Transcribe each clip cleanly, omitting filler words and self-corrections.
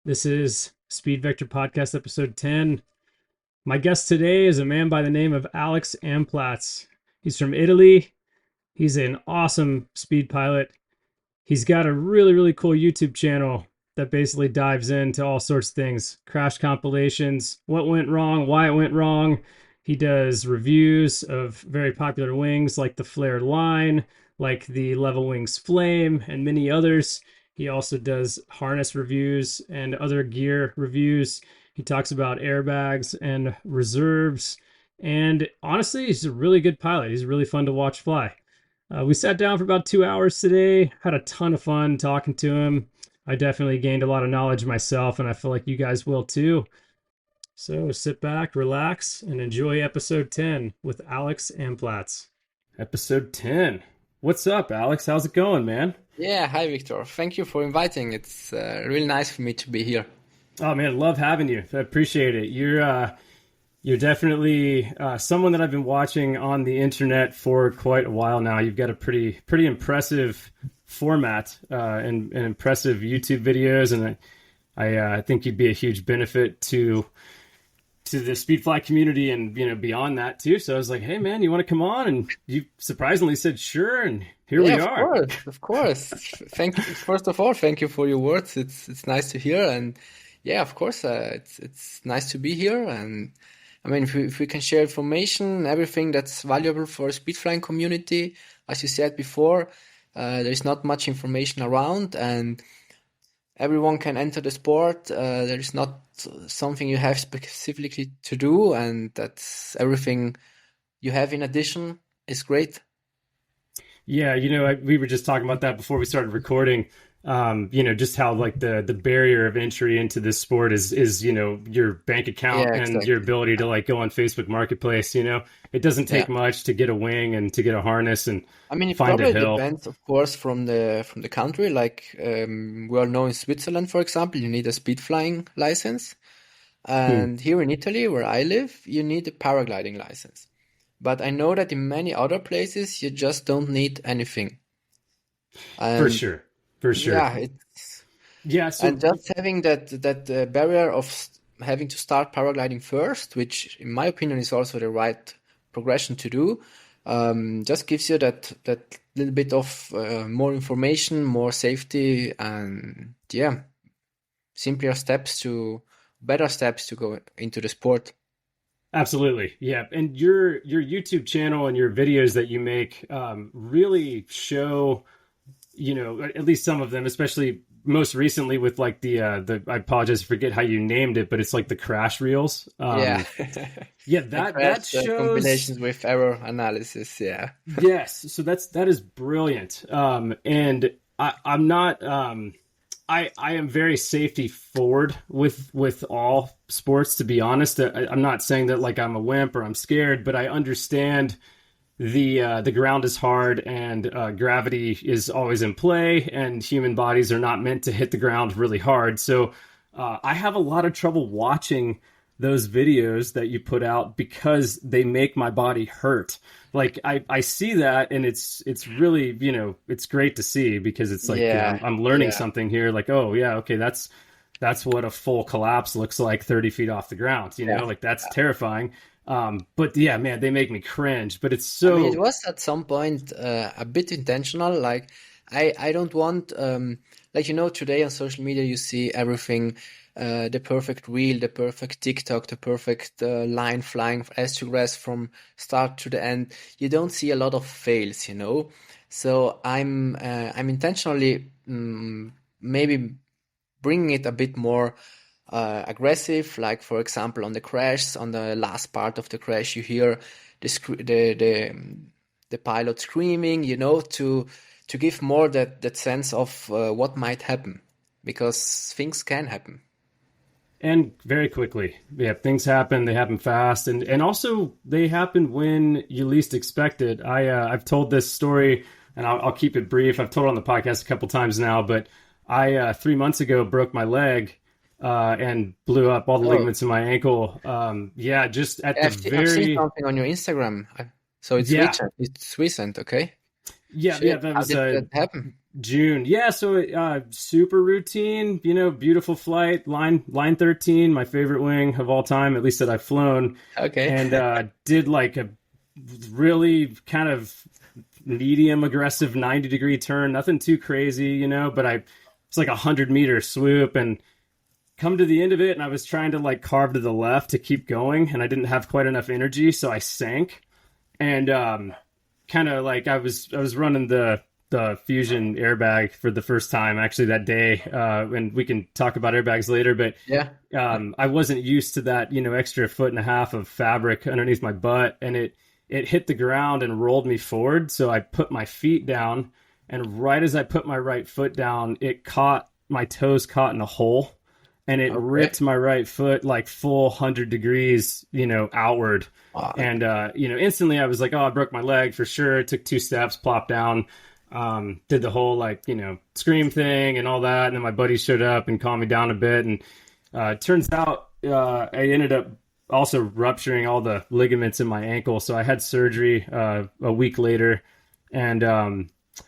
This is Speed Vector Podcast episode 10. My guest today is a man by the name of Alex Amplatz. He's from Italy. He's an awesome speed pilot. He's got a really cool YouTube channel that basically dives into all sorts of things, crash compilations, what went wrong, why it went wrong. He does reviews of very popular wings like the Flare Line, like the Level Wings Flame, and many others. He also does harness reviews and other gear reviews. He talks about airbags and reserves. And honestly, he's a really good pilot. He's really fun to watch fly. We sat down for about 2 hours today, had a ton of fun talking to him. I definitely gained a lot of knowledge myself, and I feel like you guys will too. So sit back, relax, and enjoy episode 10 with Alex Amplatz. Episode 10. What's up, Alex? How's it going, man? Yeah, hi Victor. Thank you for inviting. It's really nice for me to be here. Oh man, love having you. I appreciate it. You're definitely someone that I've been watching on the internet for quite a while now. You've got a pretty impressive format and impressive YouTube videos, and I think you'd be a huge benefit to the Speedfly community and beyond that too. So I was like, hey man, you want to come on? And you surprisingly said sure, and here we are. Of course. Thank you. First of all, thank you for your words. It's nice to hear, and yeah, of course, it's nice to be here. And I mean, if we can share information, everything that's valuable for a speedflying community, as you said before, there's not much information around, and everyone can enter the sport. There is not something you have specifically to do, and that's everything you have in addition is great. Yeah, we were just talking about that before we started recording. Just how like the barrier of entry into this sport is your bank account and your ability to like go on Facebook Marketplace. It doesn't take much to get a wing and to get a harness and I mean, it find probably a hill. depends, of course, from the country. Like we all know in Switzerland, for example, you need a speed flying license, and here in Italy, where I live, you need a paragliding license. But I know that in many other places, you just don't need anything. For sure. Yeah, and just having that barrier of having to start paragliding first, which in my opinion is also the right progression to do, just gives you that little bit of more information, more safety, and yeah, better steps to go into the sport. Absolutely. Yeah. And your YouTube channel and your videos that you make really show, at least some of them, especially most recently with like the I apologize, I forget how you named it, but it's like the crash reels. Yeah, that shows combinations with error analysis. Yeah. Yes. So that is brilliant. And I'm not. I am very safety forward with all sports, to be honest. I'm not saying that like I'm a wimp or I'm scared, but I understand the ground is hard and gravity is always in play, and human bodies are not meant to hit the ground really hard. So I have a lot of trouble watching those videos that you put out because they make my body hurt. Like I see that, and it's really, it's great to see, because it's like, I'm learning something here. Like, oh yeah, okay, that's what a full collapse looks like 30 feet off the ground. Like that's terrifying. But yeah, man, they make me cringe. But it's so. I mean, it was at some point a bit intentional. Like I don't want today on social media you see everything. The perfect reel, the perfect TikTok, the perfect line flying as to grass from start to the end. You don't see a lot of fails, So I'm intentionally maybe bringing it a bit more aggressive. Like for example, on the crash, on the last part of the crash, you hear the pilot screaming, to give more that sense of what might happen, because things can happen. And very quickly. Yeah, things happen. They happen fast. And also they happen when you least expect it. I've told this story, and I'll keep it brief. I've told it on the podcast a couple times now, but I 3 months ago broke my leg and blew up all the ligaments in my ankle. Just at I've seen something on your Instagram. So it's recent. It's recent, okay? Yeah, that was how did that happen? June. Yeah, so super routine, beautiful flight, line 13, my favorite wing of all time, at least that I've flown, Okay. and did like a really kind of medium aggressive 90-degree turn, nothing too crazy, but it's like 100-meter swoop and come to the end of it, and I was trying to like carve to the left to keep going, and I didn't have quite enough energy, so I sank. And kind of like I was running the Fusion airbag for the first time actually that day, and we can talk about airbags later, but Yeah. I wasn't used to that, extra foot and a half of fabric underneath my butt, and it hit the ground and rolled me forward. So I put my feet down, and right as I put my right foot down, my toes caught in a hole, and it Okay. ripped my right foot like full 100 degrees, outward. Wow. And, instantly I was like, oh, I broke my leg for sure. It took 2 steps, plopped down, did the whole like, scream thing and all that. And then my buddy showed up and calmed me down a bit. And it turns out I ended up also rupturing all the ligaments in my ankle. So I had surgery a week later. And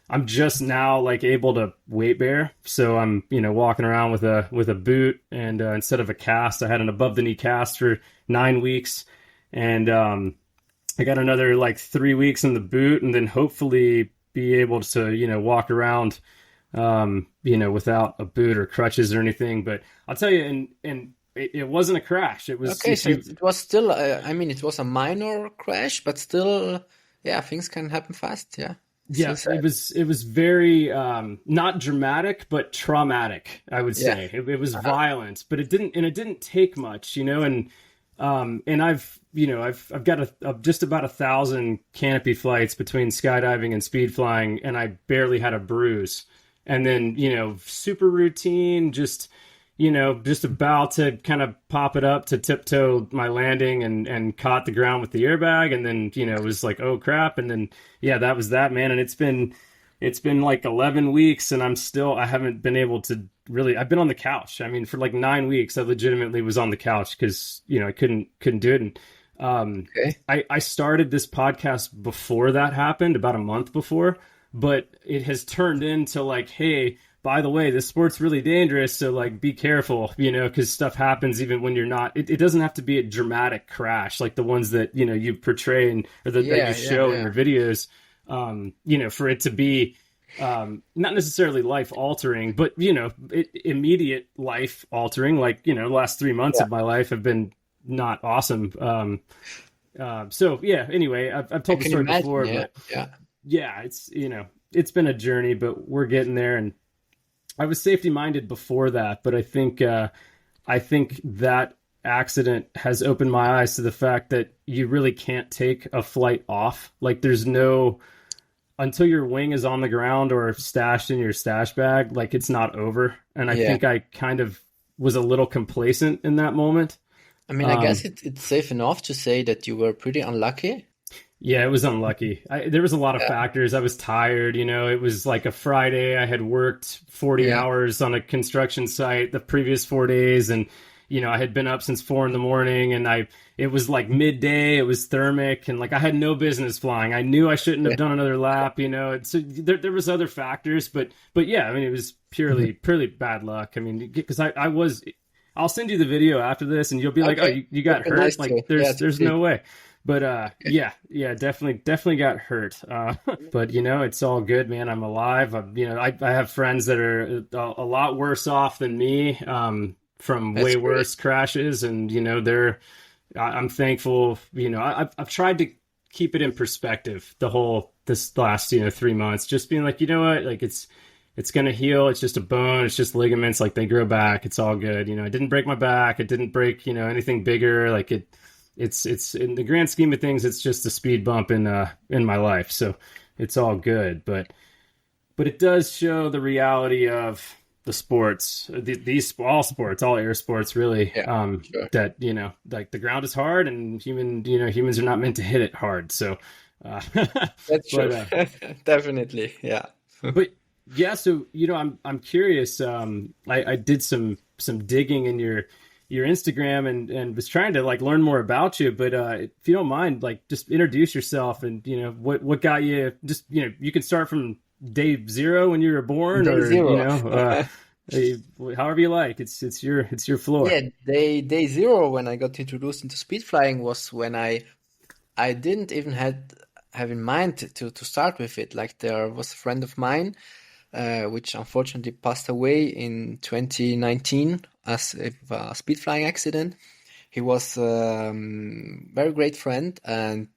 I'm just now like able to weight bear, so I'm walking around with a boot, and instead of a cast, I had an above the knee cast for 9 weeks, and I got another like 3 weeks in the boot, and then hopefully be able to walk around without a boot or crutches or anything. But I'll tell you, and it wasn't a crash. It was Okay, if so you it was still, I mean, it was a minor crash, but still, yeah, things can happen fast. Yeah. So Yeah, sad. it was very not dramatic, but traumatic, I would Yeah. say. It was Uh-huh. violent, but it didn't take much, and I've got just about 1,000 canopy flights between skydiving and speed flying, and I barely had a bruise. And then, super routine, just about to kind of pop it up to tiptoe my landing, and caught the ground with the airbag, and then it was like, oh crap, and then yeah, that was that, man. And it's been like 11 weeks, and I haven't been able to really. I've been on the couch. I mean, for like 9 weeks I legitimately was on the couch because I couldn't do it. And Okay. I started this podcast before that happened, about a month before, but it has turned into like, hey, by the way, this sport's really dangerous, so like be careful, because stuff happens even when you're not. It doesn't have to be a dramatic crash like the ones that you portray or that you Yeah, yeah, show in yeah. your videos. For it to be not necessarily life altering, but immediate life altering. Like the last 3 months Yeah. of my life have been not awesome. So yeah. Anyway, I've I told the can story imagine. before, Yeah. but Yeah. yeah, it's been a journey, but we're getting there. And I was safety minded before that, but I think that accident has opened my eyes to the fact that you really can't take a flight off. Like there's no until your wing is on the ground or stashed in your stash bag, like it's not over. And I Yeah. think I kind of was a little complacent in that moment. I mean, I guess Um, it's safe enough to say that you were pretty unlucky. Yeah, it was unlucky. There was a lot of Yeah. factors. I was tired, it was like a Friday. I had worked 40 Yeah. hours on a construction site the previous 4 days, and I had been up since 4 in the morning, and it was like midday, it was thermic, and like I had no business flying. I knew I shouldn't have Yeah. done another lap, so there was other factors, but yeah, I mean it was Mhm. purely bad luck. I mean, because I'll send you the video after this, and you'll be like, oh, Okay. you Would got be nice hurt? to, Like yeah, there's to there's see. no way. But yeah, definitely got hurt. But it's all good, man. I'm alive. I have friends that are a lot worse off than me, from That's way great. worse crashes, and I'm thankful. I've tried to keep it in perspective this last 3 months, just being like, you know what, like it's gonna heal. It's just a bone. It's just ligaments. Like they grow back. It's all good. I didn't break my back. It didn't break anything bigger. Like it's in the grand scheme of things, it's just a speed bump in my life. So it's all good. But it does show the reality of the sports, these all sports, all air sports, really. Yeah. Sure. That like the ground is hard, and humans are not meant to hit it hard. So, uh, That's true. but Definitely. Yeah. but yeah, so I'm curious. I did some digging in your Instagram, and was trying to like learn more about you. But if you don't mind, like just introduce yourself, and what got you. Just you can start from day zero when you were born, Day or zero. however you like. It's your floor. Yeah, day zero when I got introduced into speed flying was when I didn't even have in mind to start with it. Like there was a friend of mine, which unfortunately passed away in 2019 as a speed flying accident. He was very great friend, and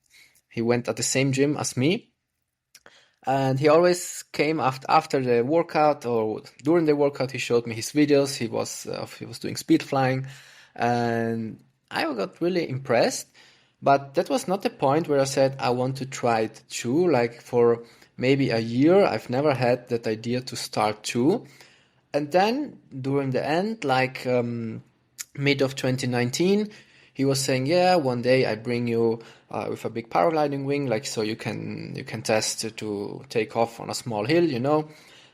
he went at the same gym as me. And he always came after the workout or during the workout. He showed me his videos. He was doing speed flying, and I got really impressed. But that was not the point where I said I want to try it too. Like for maybe a year, I've never had that idea to start too. And then during the end, like mid of 2019, he was saying, "Yeah, one day I bring you with a big paragliding wing, like so you can test to take off on a small hill, you know."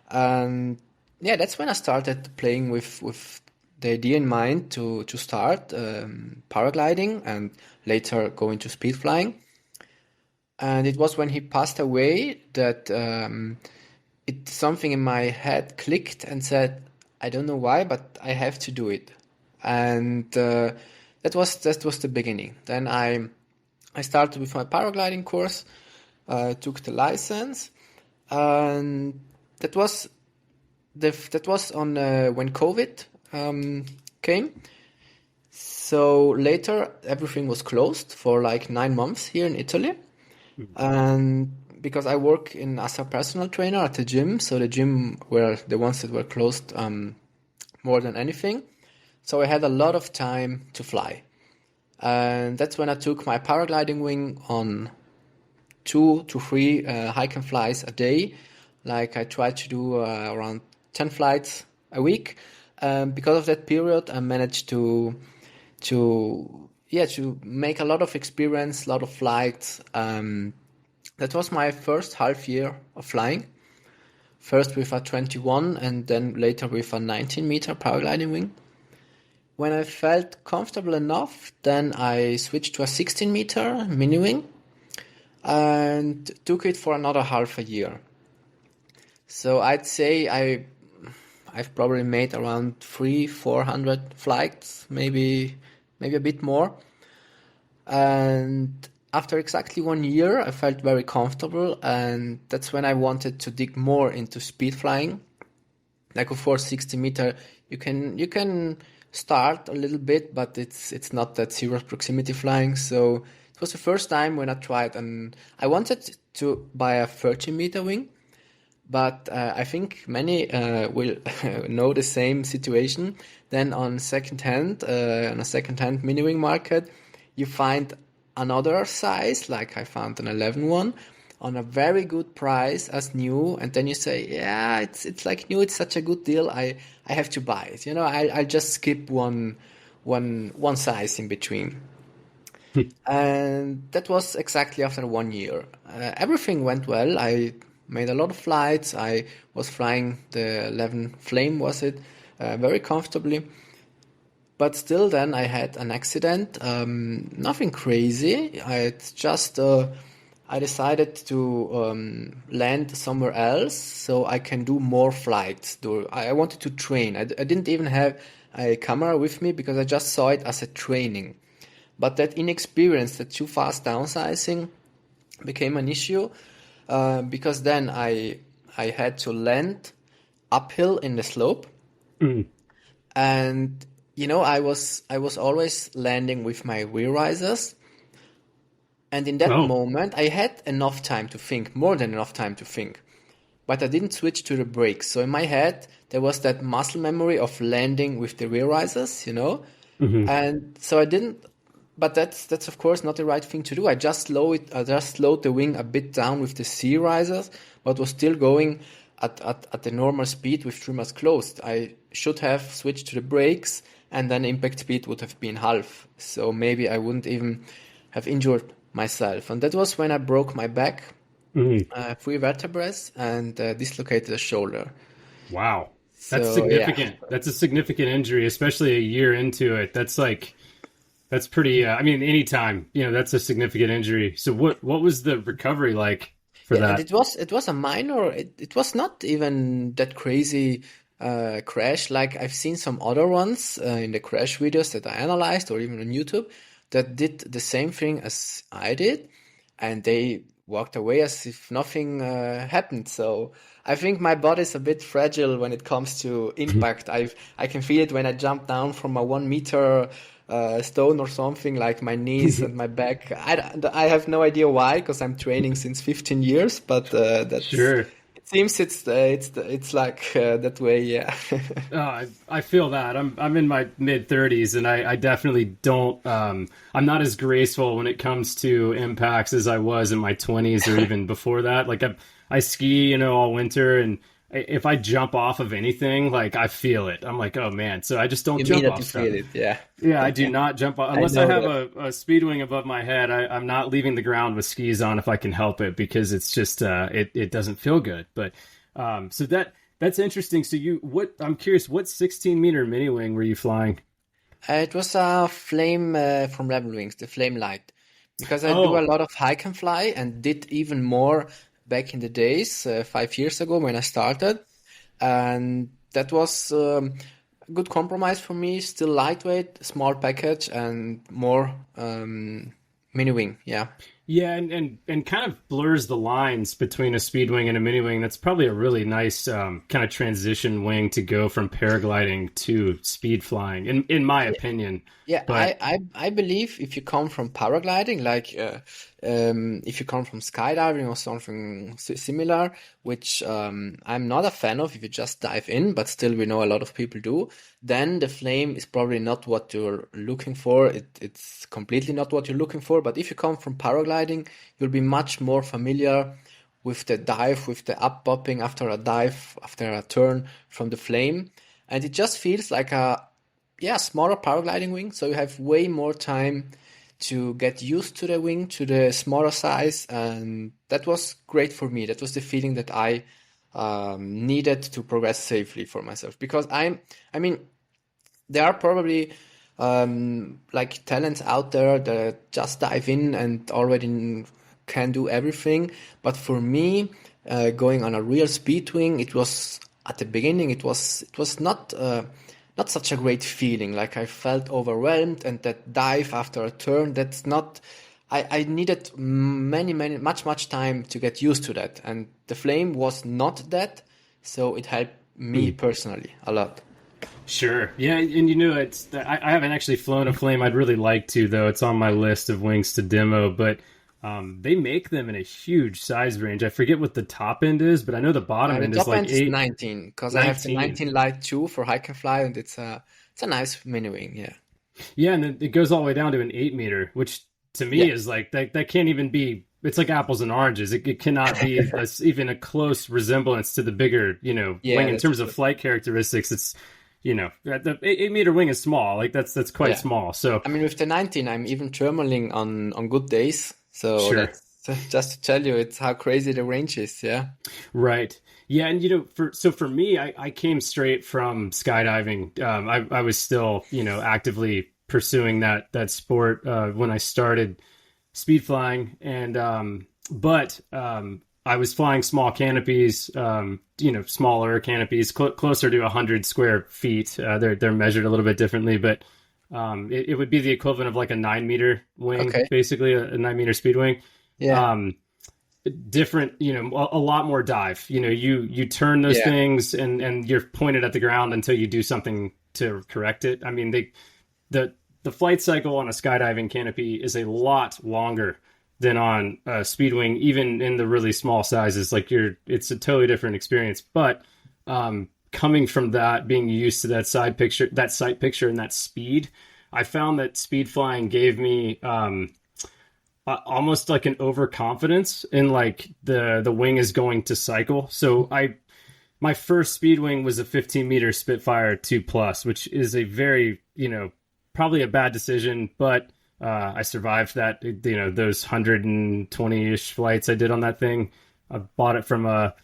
And yeah, that's when I started playing with the idea in mind to start paragliding and later go into speed flying. And it was when he passed away that something in my head clicked and said, I don't know why, but I have to do it. And that was the beginning. Then I started with my paragliding course, took the license, and that was that was on when COVID came. So later everything was closed for like 9 months here in Italy. And because I work as a personal trainer at the gym, so the gym were the ones that were closed more than anything. So I had a lot of time to fly. And that's when I took my paragliding wing on 2 to 3 hike and flies a day. Like I tried to do around 10 flights a week. Because of that period, I managed to make a lot of experience, a lot of flights. That was my first half year of flying. First with a 21 and then later with a 19-meter paragliding wing. When I felt comfortable enough, then I switched to a 16-meter mini wing and took it for another half a year. So I'd say I've probably made around 300-400 flights, maybe a bit more. And after exactly 1 year, I felt very comfortable, and that's when I wanted to dig more into speed flying. Like of course, 60-meter, you can start a little bit, but it's not that serious proximity flying. So it was the first time when I tried, and I wanted to buy a 30-meter wing. But I think many will know the same situation. Then on a second-hand mini wing market, you find another size, like I found an 11 one, on a very good price as new, and then you say, yeah, it's like new, it's such a good deal, I have to buy it. I'll just skip one size in between. And that was exactly after 1 year. Everything went well. I made a lot of flights. I was flying the 11 Flame, was it, very comfortably. But still, then I had an accident. Nothing crazy. I decided to land somewhere else so I can do more flights. I wanted to train. I didn't even have a camera with me because I just saw it as a training. But that inexperience, that too fast downsizing became an issue because then I had to land uphill in the slope. And I was always landing with my rear risers. And in that Oh, moment, I had enough time to think, more than enough time to think. But I didn't switch to the brakes. So in my head, there was that muscle memory of landing with the rear risers, And so I didn't, but that's of course not the right thing to do. I just slowed the wing a bit down with the C risers, but was still going at the normal speed with trimmers closed. I should have switched to the brakes, and then impact speed would have been half. So maybe I wouldn't even have injured myself. And that was when I broke my back, 3 vertebrae, and dislocated the shoulder. wow. That's So yeah. significant. That's a significant injury, especially a year into it. That's pretty. I mean, anytime, that's a significant injury. So what was the recovery like? for Yeah, and that. it was a minor. It was not even that crazy crash. Like I've seen some other ones in the crash videos that I analyzed, or even on YouTube, that did the same thing as I did, and they walked away as if nothing happened. So I think my body's a bit fragile when it comes to impact. I can feel it when I jump down from a 1 meter stone or something, like my knees and my back. I have no idea why, because I'm training since 15 years, but that's Sure. it seems it's like that way, yeah. I feel that. I'm in my mid 30s, and I definitely don't. I'm not as graceful when it comes to impacts as I was in my 20s or even before that. Like I ski, all winter, and if I jump off of anything, like I feel it. I'm like, oh man. So I just don't You jump off immediately stuff. feel it, yeah. Yeah, I do not jump off I unless I know have that. a speed wing above my head. I'm not leaving the ground with skis on if I can help it because it's just it doesn't feel good. But so that's interesting. So I'm curious, what 16-meter mini wing were you flying? It was a flame from Rebel Wings, the Flame Light, because I do a Oh, lot of hike and fly and did even more back in the days, 5 years ago when I started, and that was a good compromise for me. Still lightweight, small package, and more mini wing. Yeah. yeah, and kind of blurs the lines between a speed wing and a mini wing. That's probably a really nice kind of transition wing to go from paragliding to speed flying, in my opinion. Yeah, But I believe if you come from paragliding, like if you come from skydiving or something similar, which I'm not a fan of if you just dive in, but still we know a lot of people do, then the flame is probably not what you're looking for. It's completely not what you're looking for. But if you come from paragliding, you'll be much more familiar with the dive, with the up bopping after a dive, after a turn from the flame. And it just feels like a smaller paragliding wing, so you have way more time to get used to the wing, to the smaller size, and that was great for me. That was the feeling that I needed to progress safely for myself because I mean, there are probably like talents out there that just dive in and already can do everything. But for me, going on a real speed wing, it was at the beginning. It was not such a great feeling. Like I felt overwhelmed, and that dive after a turn. That's not. I needed much time to get used to that, and the flame was not that, so it helped me personally a lot. sure. Yeah, and I haven't actually flown a flame. I'd really like to, though. It's on my list of wings to demo, but they make them in a huge size range. I forget what the top end is, but I know the bottom The end is top like end is eight, 19 because I have the 19. 19 Lite 2 for hike and fly, and it's a nice mini wing. Yeah, Yeah, and then it goes all the way down to an 8 meter, which to yeah, me is like that can't even be. It's like apples and oranges. It cannot be even a close resemblance to the bigger, wing yeah. in That's terms of true. flight characteristics. It's, the 8 meter wing is small. Like that's quite Yeah, small. So I mean with the 19, I'm even thermaling on good days. So sure. that's just to tell you, it's how crazy the range is. Yeah. Right. Yeah, and for me, I came straight from skydiving. I was still, actively pursuing that sport when I started speed flying, and but I was flying small canopies, smaller canopies, closer to 100 square feet. They're measured a little bit differently, but it would be the equivalent of like a 9 meter wing, Okay. basically a 9 meter speed wing. Yeah. Um, Different, a lot more dive. You turn those Yeah. things and you're pointed at the ground until you do something to correct it. I mean, the the flight cycle on a skydiving canopy is a lot longer than on a speedwing, even in the really small sizes. Like it's a totally different experience. But coming from that, being used to that sight picture, and that speed, I found that speed flying gave me almost like an overconfidence in like the wing is going to cycle. So my first speed wing was a 15-meter Spitfire 2 plus, which is a very, probably a bad decision, but I survived that, those 120-ish flights I did on that thing. I bought it from a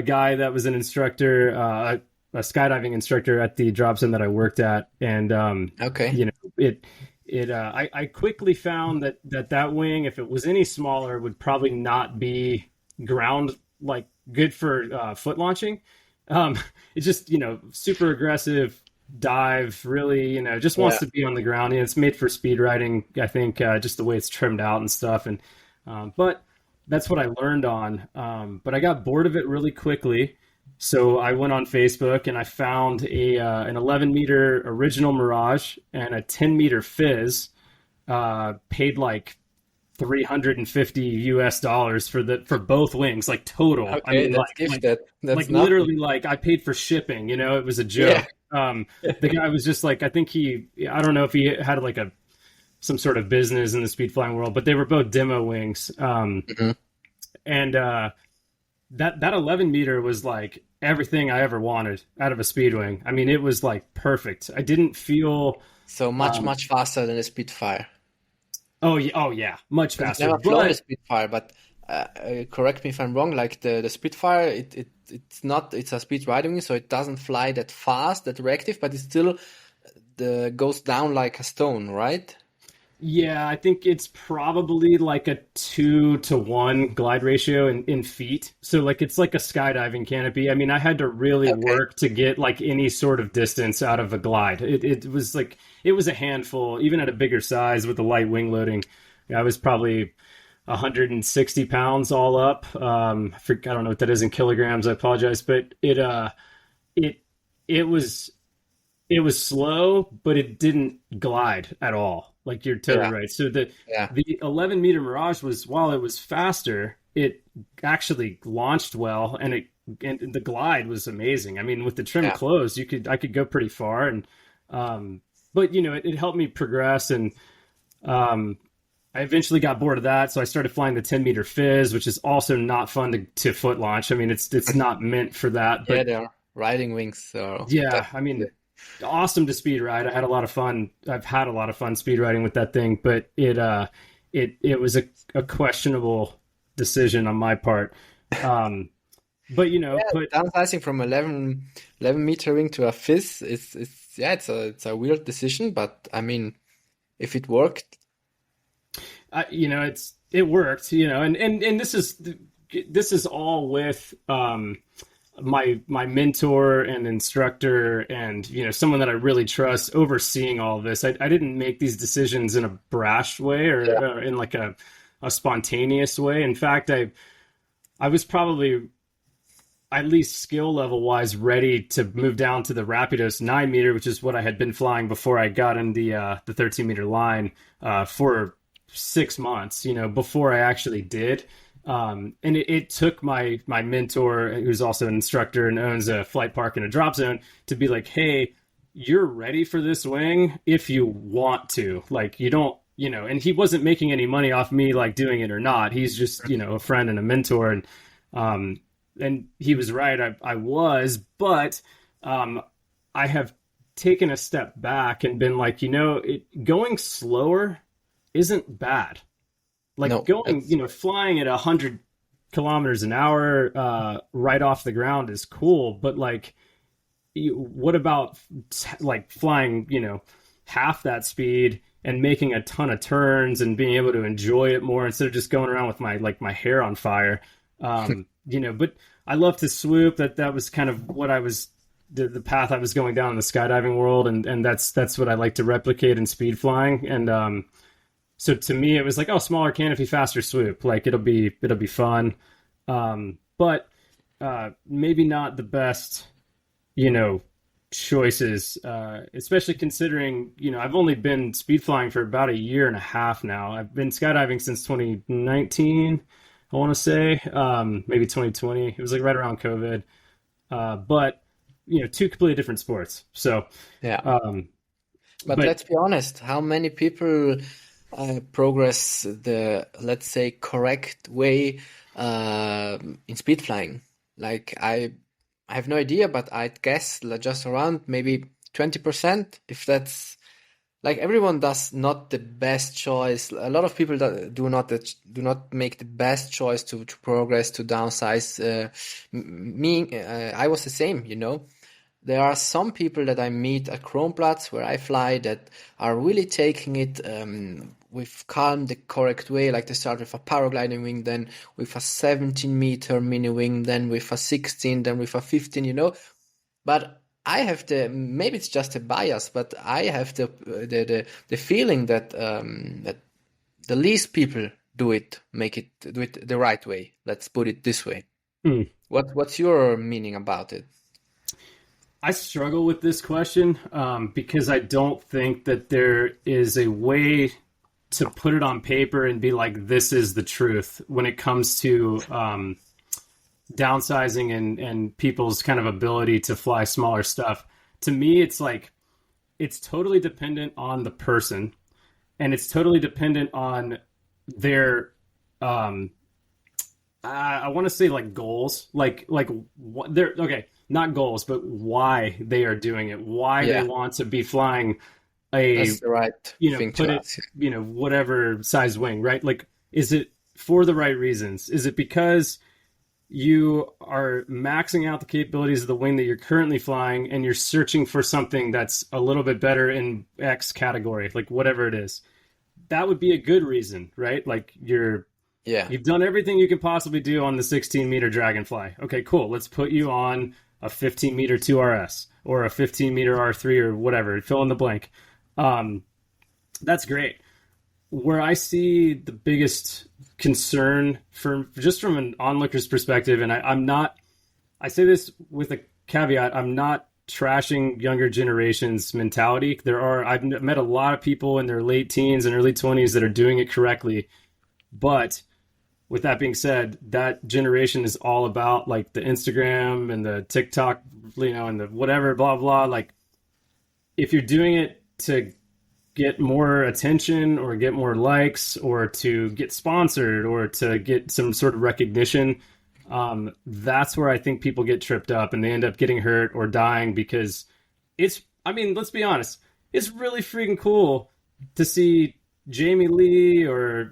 guy that was an instructor, a skydiving instructor at the drop zone that I worked at, and Okay. I quickly found that wing, if it was any smaller, would probably not be ground, like good for foot launching. Um, it's just, super aggressive dive, really, just wants Yeah. to be on the ground. It's made for speed riding, I think, just the way it's trimmed out and stuff. And but that's what I learned on. But I got bored of it really quickly. So I went on Facebook and I found an 11-meter original Mirage and a 10-meter Fizz. Paid like 350 US dollars for both wings, like total. I Okay, mean, that's gifted. like That's nothing. literally, like I paid for shipping. It was a Yeah. joke. The guy was just like, I think I don't know if he had like some sort of business in the speed flying world, but they were both demo wings. Mhm. And that 11-meter was like everything I ever wanted out of a speed wing. I mean, it was like perfect. I didn't feel. So much, um, much faster than a Spitfire. oh yeah, much Because I've faster. never flown a But Spitfire, but correct me if I'm wrong. Like the Spitfire, it's not it's a speed riding, so it doesn't fly that fast, that reactive, but it still goes down like a stone, right? yeah, I think it's probably like a 2-to-1 glide ratio in feet. So like it's like a skydiving canopy. I mean, I had to really Okay. work to get like any sort of distance out of a glide. It was like it was a handful, even at a bigger size with the light wing loading. I was probably 160 pounds all up. I don't know what that is in kilograms. I apologize, but it it was it was slow, but it didn't glide at all. Like you're totally Yeah. right. So the Yeah. the 11-meter Mirage was, while it was faster, it actually launched well, and the glide was amazing. I mean, with the trim Yeah. closed, I could go pretty far, and um, but it helped me progress, and um, I eventually got bored of that, so I started flying the 10-meter Fizz, which is also not fun to foot launch. I mean, it's not meant for that, Yeah, but they are riding wings, so yeah, I definitely. mean, awesome to speed ride. I had a lot of fun. I've had a lot of fun speed riding with that thing, but it was a questionable decision on my part. Um, but put Downsizing from 11 meter ring to a fizz is yeah, it's a weird decision, but I mean, if it worked, it worked. And this is all with my mentor and instructor, and someone that I really trust overseeing all of this. I didn't make these decisions in a brash way, yeah, or in like a spontaneous way. In fact, I was probably, at least skill level wise, ready to move down to the Rapidos 9-meter, which is what I had been flying before I got in the 13-meter line for 6 months, before I actually did. And it took my mentor, who's also an instructor and owns a flight park and a drop zone, to be like, hey, you're ready for this wing if you want to. Like, you don't, and he wasn't making any money off me like doing it or not. He's just, a friend and a mentor. Um, and he was right. I was, but um, I have taken a step back and been like, going slower isn't bad. Like no, going, that's flying at 100 kilometers an hour right off the ground is cool, but like, what about like flying, half that speed and making a ton of turns and being able to enjoy it more instead of just going around with my hair on fire? But I love to swoop. That was kind of what I was the path I was going down in the skydiving world, and that's what I like to replicate in speed flying. And so to me, it was like, oh, smaller canopy, faster swoop. Like it'll be fun, but maybe not the best, you know, choices, especially considering, I've only been speed flying for about a year and a half now. I've been skydiving since 2019, I want to say, maybe 2020. It was like right around COVID. But, two completely different sports. So, yeah. um, But but let's be honest, how many people progress the, let's say, correct way in speed flying? Like I have no idea, but I'd guess just around maybe 20%, if that's like everyone does not the best choice. A lot of people that do not make the best choice to progress to downsize. Me, I was the same, you know. There are some people that I meet at Kronplatz where I fly that are really taking it with calm the correct way. Like they start with a paragliding wing, then with a 17-meter mini wing, then with a 16, then with a 15. But I have maybe it's just a bias, but I have the feeling that that the least people do it the right way. Let's put it this way. Hmm. What's your meaning about it? I struggle with this question because I don't think that there is a way to put it on paper and be like, this is the truth when it comes to downsizing and people's kind of ability to fly smaller stuff. To me, it's like, it's totally dependent on the person, and it's totally dependent on their I want to say like goals, like what they're okay, not goals, but why they are doing it, why they Yeah, want to be flying a, that's the right thing put to it, ask. whatever size wing, right? Like, is it for the right reasons? Is it because you are maxing out the capabilities of the wing that you're currently flying and you're searching for something that's a little bit better in X category, like whatever it is? That would be a good reason, right? Like Yeah, you've done everything you can possibly do on the 16-meter Dragonfly. Okay, cool. Let's put you on a 15-meter 2RS or a 15-meter R3 or whatever. Fill in the blank. That's great. Where I see the biggest concern from an onlooker's perspective, and I say this with a caveat, I'm not trashing younger generations mentality. I've met a lot of people in their late teens and early 20s that are doing it correctly. But with that being said, that generation is all about like the Instagram and the TikTok, and the whatever, blah, blah. Like, if you're doing it to get more attention or get more likes or to get sponsored or to get some sort of recognition, that's where I think people get tripped up and they end up getting hurt or dying because let's be honest, it's really freaking cool to see Jamie Lee or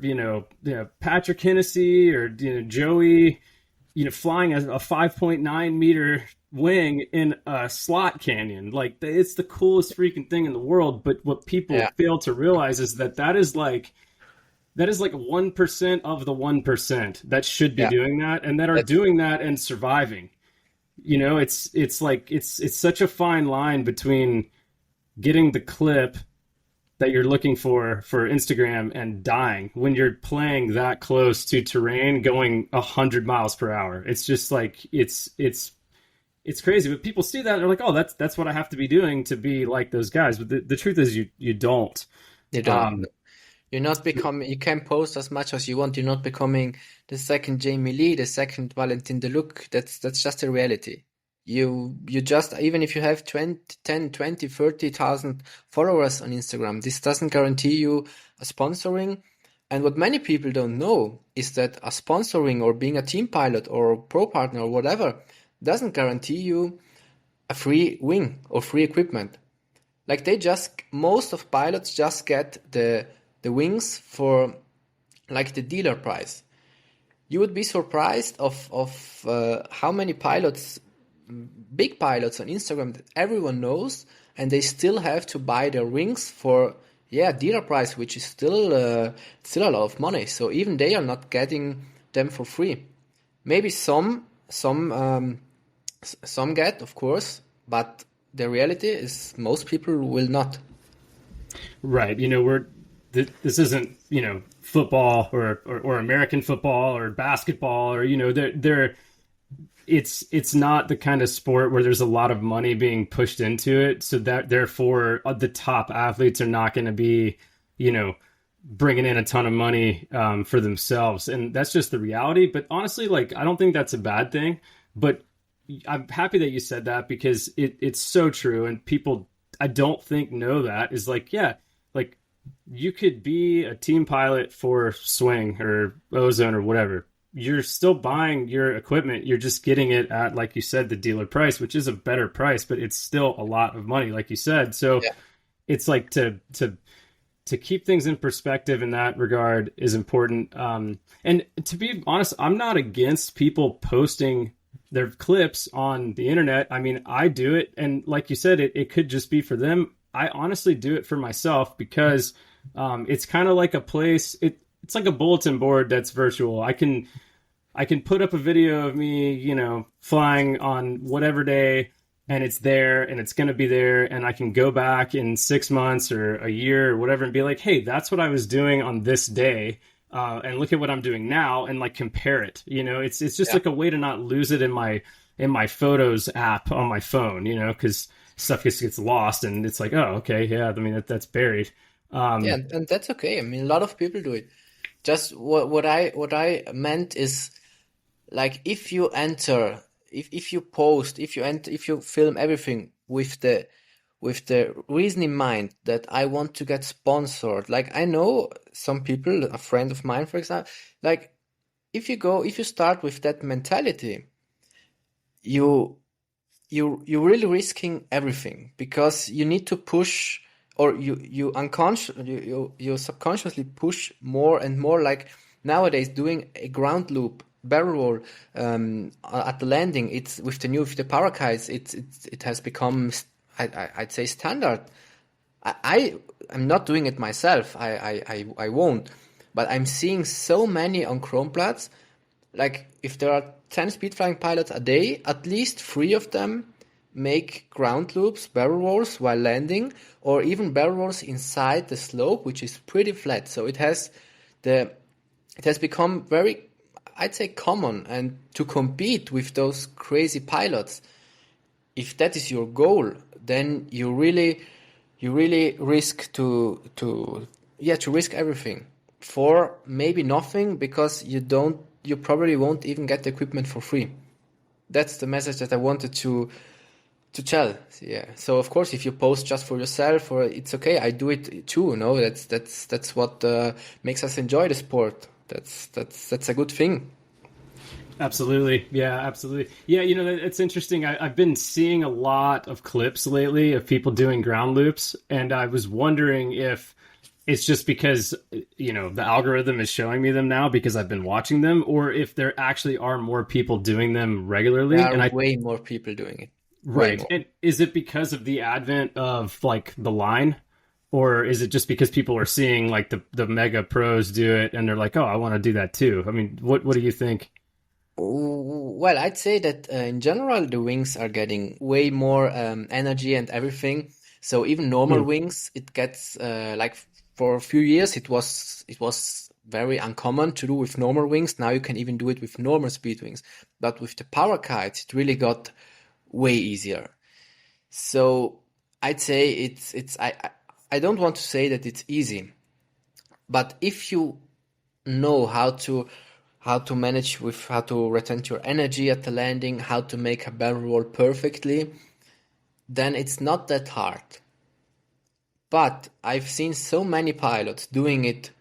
Patrick Hennessy or Joey flying a 5.9 meter wing in a slot canyon. Like, it's the coolest freaking thing in the world. But what people yeah, fail to realize is that is like 1% of the 1% that should be yeah. doing that and that are That's doing that and surviving. It's such a fine line between getting the clip that you're looking for Instagram and dying when you're playing that close to terrain going 100 miles per hour. It's just like it's crazy. But people see that and they're like, oh, that's what I have to be doing to be like those guys. But the truth is you don't. you don't. You're not becoming. You can post as much as you want. You're not becoming the second Jamie Lee, the second Valentin Deluc. That's just a reality. You just, even if you have 20, 10, 20, 30,000 followers on Instagram, this doesn't guarantee you a sponsoring. And what many people don't know is that a sponsoring or being a team pilot or pro partner or whatever doesn't guarantee you a free wing or free equipment. Like most of pilots just get the wings for like the dealer price. You would be surprised of how many pilots, big pilots on Instagram that everyone knows, and they still have to buy their wings for dealer price, which is still a lot of money. So even they are not getting them for free. Maybe some get, of course, but the reality is most people will not. Right. This isn't football or American football or basketball or they're it's not the kind of sport where there's a lot of money being pushed into it, so that therefore the top athletes are not going to be bringing in a ton of money for themselves, and that's just the reality. But honestly, like, I don't think that's a bad thing, but I'm happy that you said that because it's so true, and people I don't think know that is like, yeah, like, you could be a team pilot for Swing or Ozone or whatever. You're still buying your equipment. You're just getting it at, like you said, the dealer price, which is a better price, but it's still a lot of money, like you said. So Yeah. it's like to keep things in perspective in that regard is important. And to be honest, I'm not against people posting their clips on the internet. I mean, I do it. And like you said, it could just be for them. I honestly do it for myself because It's kind of like a place. It's like a bulletin board that's virtual. I can put up a video of me, flying on whatever day, and it's there and it's going to be there. And I can go back in 6 months or a year or whatever and be like, hey, that's what I was doing on this day. And look at what I'm doing now and like compare it. It's just Yeah. like a way to not lose it in my photos app on my phone, because stuff gets lost and it's like, oh, okay, yeah, I mean, that's buried. Yeah, Um, and that's okay. I mean, a lot of people do it. Just what I meant is like if you enter, if you post, if you film everything with the reason in mind that I want to get sponsored. Like I know some people, a friend of mine, for example, like if you start with that mentality, you you're really risking everything because you need to push or you subconsciously push more and more like nowadays doing a ground loop barrel roll at the landing. It's with the parakites it has become I'd say standard. I I'm not doing it myself. I won't, but I'm seeing so many on Chromplats. Like if there are 10 speed flying pilots a day, at least three of them make ground loops, barrel rolls while landing, or even barrel rolls inside the slope, which is pretty flat. So the it has become very, I'd say, common. And to compete with those crazy pilots, if that is your goal, then you really risk to risk everything for maybe nothing because you probably won't even get the equipment for free. That's the message that I wanted to tell. Yeah. So of course, if you post just for yourself, or it's okay. I do it too. No, that's what makes us enjoy the sport. That's a good thing. Absolutely. Yeah, absolutely. Yeah, it's interesting. I've been seeing a lot of clips lately of people doing ground loops, and I was wondering if it's just because, the algorithm is showing me them now because I've been watching them, or if there actually are more people doing them There regularly. are And way more people doing it. Way right. more. And is it because of the advent of like the line? Or is it just because people are seeing like the mega pros do it and they're like, oh, I want to do that too? I mean, what do you think? Well, I'd say that in general, the wings are getting way more energy and everything. So even normal Hmm. wings, it gets like for a few years, it was very uncommon to do with normal wings. Now you can even do it with normal speed wings. But with the parakites, it really got way easier. So I'd say I don't want to say that it's easy, but if you know how to manage with how to retain your energy at the landing, how to make a barrel roll perfectly, then it's not that hard. But I've seen so many pilots doing it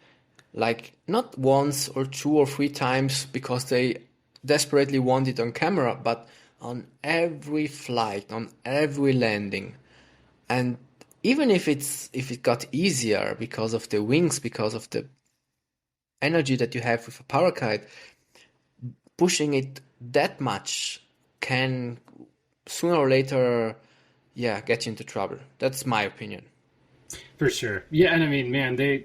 like not once or two or three times because they desperately want it on camera, but on every flight, on every landing. And even if it got easier because of the wings, because of the energy that you have with a parakite, pushing it that much can sooner or later, yeah, get you into trouble. That's my opinion. For sure. Yeah, and I mean, man, the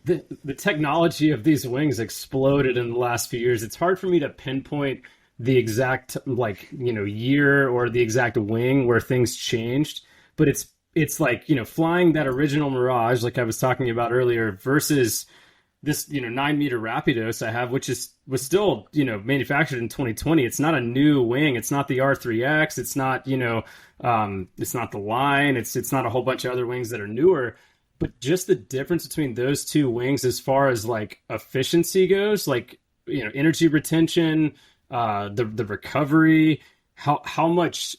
the technology of these wings exploded in the last few years. It's hard for me to pinpoint the exact like, year or the exact wing where things changed, but it's like, flying that original Mirage like I was talking about earlier versus this 9 meter Rapidos I have, which was still manufactured in 2020. It's not a new wing. It's not the R3X. It's not it's not the line. It's not a whole bunch of other wings that are newer. But just the difference between those two wings, as far as like efficiency goes, like energy retention, the recovery, how much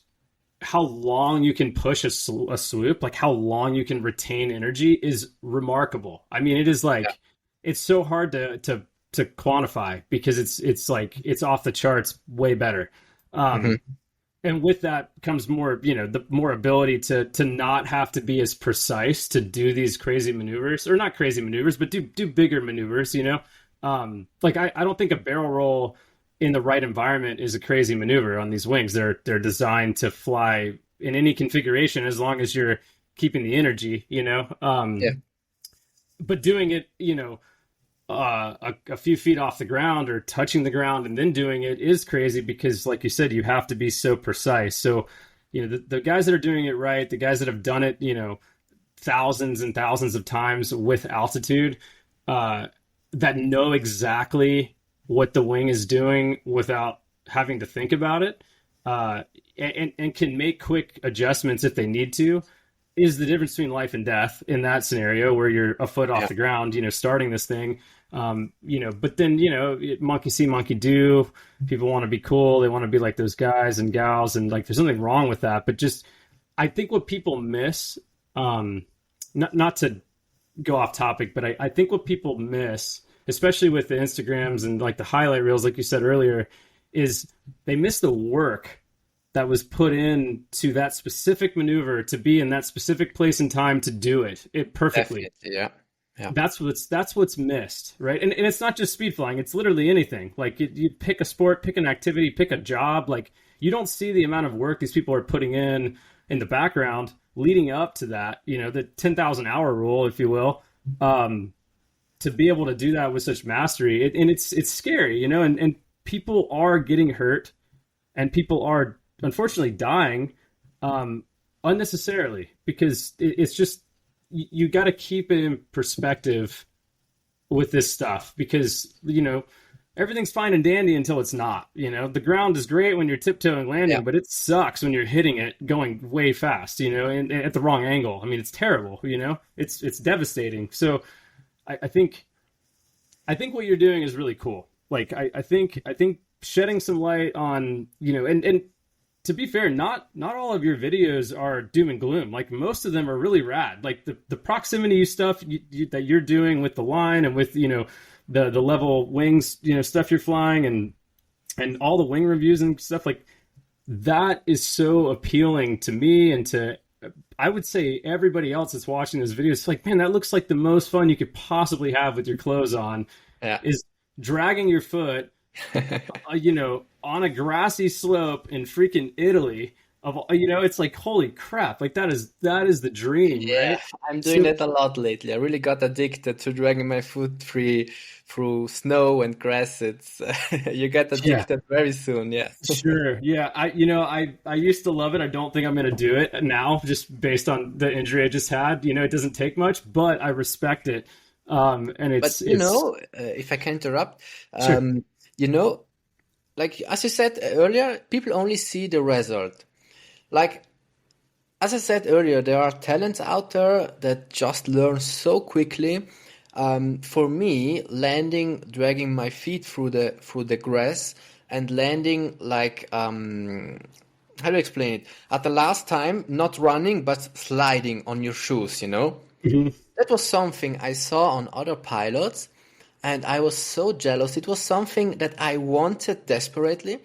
how long you can push a swoop, like how long you can retain energy is remarkable. I mean, it is Yeah. like it's so hard to quantify because it's like it's off the charts way better. Hmm. Um, and with that comes more, the more ability to not have to be as precise to do these crazy maneuvers or not crazy maneuvers, but do bigger maneuvers. Like I don't think a barrel roll in the right environment is a crazy maneuver on these wings. They're designed to fly in any configuration as long as you're keeping the energy. Yeah. but doing it, a few feet off the ground or touching the ground and then doing it is crazy because, like you said, you have to be so precise. So, the guys that are doing it right, the guys that have done it, thousands and thousands of times with altitude, uh, that know exactly what the wing is doing without having to think about it, and can make quick adjustments if they need to, is the difference between life and death in that scenario where you're a foot off Yeah, the ground, starting this thing. But then, monkey see, monkey do. People want to be cool. They want to be like those guys and gals. And like, there's nothing wrong with that. But just, I think what people miss, not to go off topic, but I think what people miss, especially with the Instagrams and like the highlight reels, like you said earlier, is they miss the work that was put in to that specific maneuver to be in that specific place and time to do it perfectly. definitely. Yeah, yeah, That's what's missed, right? And it's not just speed flying; it's literally anything. Like you pick a sport, pick an activity, pick a job. Like you don't see the amount of work these people are putting in the background leading up to that. The 10,000 hour rule, if you will. Um, to be able to do that with such mastery, and it's scary, and people are getting hurt, and people are unfortunately dying, um, unnecessarily, because it's just you got to keep it in perspective with this stuff, because everything's fine and dandy until it's not. The ground is great when you're tiptoeing yeah. landing, but it sucks when you're hitting it going way fast, and at the wrong angle. I mean, it's terrible. It's devastating. So I think what you're doing is really cool. Like I think shedding some light on, and to be fair, not all of your videos are doom and gloom. Like most of them are really rad. Like the proximity stuff that you're doing with the line and with the level wings, stuff you're flying, and all the wing reviews and stuff like that is so appealing to me and to, I would say, everybody else that's watching this video. It's like, man, that looks like the most fun you could possibly have with your clothes on, Yeah. is dragging your foot, on a grassy slope in freaking Italy. It's like, holy crap! Like that is the dream, Yeah, right? I'm doing So that a lot lately. I really got addicted to dragging my foot free through snow and grass. It's you get yeah, addicted very soon. Yeah. sure, yeah. I used to love it. I don't think I'm gonna do it now, just based on the injury I just had. It doesn't take much, but I respect it. And But it's if I can interrupt, sure. you know, like as you said earlier, people only see the result. Like as I said earlier, there are talents out there that just learn so quickly. For me, landing, dragging my feet through the grass, and landing like how do I explain it? At the last time, not running but sliding on your shoes. Mhm. That was something I saw on other pilots, and I was so jealous. It was something that I wanted desperately,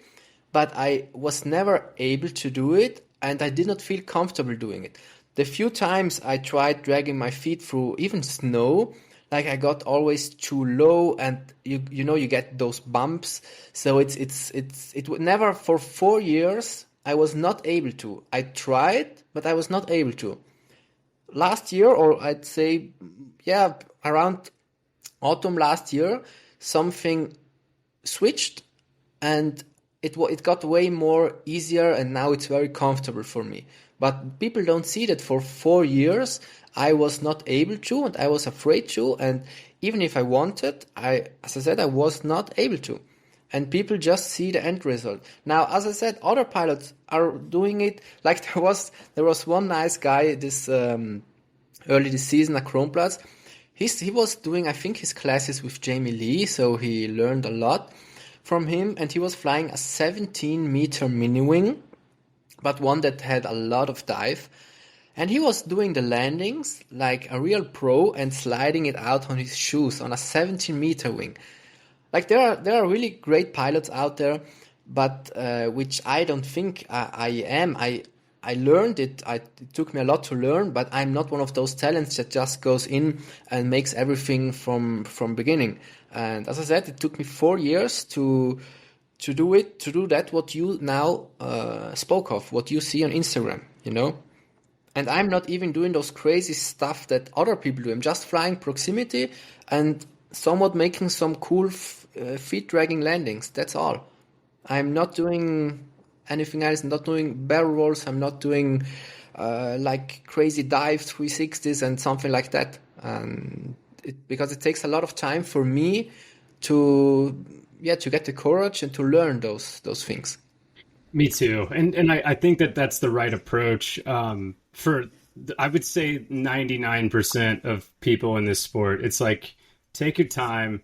but I was never able to do it, and I did not feel comfortable doing it. The few times I tried dragging my feet through even snow, like I got always too low, and you get those bumps. So it would never, for 4 years I was not able to. I tried, but I was not able to. Last year, or I'd say, yeah, around autumn last year, something switched, and it got way more easier, and now it's very comfortable for me. But people don't see that for 4 years I was not able to, and I was afraid to, and even if I wanted, as I said, I was not able to. And people just see the end result. Now, as I said, other pilots are doing it. Like there was one nice guy this early this season at Kronplatz. He was doing, I think, his classes with Jamie Lee, so he learned a lot from him, and he was flying a 17-meter mini wing, but one that had a lot of dive. And he was doing the landings like a real pro and sliding it out on his shoes on a 17-meter wing. Like there are really great pilots out there, but which I don't think I am. I learned it. It took me a lot to learn, but I'm not one of those talents that just goes in and makes everything from beginning. And as I said, it took me 4 years to do it, to do that what you now spoke of, what you see on Instagram. And I'm not even doing those crazy stuff that other people do. I'm just flying proximity and somewhat making some cool feet dragging landings. That's all. I'm not doing anything else. I'm not doing barrel rolls. I'm not doing like crazy dives, 360s, and something like that. Because it takes a lot of time for me to to get the courage and to learn those things. Me too. And I think that that's the right approach for, I would say, 99% of people in this sport. It's like, take your time.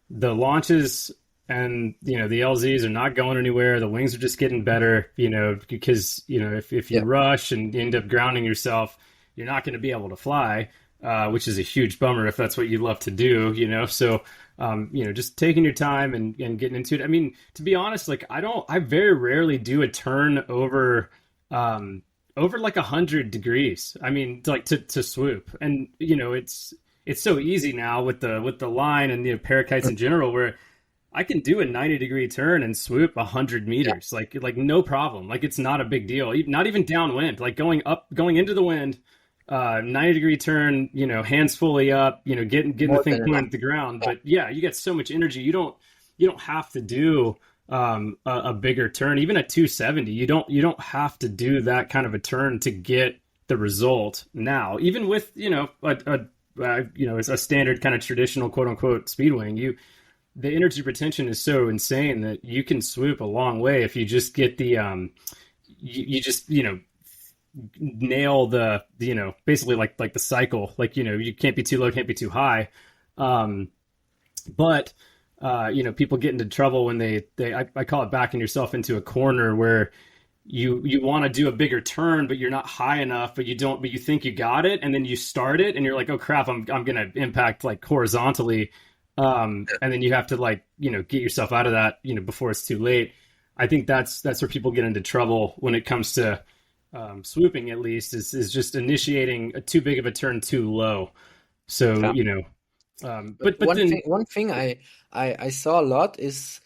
The launches and, the LZs are not going anywhere. The wings are just getting better, because, if you Yeah. rush and you end up grounding yourself, you're not going to be able to fly, which is a huge bummer if that's what you love to do. So, just taking your time and getting into it. I mean, to be honest, like I very rarely do a turn over like 100 degrees. I mean, like to swoop, and it's so easy now with the line and parakites in general, where I can do a 90-degree turn and swoop 100 meters, like no problem. Like it's not a big deal. Not even downwind, like going into the wind, 90-degree turn, hands fully up, getting the More thing than pointed enough. at the ground. But yeah, you get so much energy. You don't have to do a bigger turn, even at 270. You don't have to do that kind of a turn to get the result now. Even with a standard kind of traditional quote unquote speed wing, the energy retention is so insane that you can swoop a long way if you just get the you just nail the basically like the cycle, like you can't be too low, can't be too high. But people get into trouble when I call it backing yourself into a corner where you want to do a bigger turn but you're not high enough, but you think you got it, and then you start it and you're like, oh crap, I'm gonna impact like horizontally, and then you have to get yourself out of that before it's too late. I think that's where people get into trouble when it comes to swooping, at least, is just initiating too big of a turn too low. So Yeah. but then One thing I saw a lot is,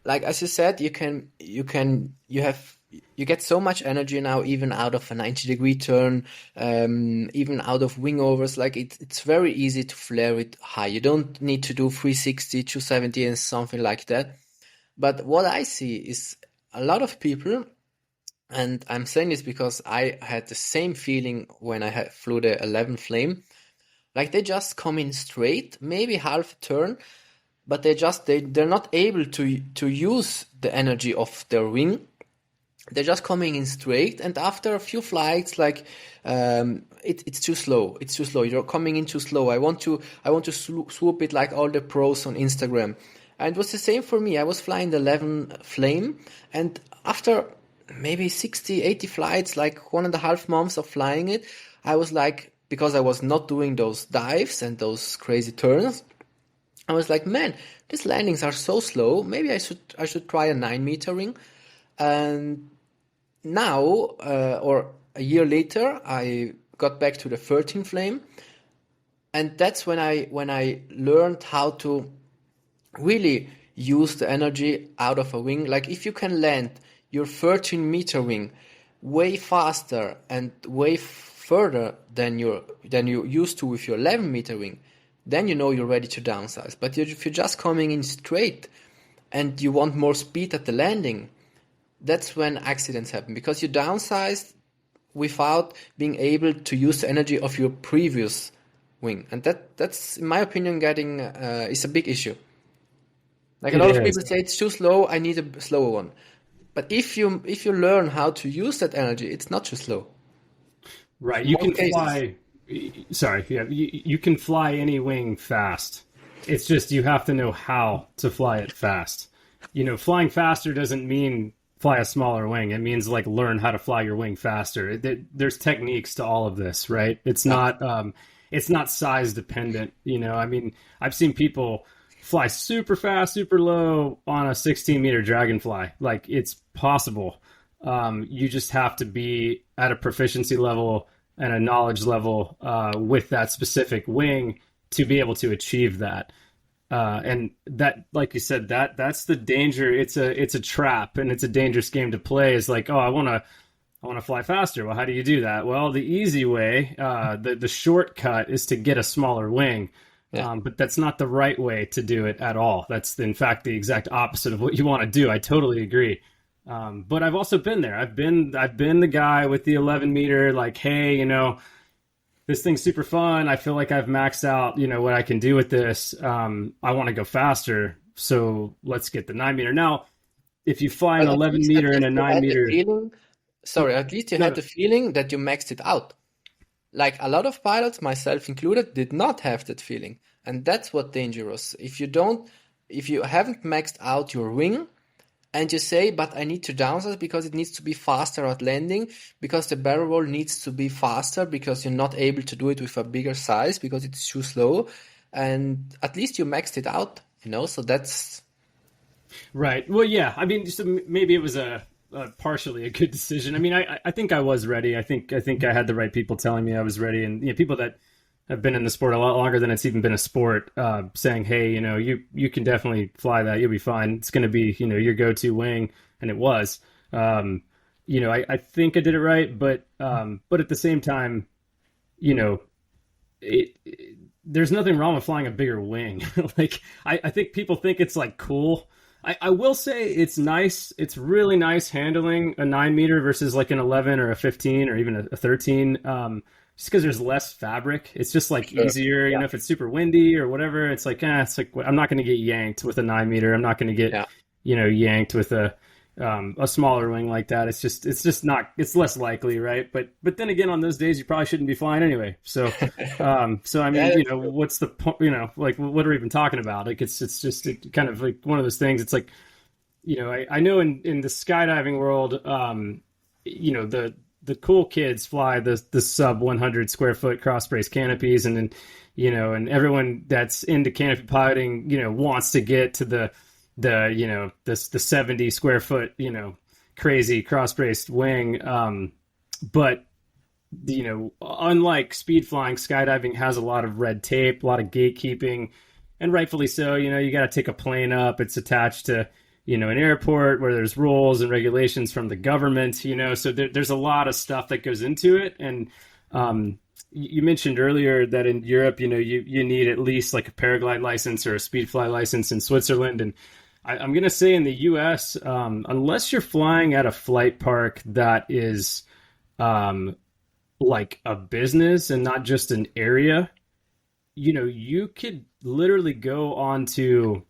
like as you said, you get so much energy now, even out of a 90-degree turn, even out of wing overs. Like it's very easy to flare it high. You don't need to do 360, 270 and something like that. But what I see is a lot of people, and I'm saying this because I had the same feeling when flew the 11 Flame. Like they just come in straight, maybe half a turn, but they're not able to use the energy of their wing. They're just coming in straight, and after a few flights, like it's too slow. It's too slow. You're coming in too slow. I want to swoop it like all the pros on Instagram. And it was the same for me. I was flying the 11 Flame, and after maybe 60, 80 flights, like 1.5 months of flying it, I was like, because I was not doing those dives and those crazy turns, I was like, man, these landings are so slow. Maybe I should try a 9-meter ring. And now, or a year later, I got back to the 13 Flame, and that's when I learned how to really use the energy out of a wing. Like if you can land your 13-meter wing way faster and way further than you used to with your 11-meter wing, then you're ready to downsize. But if you're just coming in straight and you want more speed at the landing, that's when accidents happen, because you downsized without being able to use the energy of your previous wing, and that's in my opinion getting is a big issue. Like a it lot of is. people say it's too slow, I need a slower one. But if you learn how to use that energy, it's not too slow. Right. In You most can cases. fly. Sorry. Yeah. You can fly any wing fast. It's just you have to know how to fly it fast. Flying faster doesn't mean fly a smaller wing. It means like learn how to fly your wing faster. There's techniques to all of this, right? Yeah. It's not size dependent. I mean, I've seen people fly super fast, super low on a 16-meter dragonfly. Like it's possible. You just have to be at a proficiency level and a knowledge level with that specific wing to be able to achieve that. And that, like you said, that's the danger. It's a trap, and it's a dangerous game to play. Is like, oh, I want to fly faster. Well, how do you do that? Well, the easy way, the shortcut is to get a smaller wing. Yeah. But that's not the right way to do it at all. That's in fact the exact opposite of what you want to do. I totally agree. But I've also been there. I've been the guy with the 11 meter, like, hey, this thing's super fun. I feel like I've maxed out, what I can do with this. I want to go faster. So let's get the 9 meter. Now, if you fly an But 11 meter at and least a you 9 had the meter, feeling, sorry, at least you no, had no, the feeling that you maxed it out. Like a lot of pilots, myself included, did not have that feeling. And that's what dangerous. If you haven't maxed out your wing and you say, but I need to downsize because it needs to be faster at landing, because the barrel roll needs to be faster, because you're not able to do it with a bigger size because it's too slow. And at least you maxed it out, so that's, right. Well, yeah. I mean, just maybe it was partially a good decision. I mean, I think I was ready. I think I had the right people telling me I was ready, and people that have been in the sport a lot longer than it's even been a sport, saying, "Hey, you can definitely fly that. You'll be fine. It's going to be, your go-to wing," and it was. I think I did it right, but at the same time, you know, there's nothing wrong with flying a bigger wing. Like, I think people think it's like cool. I will say it's nice. It's really nice handling a 9 meter versus like an 11 or a 15 or even a 13. Just because there's less fabric, it's just like sure. easier. Yeah. If it's super windy or whatever, it's like, I'm not going to get yanked with a 9 meter. I'm not going to get, Yeah. yanked with a smaller wing like that. It's just not, it's less likely, right? But then again, on those days, you probably shouldn't be flying anyway. So, so I Yeah, mean, that's true. what's the point? Like, what are we even talking about? Like, it's just kind of like one of those things. It's like, I know in the skydiving world, the cool kids fly the sub 100 square foot cross brace canopies, and then, and everyone that's into canopy piloting, wants to get to the 70 square foot, crazy cross braced wing. But unlike speed flying, skydiving has a lot of red tape, a lot of gatekeeping, and rightfully so. You got to take a plane up. It's attached to, an airport where there's rules and regulations from the government, so there's a lot of stuff that goes into it. And you mentioned earlier that in Europe, you need at least like a paraglide license or a speedfly license in Switzerland. And I'm going to say in the US, unless you're flying at a flight park that is like a business and not just an area, you could literally go onto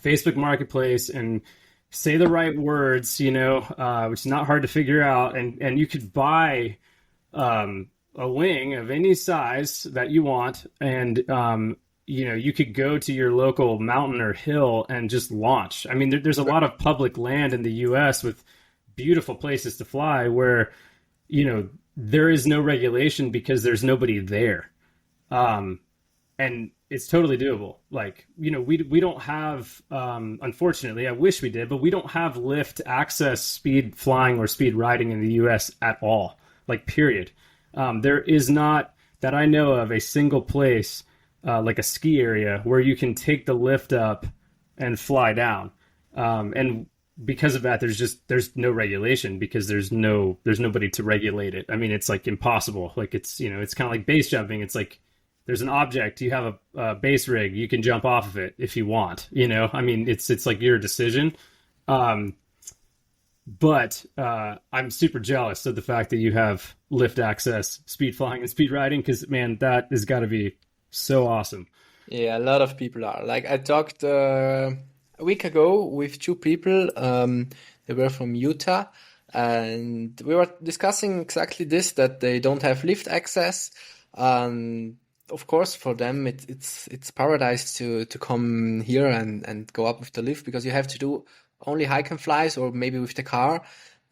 Facebook Marketplace and say the right words, which is not hard to figure out, and you could buy a wing of any size that you want, and you could go to your local mountain or hill and just launch. I mean, there's a lot of public land in the U.S. with beautiful places to fly where there is no regulation because there's nobody there. And it's totally doable. Like, we don't have, unfortunately, I wish we did, but we don't have lift access speed flying or speed riding in the US at all, like, period. There is not, that I know of, a single place, like a ski area, where you can take the lift up and fly down. And because of that, there's no regulation because there's nobody to regulate it. I mean, it's like impossible. Like, it's kind of like base jumping. It's like, there's an object, you have a base rig, you can jump off of it if you want, I mean, it's like your decision. But I'm super jealous of the fact that you have lift access, speed flying and speed riding, because, man, that has got to be so awesome. Yeah, a lot of people are. Like I talked a week ago with two people. They were from Utah, and we were discussing exactly this, that they don't have lift access. Of course, for them it's paradise to come here and go up with the lift, because you have to do only hike and flies or maybe with the car,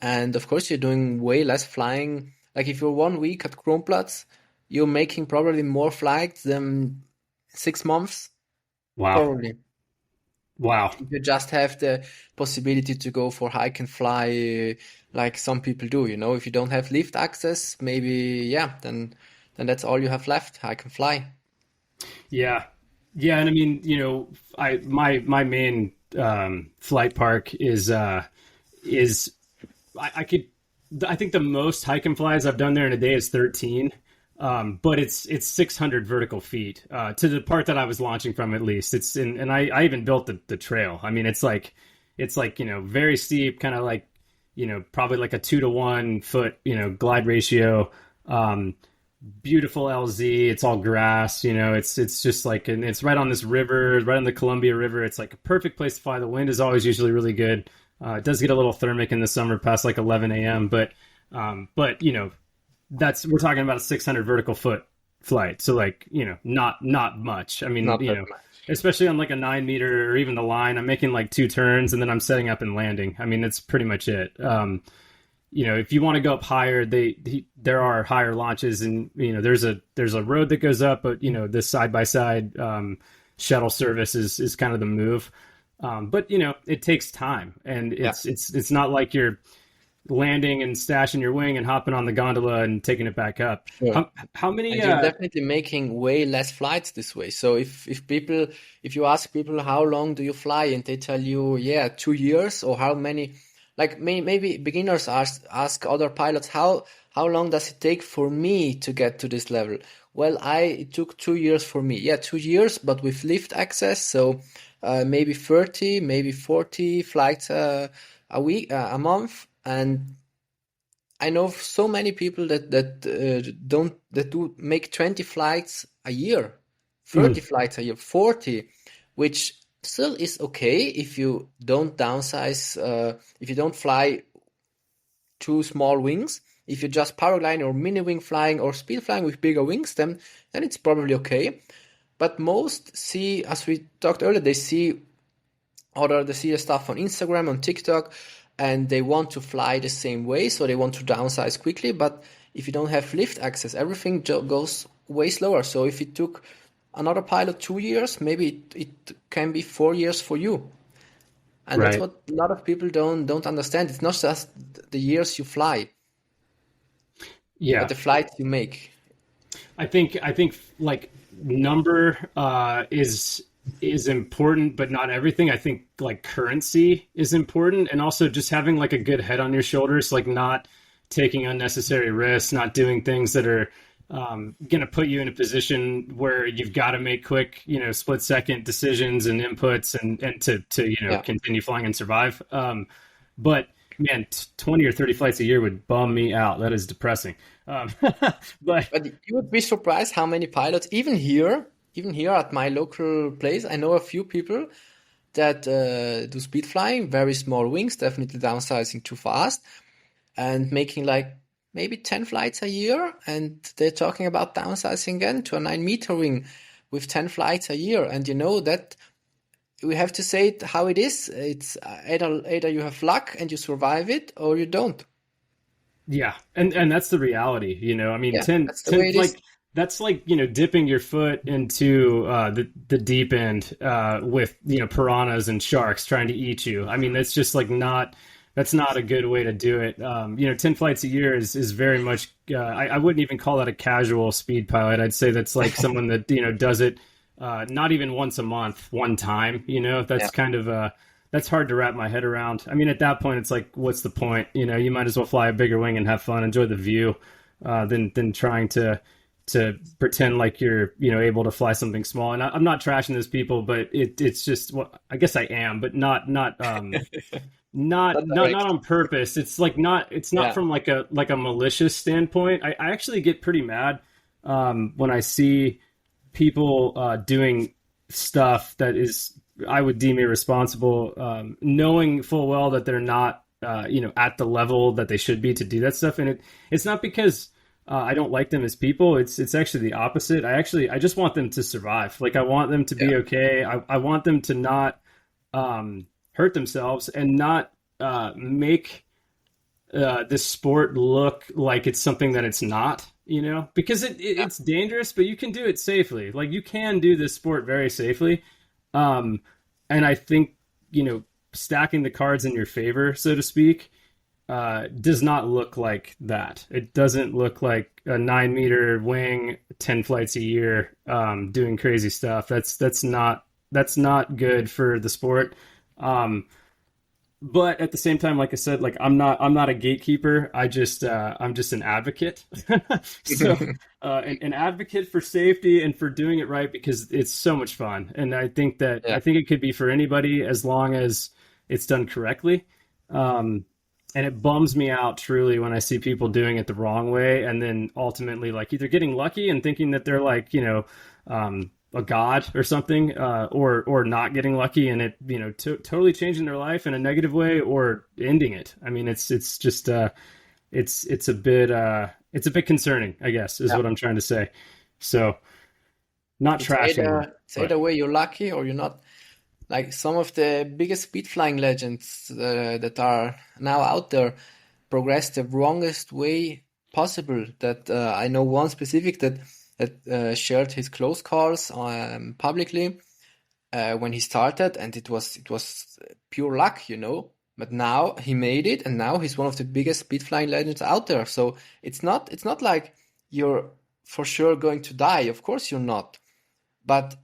and of course you're doing way less flying. Like if you're 1 week at Kronplatz, you're making probably more flights than 6 months, Wow. probably. Wow. If you just have the possibility to go for hike and fly, like some people do, if you don't have lift access, maybe, yeah, then that's all you have left, hike and fly. Yeah. Yeah. And I mean, my main flight park is I could I think the most hike and flies I've done there in a day is 13. But it's 600 vertical feet to the part that I was launching from, at least. It's in, and I even built the trail. I mean, it's like, very steep, kind of like, probably like a 2 to 1 foot, glide ratio. Um, Beautiful LZ. It's all grass. It's just like, and it's right on this river, right on the Columbia River. It's like a perfect place to fly. The wind is always usually really good. It does get a little thermic in the summer past like 11 a.m. But that's, we're talking about a 600 vertical foot flight. So like, not much. I mean, Not that much. especially on like a 9 meter or even the line, I'm making like 2 turns and then I'm setting up and landing. I mean, that's pretty much it. If you want to go up higher, there are higher launches, and there's a road that goes up, but this side by side shuttle service is kind of the move. But it takes time, and Yeah. it's not like you're landing and stashing your wing and hopping on the gondola and taking it back up. Sure. How many? And you're definitely making way less flights this way. So if you ask people how long do you fly, and they tell you, yeah, 2 years, or how many, like maybe beginners ask other pilots, how long does it take for me to get to this level? Well, it took 2 years for me. Yeah, 2 years, but with lift access, so maybe 30, maybe 40 flights a week, a month, and I know so many people that do make 20 flights a year, 30 Mm, flights a year, 40, which still is okay if you don't downsize, if you don't fly two small wings. If you just paragliding or mini wing flying or speed flying with bigger wings, then it's probably okay. But most see, as we talked earlier, they see the stuff on Instagram, on TikTok, and they want to fly the same way, so they want to downsize quickly. But if you don't have lift access, everything goes way slower. So if it took another pilot 2 years, maybe it can be 4 years for you. And that's right. what a lot of people don't understand. It's not just the years you fly, but Yeah. the flights you make. I think like number is important, but not everything. I think like currency is important, and also just having like a good head on your shoulders, like not taking unnecessary risks, not doing things that are going to put you in a position where you've got to make quick, split second decisions and inputs, and to Yeah. continue flying and survive. But man, 20 or 30 flights a year would bum me out. That is depressing. Um, but But you would be surprised how many pilots, even here at my local place, I know a few people that do speed flying, very small wings, definitely downsizing too fast, and making like maybe 10 flights a year. And they're talking about downsizing again to a 9 meter wing with 10 flights a year. And you know that we have to say it how it is. It's either you have luck and you survive it, or you don't. yeah, and that's the reality, I mean, Yeah, 10, that's the 10 way it is. like that's like, dipping your foot into the deep end with, piranhas and sharks trying to eat you. I mean, that's not a good way to do it. 10 flights a year is very much, I wouldn't even call that a casual speed pilot. I'd say that's like someone that, does it not even once a month, one time. Yeah, That's kind of that's hard to wrap my head around. I mean, at that point, it's like, what's the point? You might as well fly a bigger wing and have fun, enjoy the view, than trying to pretend like you're, able to fly something small. And I'm not trashing those people, but it's just, well, I guess I am, but not not direct. on purpose. It's not Yeah, from like a malicious standpoint. I actually get pretty mad when I see people doing stuff that is, I would deem irresponsible, knowing full well that they're not at the level that they should be to do that stuff. And it's not because I don't like them as people. It's actually the opposite. I just want them to survive. Like, I want them to yeah, be okay. I want them to not hurt themselves, and not make this sport look like it's something that it's not. Because yeah, it's dangerous, but you can do it safely. Like, you can do this sport very safely. Um, and I think, stacking the cards in your favor, so to speak, does not look like that. It doesn't look like a 9 meter wing, 10 flights a year, doing crazy stuff. That's not good for the sport. Um, but at the same time, like I said, like I'm not a gatekeeper. I'm just an advocate. So an advocate for safety and for doing it right because it's so much fun. And I Yeah. think it could be for anybody as long as it's done correctly. Um, and it bums me out truly when I see people doing it the wrong way and then ultimately like either getting lucky and thinking that they're like, a god or something, or not getting lucky and it, totally changing their life in a negative way or ending it. I mean, it's just, it's a bit concerning, I guess, is Yeah. what I'm trying to say. So not It's trashing them, either but way you're lucky or you're not. Like some of the biggest speed flying legends that are now out there progress the wrongest way possible. That I know one specific that shared his close calls publicly when he started, and it was pure luck, you know. But now he made it, and now he's one of the biggest speed flying legends out there. So it's not like you're for sure going to die. Of course you're not. But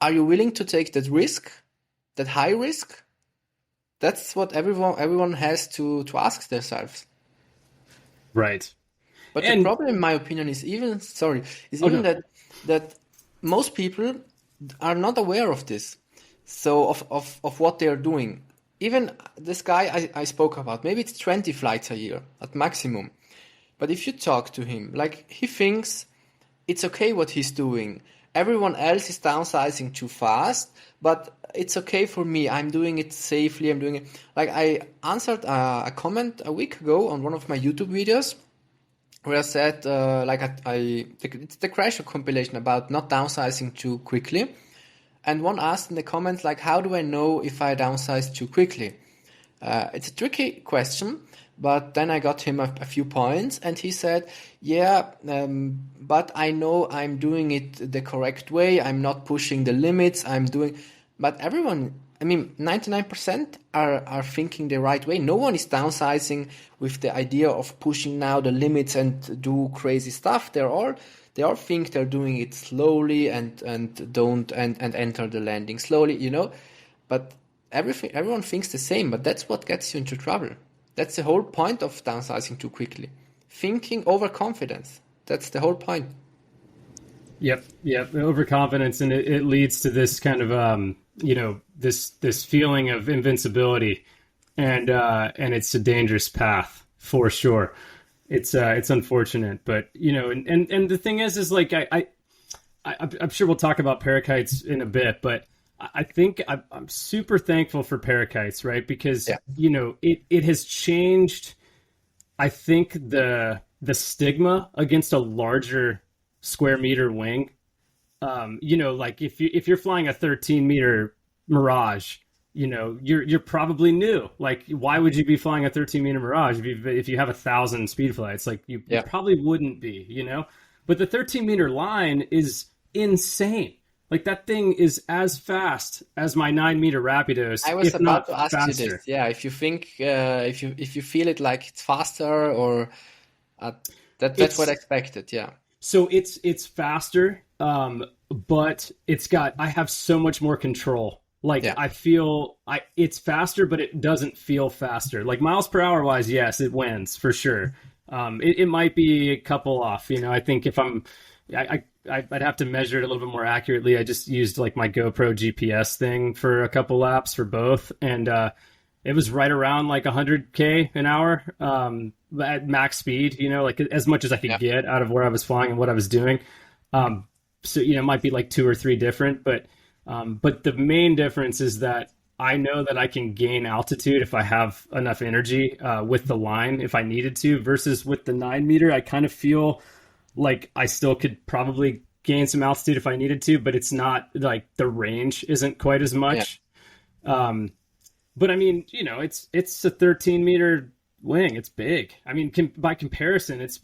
are you willing to take that risk, that high risk? That's what everyone has to ask themselves. right. But the And problem, in my opinion, is oh even no, that most people are not aware of this. So of what they are doing. Even this guy I spoke about, maybe it's 20 flights a year at maximum. But if you talk to him, like he thinks it's okay what he's doing. Everyone else is downsizing too fast, but it's okay for me. I'm doing it safely. I'm doing it. Like I answered a comment a week ago on one of my YouTube videos where I said, it's the Crasher compilation about not downsizing too quickly. And one asked in the comments, like, how do I know if I downsize too quickly? It's a tricky question, but then I got him a few points, and he said, "Yeah, but I know I'm doing it the correct way. I'm not pushing the limits. I'm doing." But everyone, I mean, 99% are thinking the right way. No one is downsizing with the idea of pushing now the limits and do crazy stuff. They all think they're doing it slowly and don't and enter the landing slowly, you know. But everyone thinks the same, but that's what gets you into trouble. That's the whole point of downsizing too quickly. Thinking overconfidence. That's the whole point. yep, overconfidence, and it leads to this kind of this feeling of invincibility, and it's a dangerous path for sure. It's unfortunate, but and the thing is like I'm sure we'll talk about parakites in a bit, but I think I'm super thankful for parakites, right? Because Yeah. it has changed. I think the stigma against a larger square meter wing. Like if you're flying a 13-meter Mirage, you're probably new. Like, why would you be flying a 13-meter Mirage if you have 1,000 speed flights? Like, you Yeah. probably wouldn't be. But the 13-meter line is insane. Like that thing is as fast as my 9-meter Rapidos, I was if about not to ask you this. faster. Yeah, if you think if you feel it like it's faster or uh, that's what I It's expected. Yeah. So it's faster, but I have so much more control. Like Yeah. I feel it's faster, but it doesn't feel faster. Like miles per hour wise, yes, it wins for sure. It might be a couple off. I think if I'd have to measure it a little bit more accurately. I just used like my GoPro GPS thing for a couple laps for both, and it was right around like 100K an hour at max speed, like as much as I could Yeah. get out of where I was flying and what I was doing. So, it might be like two or three different, but the main difference is that I know that I can gain altitude if I have enough energy with the line if I needed to, versus with the 9-meter, I kind of feel like I still could probably gain some altitude if I needed to, but it's not like the range isn't quite as Yeah. much. Um, but I mean, it's a 13-meter wing. It's big. I mean, by comparison, it's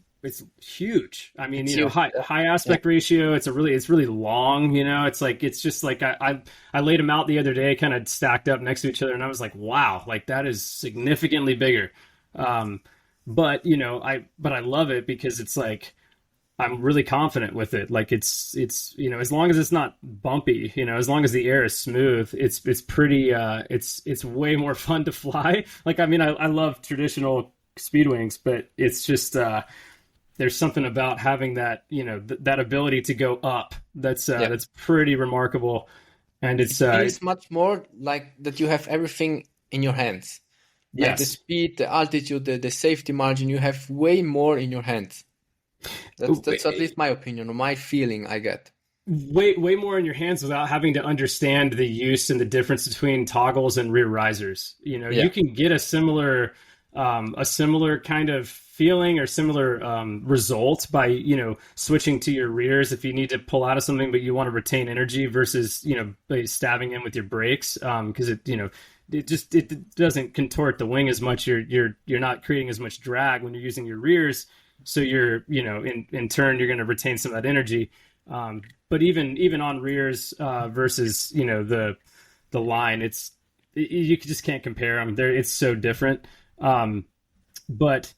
huge. I mean, It's huge. high Yeah. aspect ratio. It's really long. It's just like I laid them out the other day, kind of stacked up next to each other, and I was like, wow, like that is significantly bigger. Um, but I love it because it's like I'm really confident with it. Like it's as long as it's not bumpy, as long as the air is smooth, it's pretty it's way more fun to fly. Like I mean I love traditional speed wings, but it's just there's something about having that, that ability to go up Yeah. that's pretty remarkable. And It it's feels much more like that you have everything in your hands. Like the yes. speed, the altitude, the safety margin, you have way more in your hands. That's at least my opinion or my feeling I get. Way more in your hands without having to understand the use and the difference between toggles and rear risers. You Yeah. can get a similar kind of feeling or similar result by switching to your rears if you need to pull out of something but you want to retain energy versus by stabbing in with your brakes, because it doesn't contort the wing as much. You're not creating as much drag when you're using your rears, so you're in turn you're going to retain some of that energy. But even on rears versus the line, you just can't compare them. It's so different. But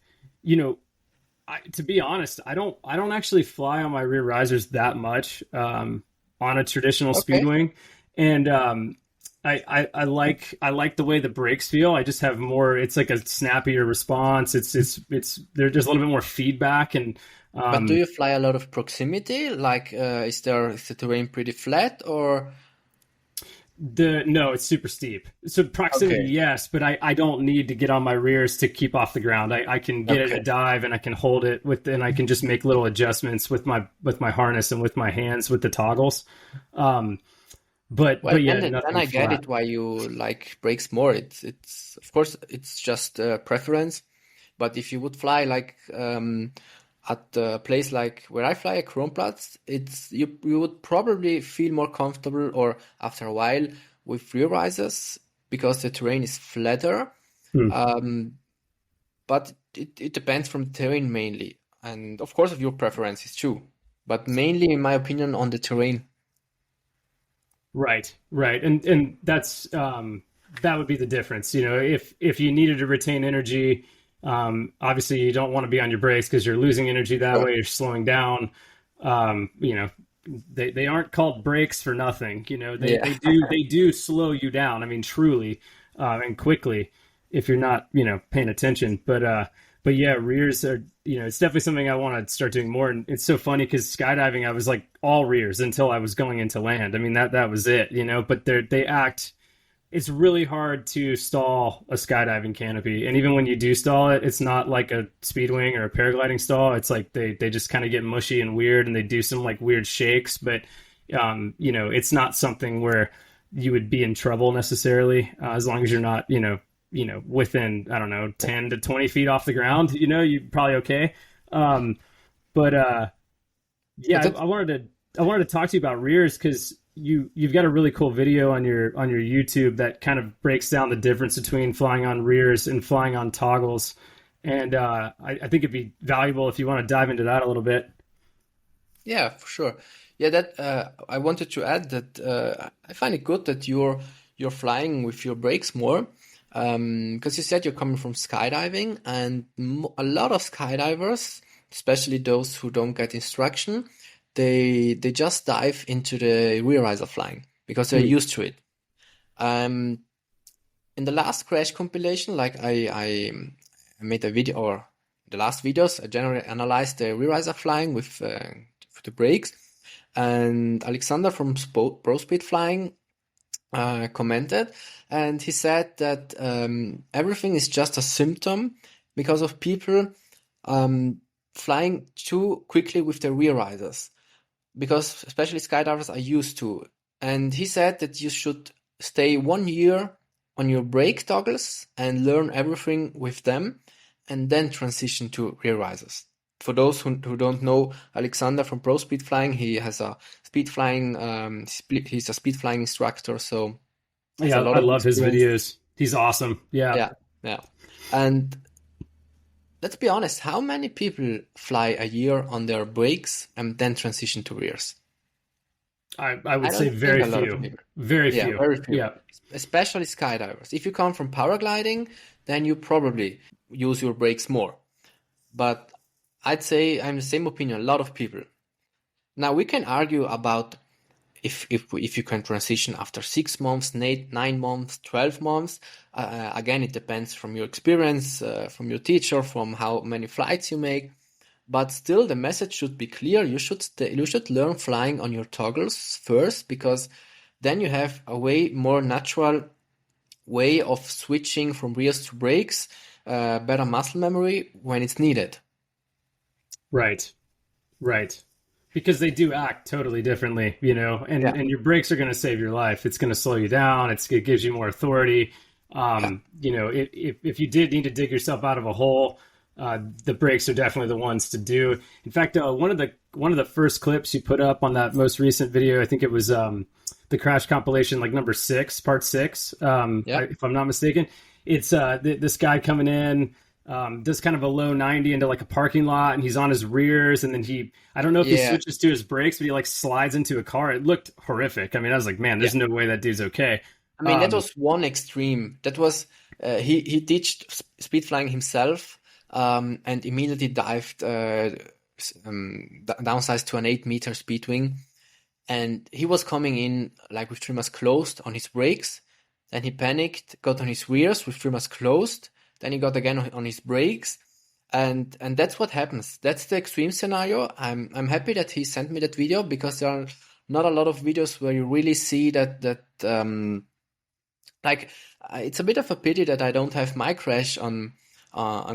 to be honest, I don't actually fly on my rear risers that much on a traditional Okay. Speedwing, and I like the way the brakes feel. I just have more. It's like a snappier response. It's there's a little bit more feedback and. But do Um, you fly a lot of proximity? Like, is the terrain pretty flat or? No, it's super steep. So proximity, Okay. yes, but I don't need to get on my rears to keep off the ground. I can get it in a Okay. dive and I can hold it and I can just make little adjustments with my harness and with my hands with the toggles. Um, Well, but yeah, then nothing I get flat. it why you like brakes more. It's of course it's just preference. But if you would fly like at a place like where I fly at Kronplatz, it's you would probably feel more comfortable or after a while with rear risers because the terrain is flatter. Hmm. Um, but it depends from the terrain mainly, and of course of your preferences too. But mainly, in my opinion, on the terrain. Right, right, and that would be the difference. If you needed to retain energy, obviously you don't want to be on your brakes because you're losing energy that Sure. way. You're slowing down. Um, you know, they aren't called brakes for nothing. They Yeah. they do they do slow you down. I mean, truly, and quickly if you're not paying attention. But yeah, rears are it's definitely something I want to start doing more. And it's so funny because skydiving I was like all rears until I was going into land. I mean that was it. But they act. It's really hard to stall a skydiving canopy, and even when you do stall it, it's not like a speedwing or a paragliding stall. It's like they just kind of get mushy and weird, and they do some like weird shakes. But it's not something where you would be in trouble necessarily, as long as you're not within, I don't know, 10 to 20 feet off the ground. You're probably okay. Um, but yeah, But that's I wanted to talk to you about rears because you've got a really cool video on your YouTube that kind of breaks down the difference between flying on rears and flying on toggles, and I think it'd be valuable if you want to dive into that a little bit. Yeah, for sure. Yeah, that I wanted to add that I find it good that you're flying with your brakes more, because you said you're coming from skydiving, and a lot of skydivers, especially those who don't get instruction, they just dive into the rear riser flying because they're Hmm. used to it. Um, in the last crash compilation, like I made a video or the last videos, I generally analyzed the rear riser flying with the brakes. And Alexander from Pro Speed Flying commented, and he said that everything is just a symptom because of people um, flying too quickly with their rear risers, because especially skydivers are used to. And he said that you should stay 1 year on your brake toggles and learn everything with them, and then transition to rear risers. For those who don't know Alexander from Pro Speed Flying, he has a speed flying. He's a speed flying instructor, so has a Yeah, lot I of love his experience. videos. He's awesome. Yeah, Yeah, yeah. And let's be honest, how many people fly a year on their brakes and then transition to rears? I I would say don't think very a lot of few, people. very Yeah, few. very few. Yeah. Especially skydivers. If you come from paragliding, then you probably use your brakes more. But I'd say I'm the same opinion. A lot of people. Now we can argue about if you can transition after 6 months, 9 months, 12 months. Again, it depends from your experience, from your teacher, from how many flights you make. But still, the message should be clear. You should learn flying on your toggles first, because then you have a way more natural way of switching from rears to brakes, better muscle memory when it's needed. Right. Right. Because they do act totally differently, Yeah, and your brakes are going to save your life. It's going to slow you down. It gives you more authority. yeah, If you did need to dig yourself out of a hole, the brakes are definitely the ones to do. In fact, one of the first clips you put up on that most recent video, I think it was the crash compilation, like number 6, part 6, yeah, if I'm not mistaken. It's this guy coming in, does kind of a low 90 into like a parking lot, and he's on his rears, and then I don't know if he yeah. switches to his brakes, but he like slides into a car. It looked horrific. I mean, I was like, man, Yeah. there's no way that dude's okay. I mean, that Um, was one extreme. That was he ditched speed flying himself, and immediately dived downsized to an 8 meter speed wing. And he was coming in like with trimmers closed on his brakes. Then he panicked, got on his rears with trimmers closed. Then he got again on his brakes, and that's what happens. That's the extreme scenario. I'm happy that he sent me that video, because there are not a lot of videos where you really see that. Like, it's a bit of a pity that I don't have my crash on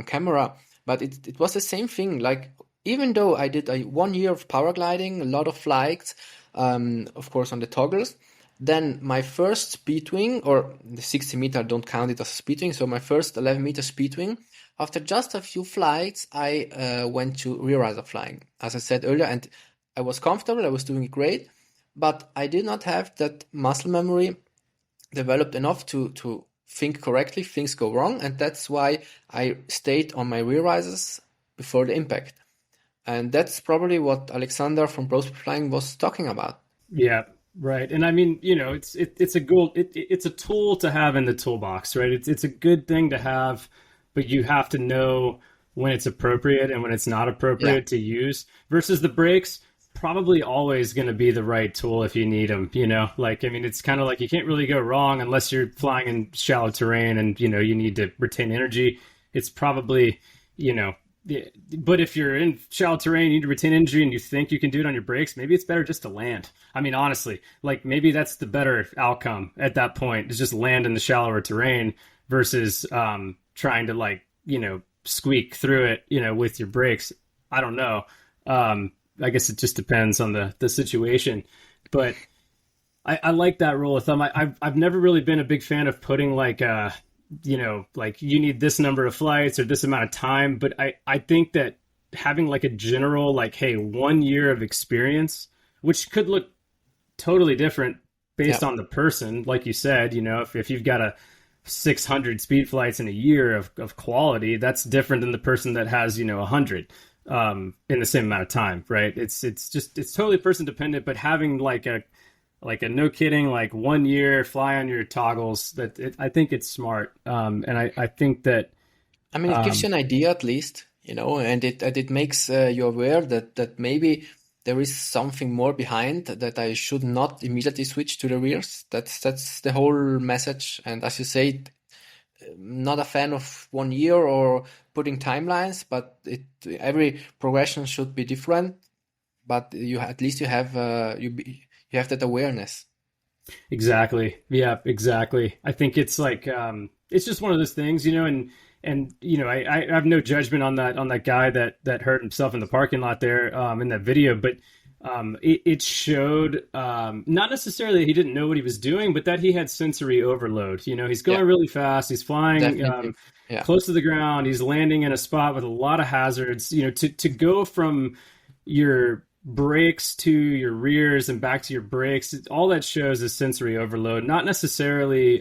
camera, but it was the same thing. Like, even though I did 1 year of paragliding, a lot of flights, of course on the toggles, then my first speed wing, or the 60 meter, I don't count it as a speed wing, so my first 11-meter speed wing, after just a few flights, I went to rear riser flying, as I said earlier, and I was comfortable, I was doing it great, but I did not have that muscle memory developed enough to think correctly. Things go wrong, and that's why I stayed on my rear risers before the impact. And that's probably what Alexander from Speedflying was talking about. Yeah, right. And I mean, it's a tool to have in the toolbox, right? It's a good thing to have, but you have to know when it's appropriate and when it's not Yeah, appropriate to use. Versus the brakes, probably always going to be the right tool if you need them. Like, I mean, it's kind of like you can't really go wrong unless you're flying in shallow terrain and you need to retain energy. It's probably, you know yeah, but if you're in shallow terrain, you need to retain energy, and you think you can do it on your brakes, maybe it's better just to land. I mean, honestly, like maybe that's the better outcome at that point, is just land in the shallower terrain versus trying to like, squeak through it, with your brakes. I don't know. I guess it just depends on the situation. But I like that rule of thumb. I've never really been a big fan of putting like like you need this number of flights or this amount of time. But I think that having like a general like, hey, 1 year of experience, which could look totally different yeah, based on the person, like you said, if you've got a 600 speed flights in a year of quality, that's different than the person that has 100 in the same amount of time, right? It's totally person dependent. But having like a no kidding, like 1 year fly on your toggles, I think it's smart. And I think that, I mean, it gives you um, an idea at least, and it makes you aware that maybe there is something more behind, that I should not immediately switch to the rears. That's the whole message. And as you say, not a fan of 1 year or putting timelines, but every progression should be different. But at least you have you have that awareness. exactly. Yeah, exactly. I think it's like, it's just one of those things, and I have no judgment on that guy that hurt himself in the parking lot there, in that video. But it showed, not necessarily that he didn't know what he was doing, but that he had sensory overload. He's Yeah, going really fast. He's flying, definitely. Yeah, close to the ground. He's landing in a spot with a lot of hazards. To go from your brakes to your rears and back to your brakes, all that shows is sensory overload, not necessarily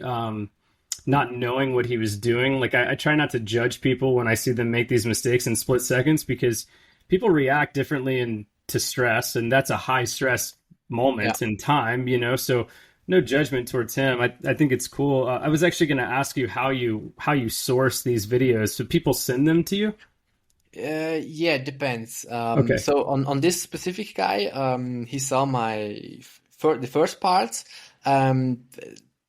not knowing what he was doing. Like, I try not to judge people when I see them make these mistakes in split seconds, because people react differently to stress, and that's a high stress yeah. moment in time. So no judgment towards him. I think it's cool. I was actually going to ask you how you source these videos. So people send them to you? Yeah, it depends. Okay. So on this specific guy, he saw the first parts. Um,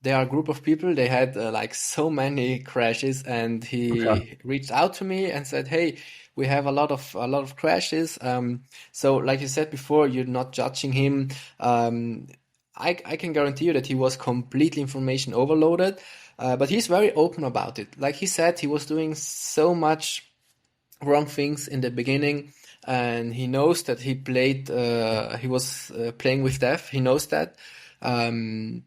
there are a group of people. They had like so many crashes, and Okay. he reached out to me and said, "Hey, we have a lot of crashes." So like you said before, you're not judging him. I can guarantee you that he was completely information overloaded, but he's very open about it. Like he said, he was doing so much wrong things in the beginning, and he knows that he was playing with death. He knows that, um,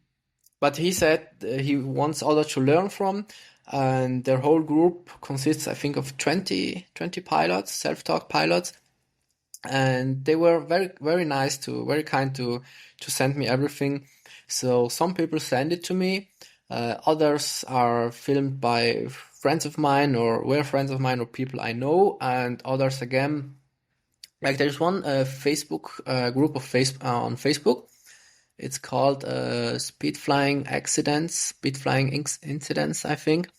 but he said he wants others to learn from, and their whole group consists, I think, of 20 pilots, self-taught pilots, and they were very nice, very kind to send me everything. So some people send it to me, others are filmed by friends of mine, or were friends of mine, or people I know, and others again, like there's one Facebook group on Facebook. It's called Speedflying incidents, I think.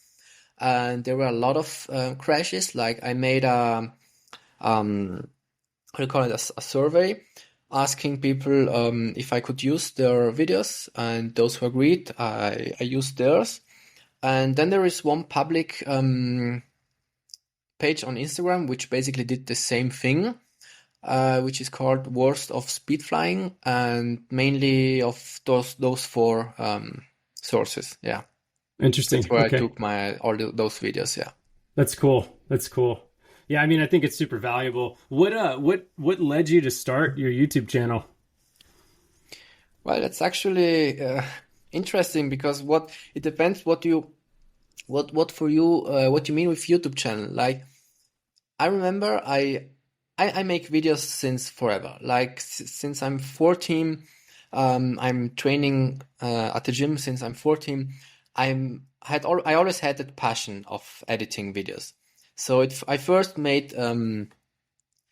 And there were a lot of crashes. Like I made um, how do you call it, a survey asking people if I could use their videos, and those who agreed, I used theirs. And then there is one public page on Instagram which basically did the same thing, which is called Worst of Speedflying, and mainly of those four sources. Yeah, that's Interesting. where I Okay. took my those videos. Yeah. That's cool. That's cool. Yeah, I mean, I think it's super valuable. What led you to start your YouTube channel? Well, that's actually interesting, because what it depends what for you what you mean with YouTube channel. Like I remember I make videos since forever. Like since I'm 14, I'm training at the gym since I'm 14. I always had that passion of editing videos. So I first made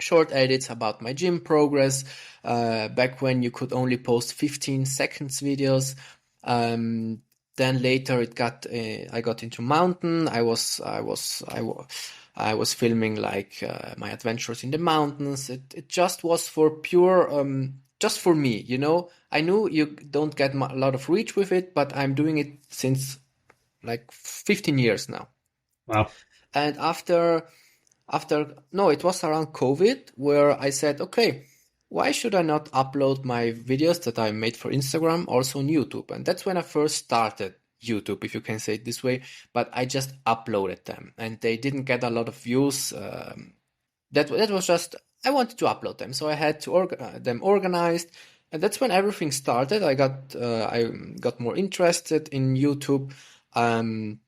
short edits about my gym progress, back when you could only post 15 seconds videos. Um, then later I got into mountain. I was filming like my adventures in the mountains. It just was for pure, just for me, you know. I knew you don't get a lot of reach with it, but I'm doing it since like 15 years now. Wow. And no, it was around COVID where I said, okay, why should I not upload my videos that I made for Instagram also on YouTube? And that's when I first started YouTube, if you can say it this way. But I just uploaded them, and they didn't get a lot of views. That was just, I wanted to upload them, so I had to them organized, and that's when everything started. I got more interested in YouTube. Um,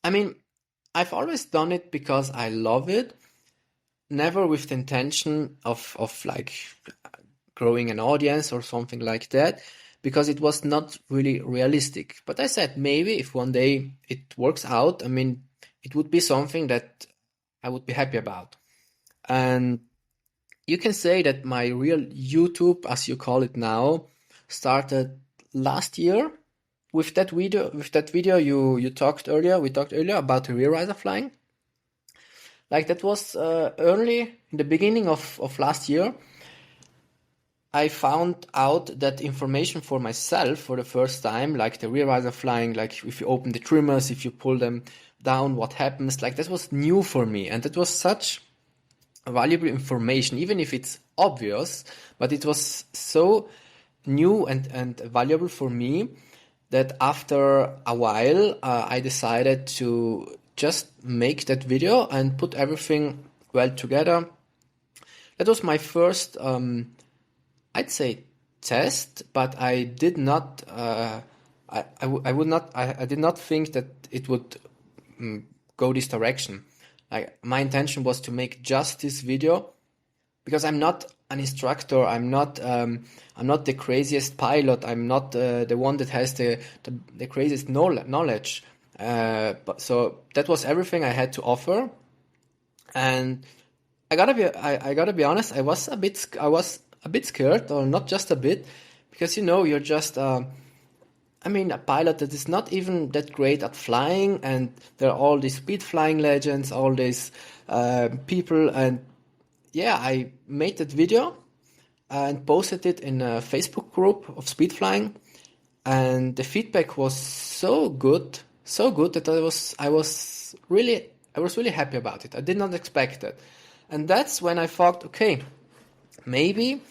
I mean, I've always done it because I love it, never with the intention of like growing an audience or something like that, because it was not really realistic. But I said, maybe if one day it works out, I mean, it would be something that I would be happy about. And you can say that my real YouTube, as you call it now, started last year with that video. You talked earlier. We talked earlier about the rear riser flying. Like that was early in the beginning of last year. I found out that information for myself for the first time, like the rear riser flying, like if you open the trimmers, if you pull them down, what happens? Like that was new for me, and that was such valuable information, even if it's obvious, but it was so new and valuable for me that after a while I decided to just make that video and put everything well together. That was my first, I'd say, test, but I did not, I did not think that it would go this direction. Like my intention was to make just this video, because I'm not an instructor. I'm not the craziest pilot. I'm not the one that has the craziest knowledge. But so that was everything I had to offer, and I gotta be honest. I was a bit scared, or not just a bit, because you know you're just I mean, a pilot that is not even that great at flying, and there are all these speed flying legends, all these people, and yeah, I made that video and posted it in a Facebook group of speed flying, and the feedback was so good that I was really happy about it. I did not expect it, and that's when I thought, okay, maybe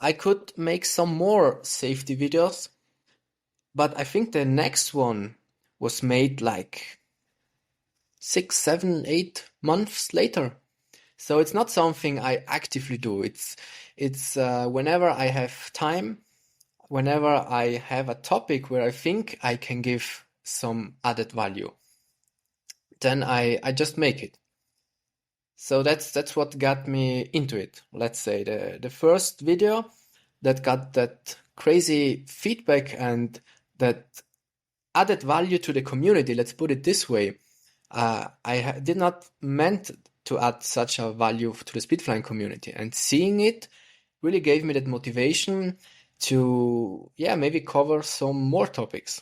I could make some more safety videos. But I think the next one was made like 6, 7, 8 months later. So it's not something I actively do. It's whenever I have time, whenever I have a topic where I think I can give some added value, then I just make it. So that's what got me into it. Let's say the first video that got that crazy feedback and that added value to the community. Let's put it this way. Did not meant to add such a value to the speedflying community, and seeing it really gave me that motivation to, yeah, maybe cover some more topics.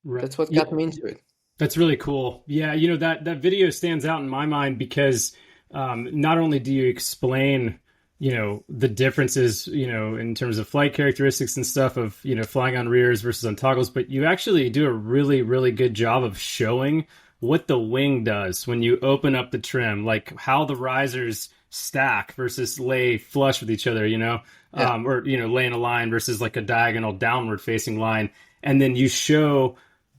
Right. That's what Yeah, got me into it. that's really cool. Yeah, you know, that video stands out in my mind because not only do you explain, you know, the differences, you know, in terms of flight characteristics and stuff of, you know, flying on rears versus on toggles, but you actually do a really, really good job of showing what the wing does when you open up the trim, like how the risers stack versus lay flush with each other, you know, Yeah, or, you know, lay in a line versus like a diagonal downward facing line. And then you show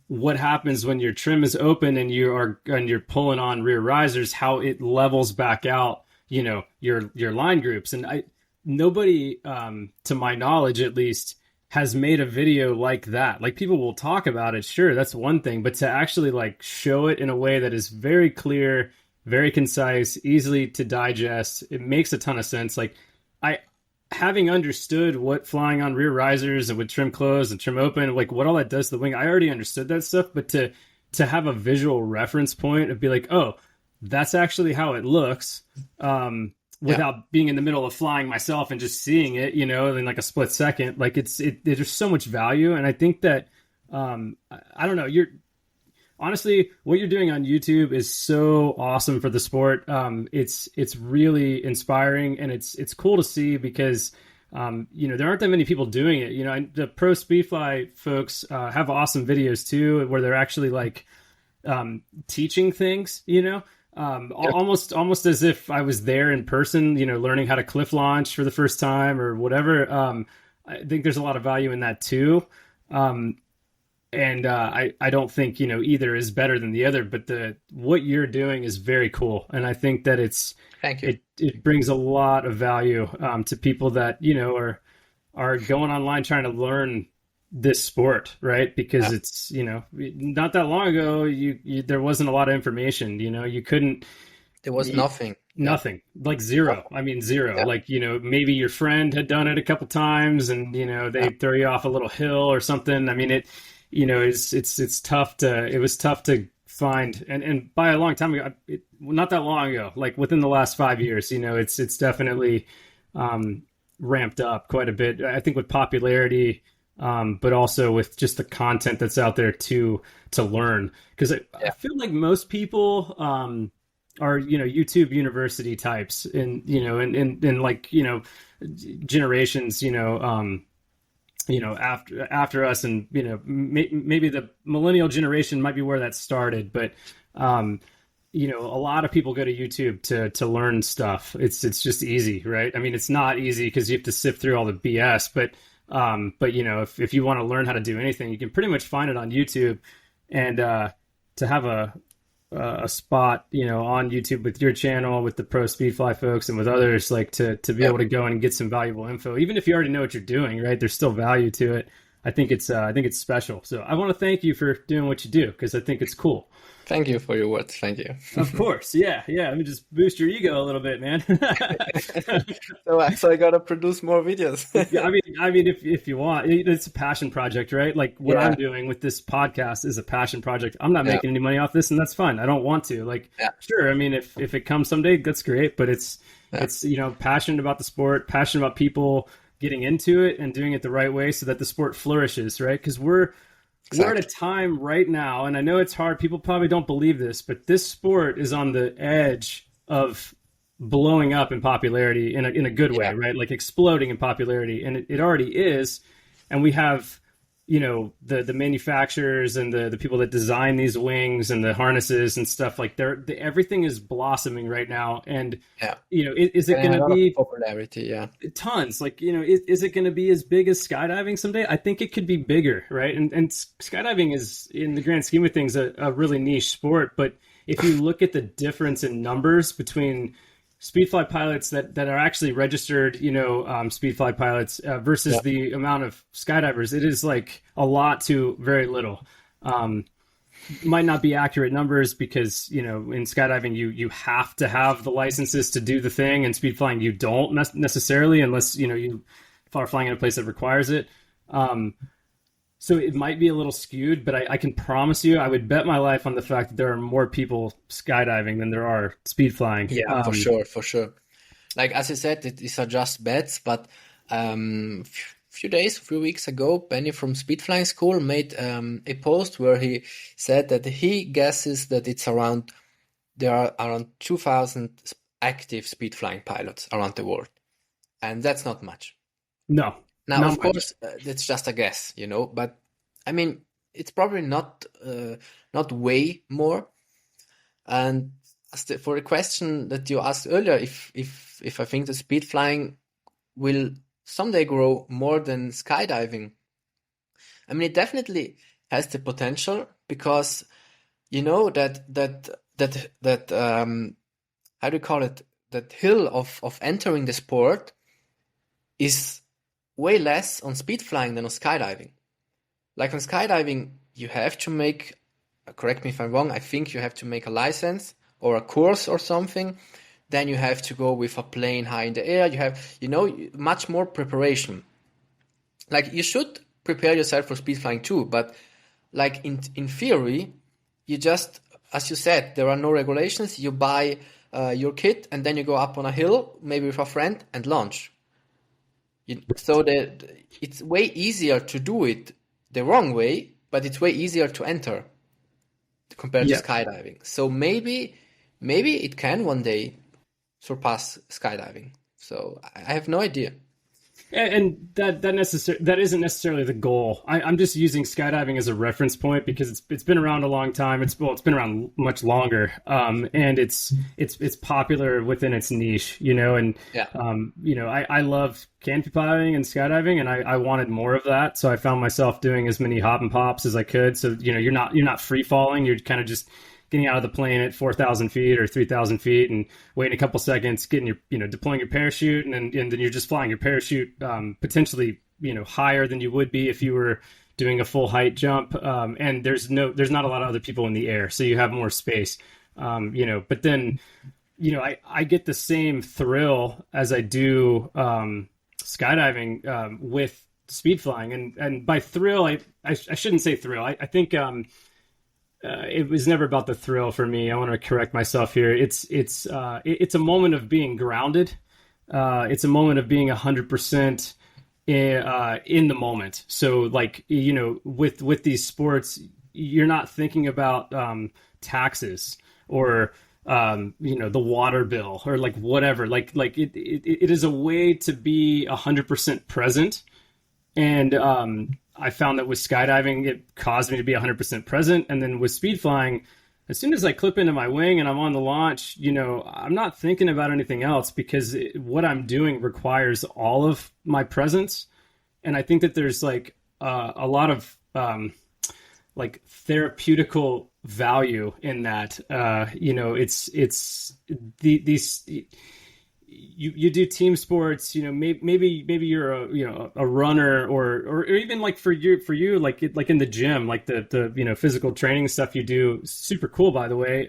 what happens when your trim is open and you're pulling on rear risers, how it levels back out, you know, your line groups. And nobody, to my knowledge at least, has made a video like that. Like, people will talk about it, sure, that's one thing, but to actually like show it in a way that is very clear, very concise, easily to digest, it makes a ton of sense. Like, I having understood what flying on rear risers and with trim closed and trim open, like what all that does to the wing, I already understood that stuff. But to have a visual reference point and be like, oh, that's actually how it looks, yeah, without being in the middle of flying myself and just seeing it, you know, in like a split second, like there's so much value. And I think that, I don't know, honestly, what you're doing on YouTube is so awesome for the sport. It's really inspiring, and it's cool to see because, you know, there aren't that many people doing it. You know, the pro Speedfly folks have awesome videos too, where they're actually like teaching things. You know, yeah. almost as if I was there in person. You know, learning how to cliff launch for the first time or whatever. I think there's a lot of value in that too. And I don't think, you know, either is better than the other, but what you're doing is very cool, and I think that Thank you. it brings a lot of value to people that, you know, are going online trying to learn this sport, right? Because Yeah. it's, you know, not that long ago, there wasn't a lot of information, you know, you couldn't. There was nothing. Yeah, Nothing, like zero. I mean, zero. yeah, Like, you know, maybe your friend had done it a couple times and, you know, yeah. they throw you off a little hill or something. I mean, you know, it's tough it was tough to find. And by a long time ago, not that long ago, like within the last 5 years, you know, it's definitely ramped up quite a bit. I think with popularity, but also with just the content that's out there to learn. Because I Yeah. feel like most people, are, you know, YouTube university types in, you know, in like, you know, generations, you know, after us, and, you know, maybe the millennial generation might be where that started, but you know, a lot of people go to YouTube to learn stuff. It's just easy, right? I mean, it's not easy because you have to sift through all the BS, but you know, if you want to learn how to do anything, you can pretty much find it on YouTube. And to have a spot, you know, on YouTube with your channel, with the Pro Speedfly folks, and with others, like to be Yeah. able to go and get some valuable info, even if you already know what you're doing, right? There's still value to it. I think it's special. So I want to thank you for doing what you do, because I think it's cool. Thank you for your words. Thank you. Of course, yeah. Let me just boost your ego a little bit, man. So I gotta produce more videos. Yeah, I mean, if you want, it's a passion project, right? Like what Yeah, I'm doing with this podcast is a passion project. I'm not yeah, making any money off this, and that's fine. I don't want to. Like, yeah, sure, I mean, if it comes someday, that's great. But yeah, it's, you know, passionate about the sport, passionate about people getting into it and doing it the right way so that the sport flourishes, right? Because we're at a Exactly. time right now, and I know it's hard. People probably don't believe this, but this sport is on the edge of blowing up in popularity in a good way, Yeah. right? Like exploding in popularity, and it already is. And we have, the manufacturers and the people that design these wings and the harnesses and stuff like everything is blossoming right now. And Yeah. is it going And a to lot of be popularity. Yeah. tons? Like, is it going to be as big as skydiving someday? I think it could be bigger, right? And skydiving is, in the grand scheme of things, a really niche sport. But if you look at the difference in numbers between speedfly pilots that are actually registered, speedfly pilots versus Yeah. the amount of skydivers, it is like a lot to very little. Um, might not be accurate numbers because in skydiving you have to have the licenses to do the thing, and speed flying you don't necessarily, unless you are flying in a place that requires it. um, so it might be a little skewed, but I can promise you, I would bet my life on the fact that there are more people skydiving than there are speed flying. Yeah, for sure, for sure. Like as I said, these are just bets, but few weeks ago, Benny from Speedflying School made a post where he said that he guesses that there are around 2,000 active speedflying pilots around the world, and that's not much. No, Now, of not much. course, it's just a guess, but I mean, it's probably not way more. And for the question that you asked earlier, if I think the speed flying will someday grow more than skydiving, I mean, it definitely has the potential because you know that how do you call it, that hill of entering the sport is way less on speed flying than on skydiving. Like on skydiving, you have to make, correct me if I'm wrong, I think you have to make a license or a course or something. Then you have to go with a plane high in the air. You have, much more preparation. Like you should prepare yourself for speed flying too, but like in theory, you just, as you said, there are no regulations. You buy your kit and then you go up on a hill, maybe with a friend, and launch. So that it's way easier to do it the wrong way, but it's way easier to enter compared to Yeah. skydiving. So maybe it can one day surpass skydiving. So I have no idea. And that isn't necessarily the goal. I'm just using skydiving as a reference point because it's been around a long time. It's been around much longer, and it's popular within its niche, And Yeah. I love canopy piloting and skydiving, and I wanted more of that, so I found myself doing as many hop and pops as I could. So you're not free falling. You're kind of just getting out of the plane at 4,000 feet or 3,000 feet and waiting a couple seconds, getting deploying your parachute, and then you're just flying your parachute potentially, higher than you would be if you were doing a full height jump. And there's not a lot of other people in the air, so you have more space. But then, I get the same thrill as I do skydiving with speed flying. And by thrill, I shouldn't say thrill. I think it was never about the thrill for me. I want to correct myself here. It's a moment of being grounded. It's a moment of being 100% in the moment. So like with these sports, you're not thinking about taxes or the water bill or like whatever. Like it is a way to be 100% present. And I found that with skydiving, it caused me to be 100% present. And then with speed flying, as soon as I clip into my wing and I'm on the launch, I'm not thinking about anything else because what I'm doing requires all of my presence. And I think that there's like a lot of like therapeutical value in that. It's these. You do team sports, maybe you're a runner or even like for you like in the gym, like the physical training stuff you do, super cool, by the way.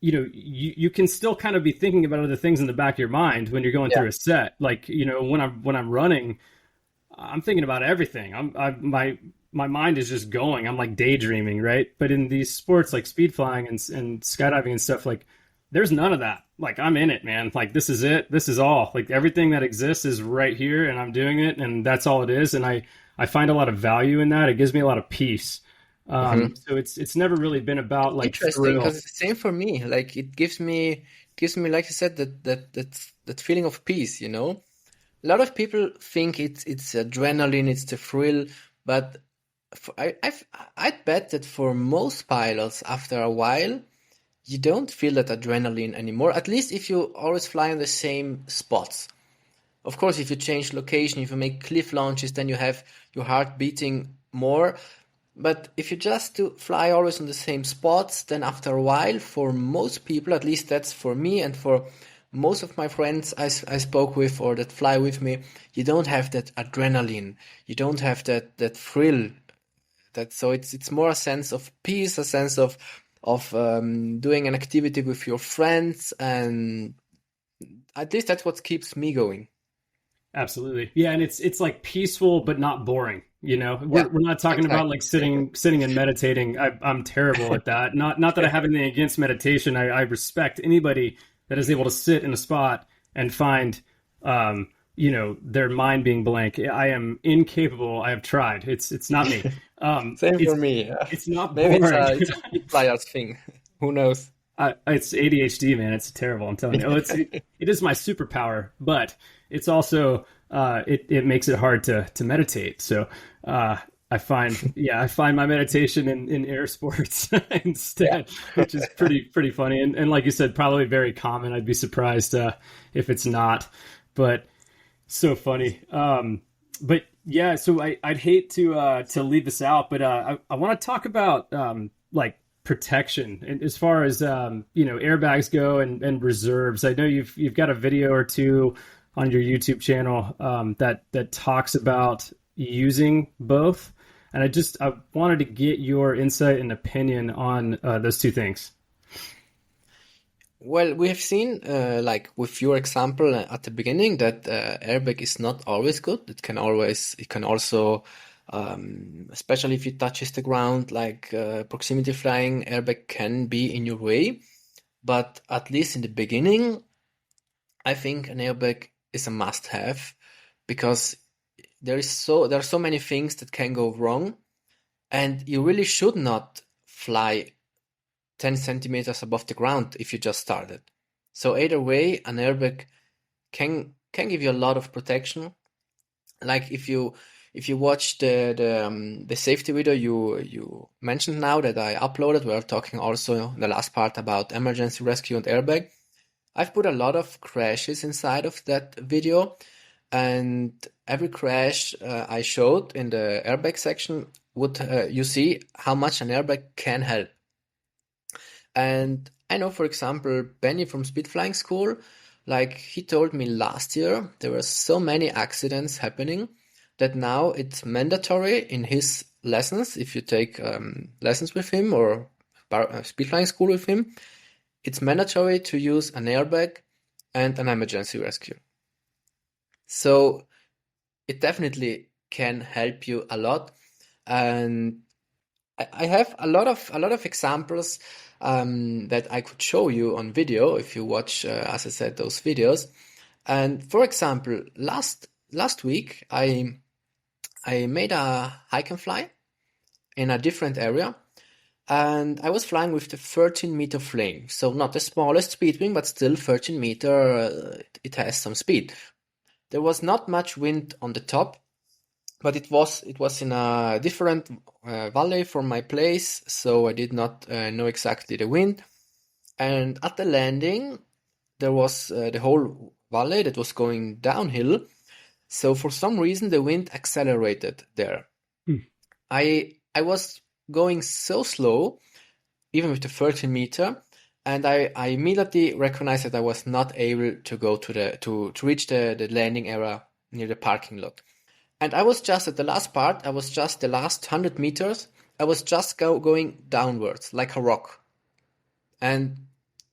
You can still kind of be thinking about other things in the back of your mind when you're going Yeah. through a set. Like, when I'm running, I'm thinking about everything. My mind is just going. I'm like daydreaming, right? But in these sports like speed flying and skydiving and stuff, like there's none of that. Like I'm in it, man. Like this is it. This is all. Like everything that exists is right here, and I'm doing it, and that's all it is. And I find a lot of value in that. It gives me a lot of peace. Hmm. So it's never really been about like Interesting, because thrill. it's the same for me. Like it gives me, like you said, that feeling of peace. You know, a lot of people think it's adrenaline, it's the thrill, but I'd bet that for most pilots, after a while, you don't feel that adrenaline anymore. At least if you always fly in the same spots. Of course, if you change location, if you make cliff launches, then you have your heart beating more. But if you just do fly always on the same spots, then after a while, for most people, at least that's for me and for most of my friends I spoke with or that fly with me, you don't have that adrenaline. You don't have that thrill. So it's more a sense of peace, a sense of doing an activity with your friends, and at least that's what keeps me going. Absolutely. Yeah, and it's like peaceful but not boring. You know, Yeah, we're not talking about exactly. like sitting and meditating. I'm terrible at that. Not that I have anything against meditation. I respect anybody that is able to sit in a spot and find their mind being blank. I am incapable. I have tried. It's not me. Same for It's me. Yeah. it's not Maybe boring. it's a speed flyers thing. Who knows? It's ADHD, man. It's terrible. I'm telling you. Oh, it is my superpower, but it's also it makes it hard to meditate. So uh, I find my meditation in air sports Yeah. instead, which is pretty funny. And like you said, probably very common. I'd be surprised if it's not, but so funny. But yeah, so I'd hate to leave this out, but I want to talk about like protection and as far as airbags go and reserves. I know you've got a video or two on your YouTube channel that talks about using both, and I wanted to get your insight and opinion on those two things. Well, we have seen, like with your example at the beginning, that airbag is not always good. It can also, especially if it touches the ground, like proximity flying, airbag can be in your way. But at least in the beginning, I think an airbag is a must-have because there are so many things that can go wrong, and you really should not fly 10 centimeters above the ground if you just started. So either way, an airbag can give you a lot of protection. Like if you watch the safety video you mentioned now that I uploaded, we're talking also in the last part about emergency rescue and airbag. I've put a lot of crashes inside of that video, and every crash I showed in the airbag section would you see how much an airbag can help. And I know, for example, Benny from Speedflying School, like he told me last year, there were so many accidents happening that now it's mandatory in his lessons. If you take lessons with him or Speedflying School with him, it's mandatory to use an airbag and an emergency rescue. So it definitely can help you a lot. And I have a lot of examples that I could show you on video if you watch, as I said, those videos. And for example, last week I made a hike and fly in a different area, and I was flying with the 13-meter flame, so not the smallest speed wing, but still 13-meter. It has some speed. There was not much wind on the top, but it was in a different valley from my place, so I did not know exactly the wind. And at the landing, there was the whole valley that was going downhill. So for some reason, the wind accelerated there. Hmm. I was going so slow, even with the 13-meter, and I immediately recognized that I was not able to go to reach the landing area near the parking lot. And I was just at the last part, I was just the last 100 meters, I was just going downwards like a rock. And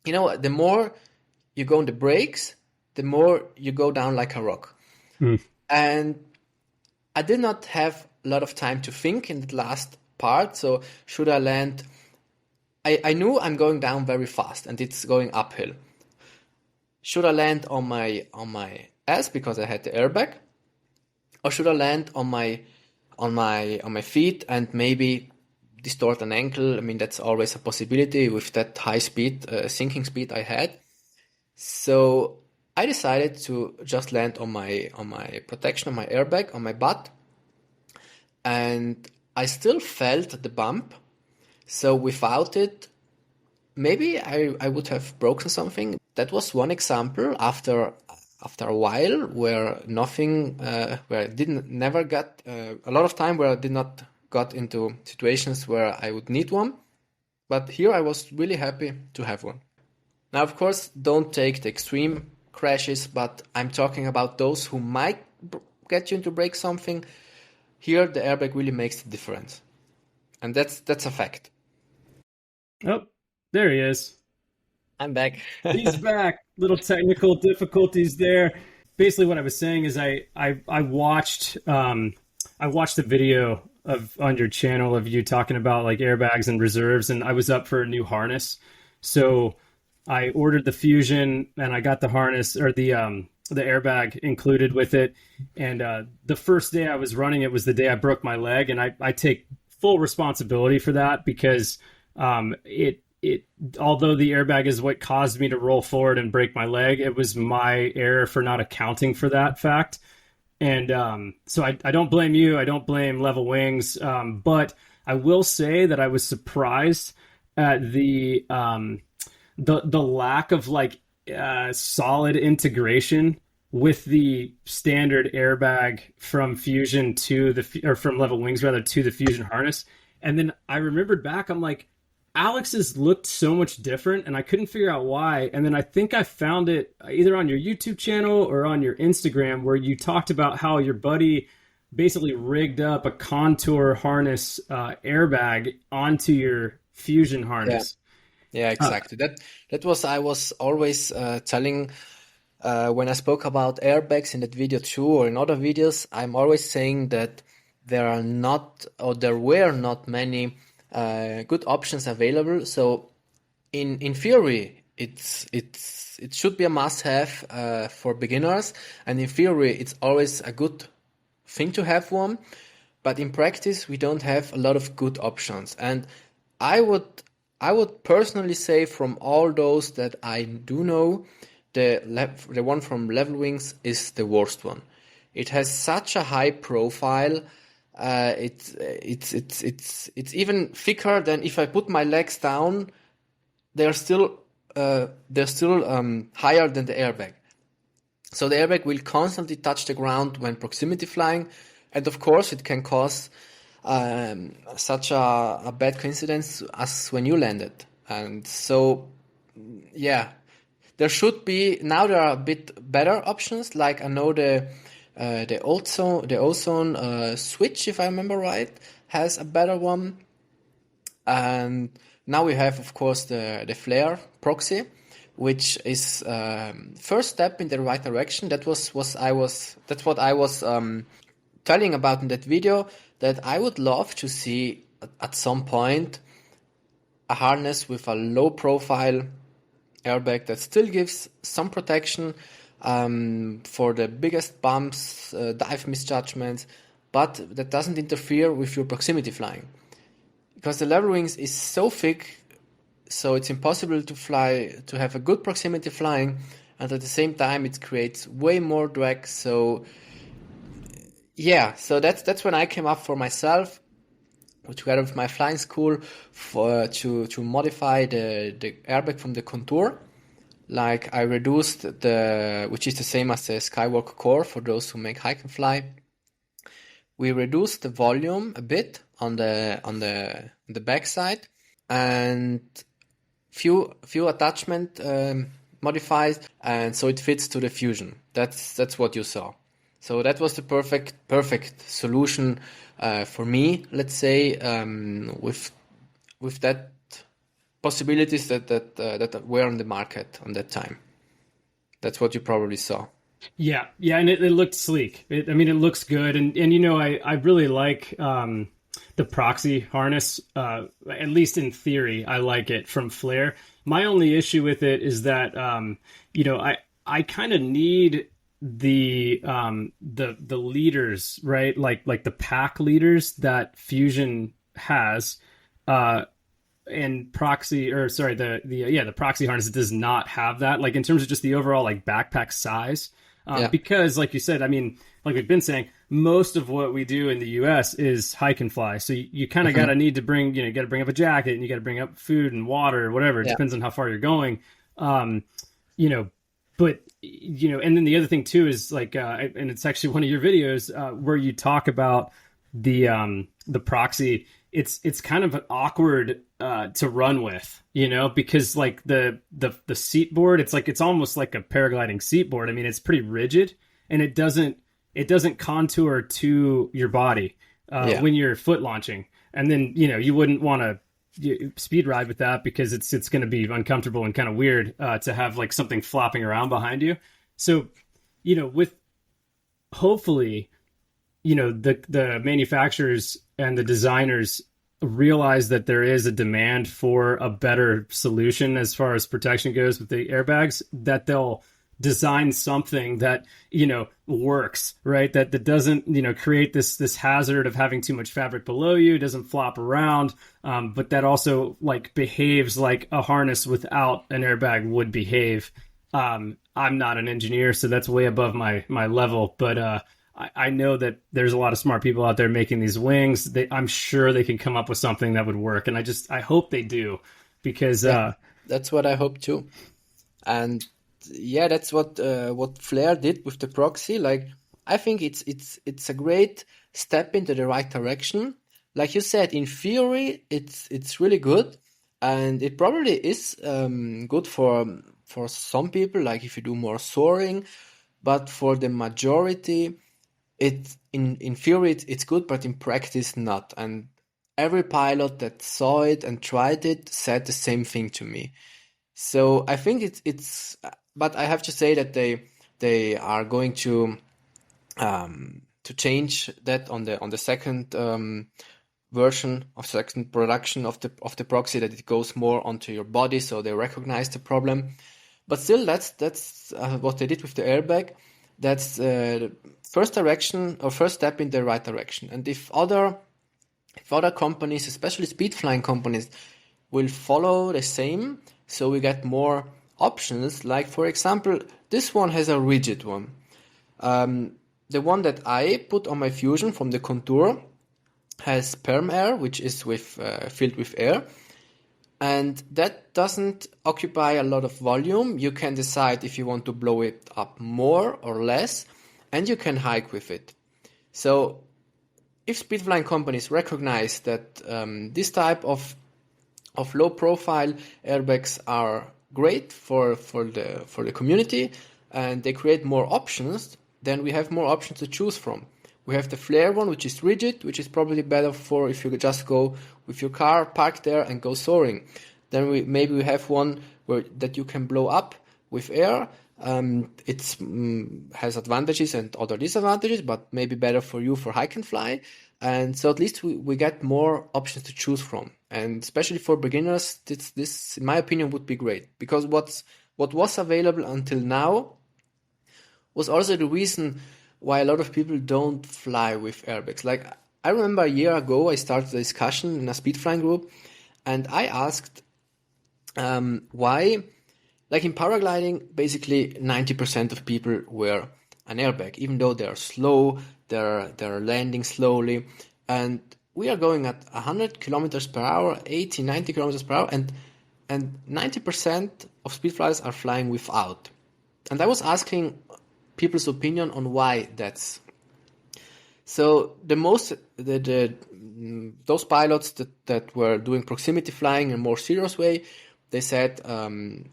you know, the more you go on the brakes, the more you go down like a rock. Hmm. And I did not have a lot of time to think in the last part. So should I land I knew I'm going down very fast and it's going uphill. Should I land on my ass because I had the airbag, or should I land on my feet and maybe distort an ankle? I mean, that's always a possibility with that high speed, sinking speed I had. So I decided to just land on my protection, on my airbag, on my butt, and I still felt the bump. So without it, maybe I would have broken something. That was one example after a while where nothing, where I didn't never got a lot of time where I did not got into situations where I would need one. But here I was really happy to have one. Now, of course, don't take the extreme crashes, but I'm talking about those who might get you into break something. Here, the airbag really makes the difference, and that's a fact. Oh, there he is. I'm back. He's back. Little technical difficulties there. Basically, what I was saying is I watched I watched the video of on your channel of you talking about like airbags and reserves, and I was up for a new harness, so I ordered the Fusion and I got the harness or the airbag included with it. And the first day I was running it was the day I broke my leg, and I take full responsibility for that because it although the airbag is what caused me to roll forward and break my leg, it was my error for not accounting for that fact. And so I don't blame you. I don't blame Level Wings. But I will say that I was surprised at the lack of like solid integration with the standard airbag from Fusion to the or from Level Wings rather to the Fusion harness. And then I remembered back, I'm like, Alex's looked so much different, and I couldn't figure out why. And then I think I found it either on your YouTube channel or on your Instagram, where you talked about how your buddy basically rigged up a contour harness airbag onto your Fusion Yeah, harness. yeah, Uh, exactly. That was I was always telling when I spoke about airbags in that video too, or in other videos. I'm always saying that there are not, or there were not many good options available. So in theory, it should be a must-have for beginners, and in theory, it's always a good thing to have one. But in practice, we don't have a lot of good options. And I would I would personally say from all those that I do know, the one from Level Wings is the worst one. It has such a high profile. It's even thicker than if I put my legs down. They're still higher than the airbag. So the airbag will constantly touch the ground when proximity flying, and of course it can cause such a bad coincidence as when you landed. And so, yeah, there should be now there are a bit better options. Like I know the ozone switch, if I remember right, has a better one. And now we have, of course, the flare proxy, which is first step in the right direction. That's what I was telling about in that video. That I would love to see at some point a harness with a low profile airbag that still gives some protection for the biggest bumps, dive misjudgments, but that doesn't interfere with your proximity flying. Because the level wings is so thick, so it's impossible to have a good proximity flying, and at the same time it creates way more drag. So yeah, so that's when I came up for myself, together with my flying school, to modify the airbag from the contour. Like I reduced which is the same as the Skywalk core for those who make hike and fly. We reduced the volume a bit on the back side, and few attachment modified, and so it fits to the Fusion. That's what you saw. So that was the perfect solution for me. Let's say with that possibilities that were on the market on that time. That's what you probably saw. yeah, and it looked sleek. I mean, it looks good, and you know, I really like the proxy harness. At least in theory, I like it from Flare. My only issue with it is that I kind of need the leaders, right? Like the pack leaders that Fusion has. Uh, and proxy, or sorry, the proxy harness does not have that, like in terms of just the overall like backpack size. Yeah. Because like you said, I mean, like we've been saying, most of what we do in the US is hike and fly, so you kind of got to Hmm. need to bring, you got to bring up a jacket, and you got to bring up food and water or whatever. It Yeah. depends on how far you're going. um you know but and then the other thing too is like, and it's actually one of your videos, where you talk about the proxy. It's kind of awkward to run with, because like the seat board, it's like it's almost like a paragliding seat board. I mean, it's pretty rigid, and it doesn't contour to your body Yeah. when you're foot launching. And then you wouldn't want to speed ride with that, because it's going to be uncomfortable and kind of weird to have like something flopping around behind you. So with, hopefully, the manufacturers and the designers realize that there is a demand for a better solution as far as protection goes with the airbags, that they'll design something that works, right, that doesn't create this hazard of having too much fabric below you, doesn't flop around, but that also like behaves like a harness without an airbag would behave. I'm not an engineer, so that's way above my level, but I know that there's a lot of smart people out there making these wings. I'm sure they can come up with something that would work, and I hope they do, because Yeah. That's what I hope too. And yeah, that's what Flare did with the proxy. Like, I think it's a great step into the right direction. Like you said, in theory, it's really good, and it probably is good for some people, like if you do more soaring. But for the majority, in theory it's good, but in practice not. And every pilot that saw it and tried it said the same thing to me. So I think but I have to say that they are going to change that on the second version of second production of the proxy, that it goes more onto your body, so they recognize the problem. But still, that's what they did with the airbag. That's the first direction, or first step in the right direction. And if other companies, especially speed flying companies, will follow the same, so we get more options. Like, for example, this one has a rigid one. The one that I put on my Fusion from the Contour has perm air, which is filled with air, and that doesn't occupy a lot of volume. You can decide if you want to blow it up more or less, and you can hike with it. So if speedflying companies recognize that this type of low profile airbags are great for the community, and they create more options, then we have more options to choose from. We have the Flare one, which is rigid, which is probably better for if you just go with your car parked there and go soaring. Then we have one that you can blow up with air. It has advantages and other disadvantages, but maybe better for you for hike and fly. And so at least we get more options to choose from. And especially for beginners, this in my opinion would be great, because what was available until now was also the reason why a lot of people don't fly with airbags. Like, I remember a year ago, I started a discussion in a speed flying group, and I asked why, like in paragliding, basically 90% of people wear an airbag, even though they're slow, they're landing slowly, and we are going at 100 kilometers per hour, 80, 90 kilometers per hour, and 90% of speed flyers are flying without. And I was asking people's opinion on why that's. So those pilots that were doing proximity flying in a more serious way, they said the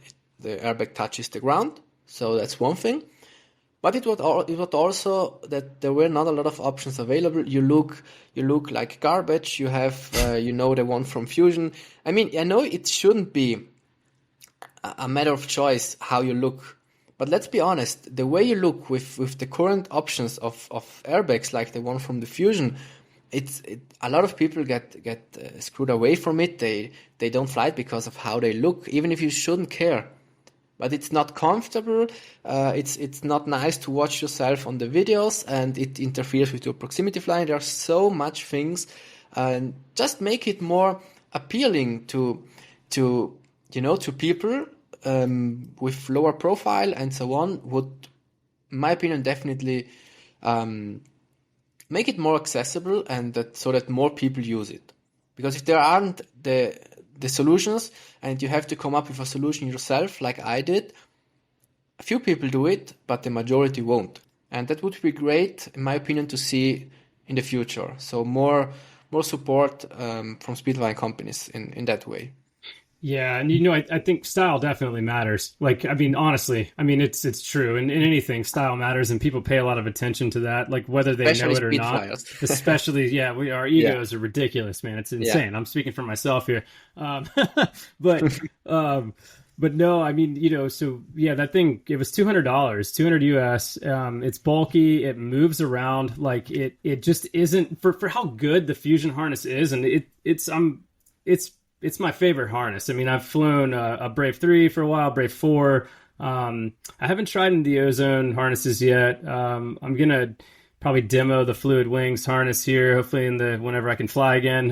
airbag touches the ground, so that's one thing. But it was also that there were not a lot of options available. You look like garbage. You have the one from Fusion. I mean, I know it shouldn't be a matter of choice how you look, but let's be honest, the way you look with the current options of airbags, like the one from the Fusion, a lot of people get screwed away from it. They don't fly it because of how they look, even if you shouldn't care. But it's not comfortable. It's not nice to watch yourself on the videos, and it interferes with your proximity flying. There are so much things, and just make it more appealing to people with lower profile and so on. Would, in my opinion, definitely make it more accessible, and so that more people use it. Because if there aren't the solutions, and you have to come up with a solution yourself, like I did, a few people do it, but the majority won't. And that would be great, in my opinion, to see in the future. So more support from speedflying companies in that way. Yeah, and I think style definitely matters. Like, I mean, honestly, I mean, it's true. In anything, style matters, and people pay a lot of attention to that, like whether they know it or not. Especially, yeah, our egos are ridiculous, man. It's insane. I'm speaking for myself here, but but no, I mean, so yeah, that thing, it was $200, 200 US. It's bulky, it moves around, like it just isn't for how good the Fusion harness is, and it's my favorite harness. I mean, I've flown a Brave 3 for a while, Brave 4. I haven't tried in the Ozone harnesses yet. I'm going to probably demo the Fluid Wings harness here, hopefully whenever I can fly again,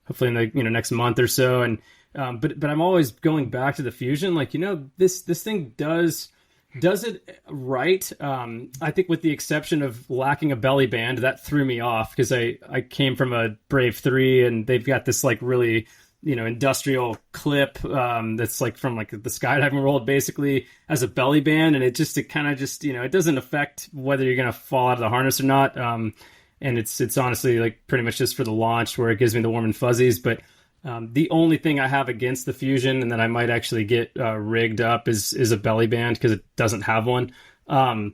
hopefully in the next month or so. And but I'm always going back to the Fusion. Like, this thing does it right. I think with the exception of lacking a belly band, that threw me off because I came from a Brave 3 and they've got this like really, industrial clip that's like from like the skydiving world basically as a belly band, and it kind of just it doesn't affect whether you're going to fall out of the harness or not. And it's honestly like pretty much just for the launch where it gives me the warm and fuzzies. But the only thing I have against the Fusion, and that I might actually get rigged up, is a belly band because it doesn't have one. I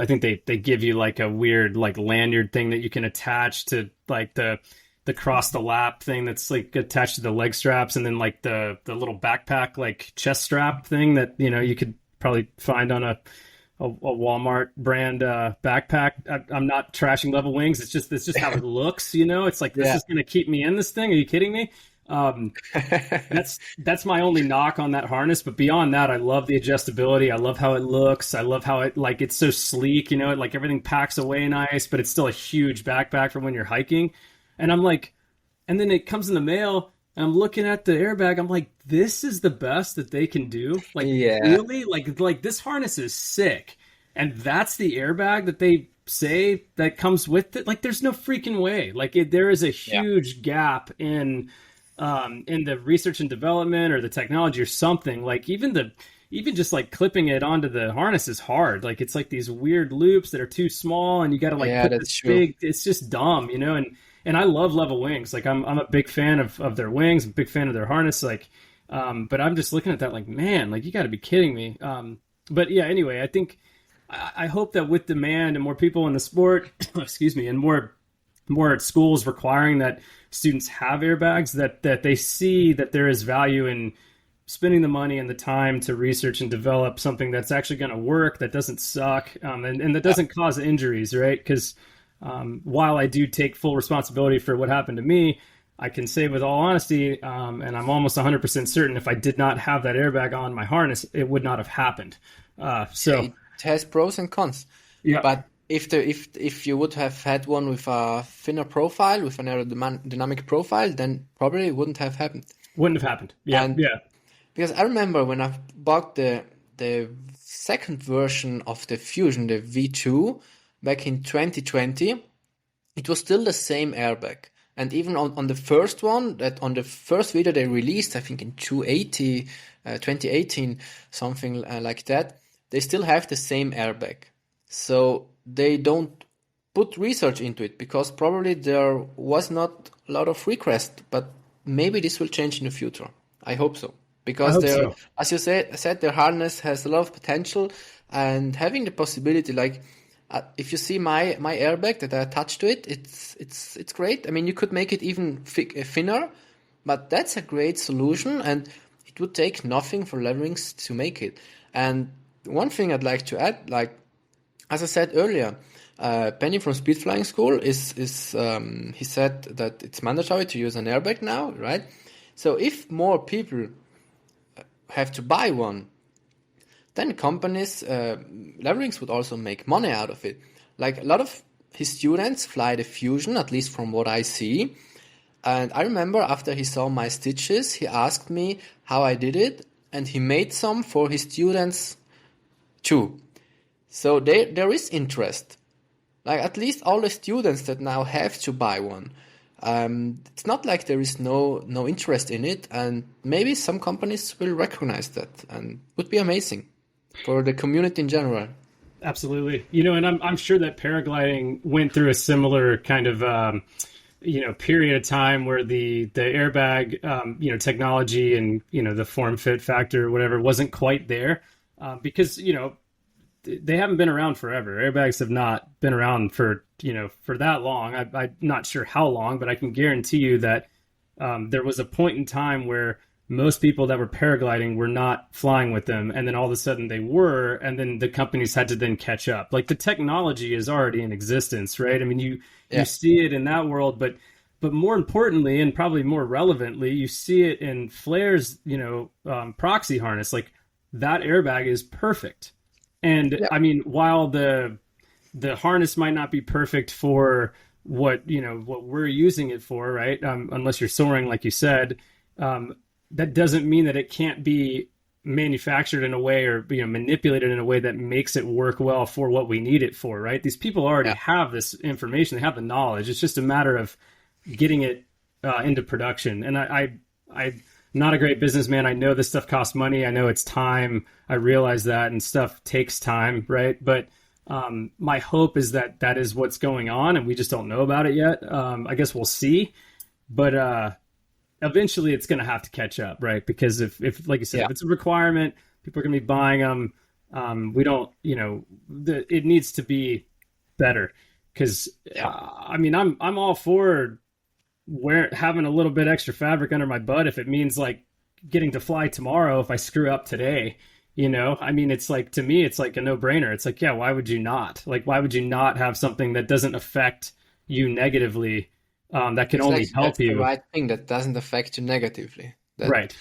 think they give you like a weird like lanyard thing that you can attach to like the cross the lap thing that's like attached to the leg straps, and then like the little backpack like chest strap thing that you could probably find on a Walmart brand backpack. I'm not trashing Level Wings. It's just how it looks. It's like, this is going to keep me in this thing. Are you kidding me? That's my only knock on that harness. But beyond that, I love the adjustability. I love how it looks. I love how it's so sleek. Like everything packs away nice, but it's still a huge backpack for when you're hiking. And I'm like, and then it comes in the mail. And I'm looking at the Airbag. I'm like, this is the best that they can do. Like, really? Like this harness is sick. And that's the Airbag that they say that comes with it. Like, there's no freaking way. Like, there is a huge gap in the research and development or the technology or something. Like, even just like clipping it onto the harness is hard. Like, it's like these weird loops that are too small, and you got to like put this big. It's just dumb, And I love Level Wings. Like, I'm a big fan of their wings, I'm a big fan of their harness. Like, but I'm just looking at that like, man, like, you got to be kidding me. But yeah, anyway, I hope that with demand and more people in the sport, excuse me, and more schools requiring that students have airbags, that they see that there is value in spending the money and the time to research and develop something that's actually going to work, that doesn't suck, and that doesn't cause injuries, right? Because while I do take full responsibility for what happened to me, I can say with all honesty, and I'm almost 100% certain, if I did not have that airbag on my harness, it would not have happened. So it has pros and cons. Yeah. But if you would have had one with a thinner profile, with an aerodynamic profile, then probably it wouldn't have happened. Wouldn't have happened. Yeah. Yeah. Because I remember when I bought the second version of the Fusion, the V2, back in 2020, it was still the same airbag. And even on the first one, that on the first video they released, I think in 2018, something like that, they still have the same airbag. So they don't put research into it because probably there was not a lot of requests, but maybe this will change in the future. I hope so. Because as you said, their harness has a lot of potential, and having the possibility, like, if you see my airbag that I attached to it, it's great. I mean, you could make it even thinner, but that's a great solution, and it would take nothing for Level Wings to make it. And one thing I'd like to add, like, as I said earlier, Penny from Speedflying School is he said that it's mandatory to use an airbag now, right? So if more people have to buy one, then companies, Leverings would also make money out of it. Like a lot of his students fly the Fusion, at least from what I see. And I remember after he saw my stitches, he asked me how I did it, and he made some for his students too. So there is interest. Like at least all the students that now have to buy one. It's not like there is no interest in it, and maybe some companies will recognize that, and would be amazing for the community in general. Absolutely. And I'm sure that paragliding went through a similar kind of period of time where the airbag technology and the form fit factor, whatever, wasn't quite there, because they haven't been around forever. Airbags have not been around for that long. I'm not sure how long, but I can guarantee you that there was a point in time where most people that were paragliding were not flying with them, and then all of a sudden they were, and then the companies had to then catch up. Like the technology is already in existence, right? I mean, you see it in that world, but more importantly, and probably more relevantly, you see it in Flair's proxy harness. Like that airbag is perfect. And I mean, while the harness might not be perfect for what we're using it for, right? Unless you're soaring, like you said, that doesn't mean that it can't be manufactured in a way or manipulated in a way that makes it work well for what we need it for, right? These people already have this information, they have the knowledge. It's just a matter of getting it into production. And I'm not a great businessman. I know this stuff costs money. I know it's time. I realize that, and stuff takes time, right? But my hope is that that is what's going on, and we just don't know about it yet. I guess we'll see. But eventually it's going to have to catch up, right? Because if like you said, if it's a requirement, people are going to be buying them. We don't, it needs to be better. Because I mean, I'm all for having a little bit extra fabric under my butt if it means like getting to fly tomorrow if I screw up today. I mean, it's like, to me, it's like a no-brainer. It's like, yeah, why would you not? Like, why would you not have something that doesn't affect you negatively? That can only help you. The right thing that doesn't affect you negatively. Right.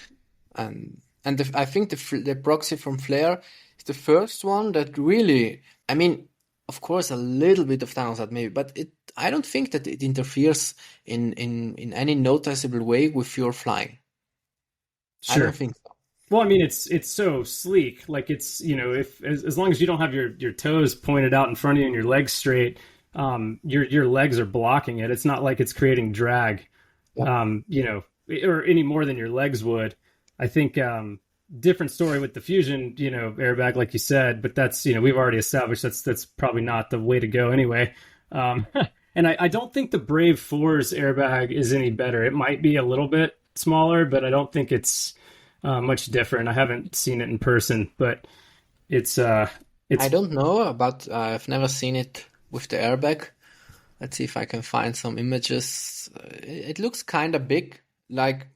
And I think the proxy from Flare is the first one that really, I mean, of course, a little bit of downside maybe, but I don't think that it interferes in any noticeable way with your flying. Sure. I don't think so. Well, I mean, it's so sleek. Like it's, if as long as you don't have your toes pointed out in front of you and your legs straight, your legs are blocking it. It's not like it's creating drag, or any more than your legs would. I think different story with the Fusion, airbag, like you said, but that's, we've already established that's probably not the way to go anyway. And I don't think the Brave 4's airbag is any better. It might be a little bit smaller, but I don't think it's much different. I haven't seen it in person, but it's I don't know about, I've never seen it with the airbag. Let's see if I can find some images. It looks kind of big, like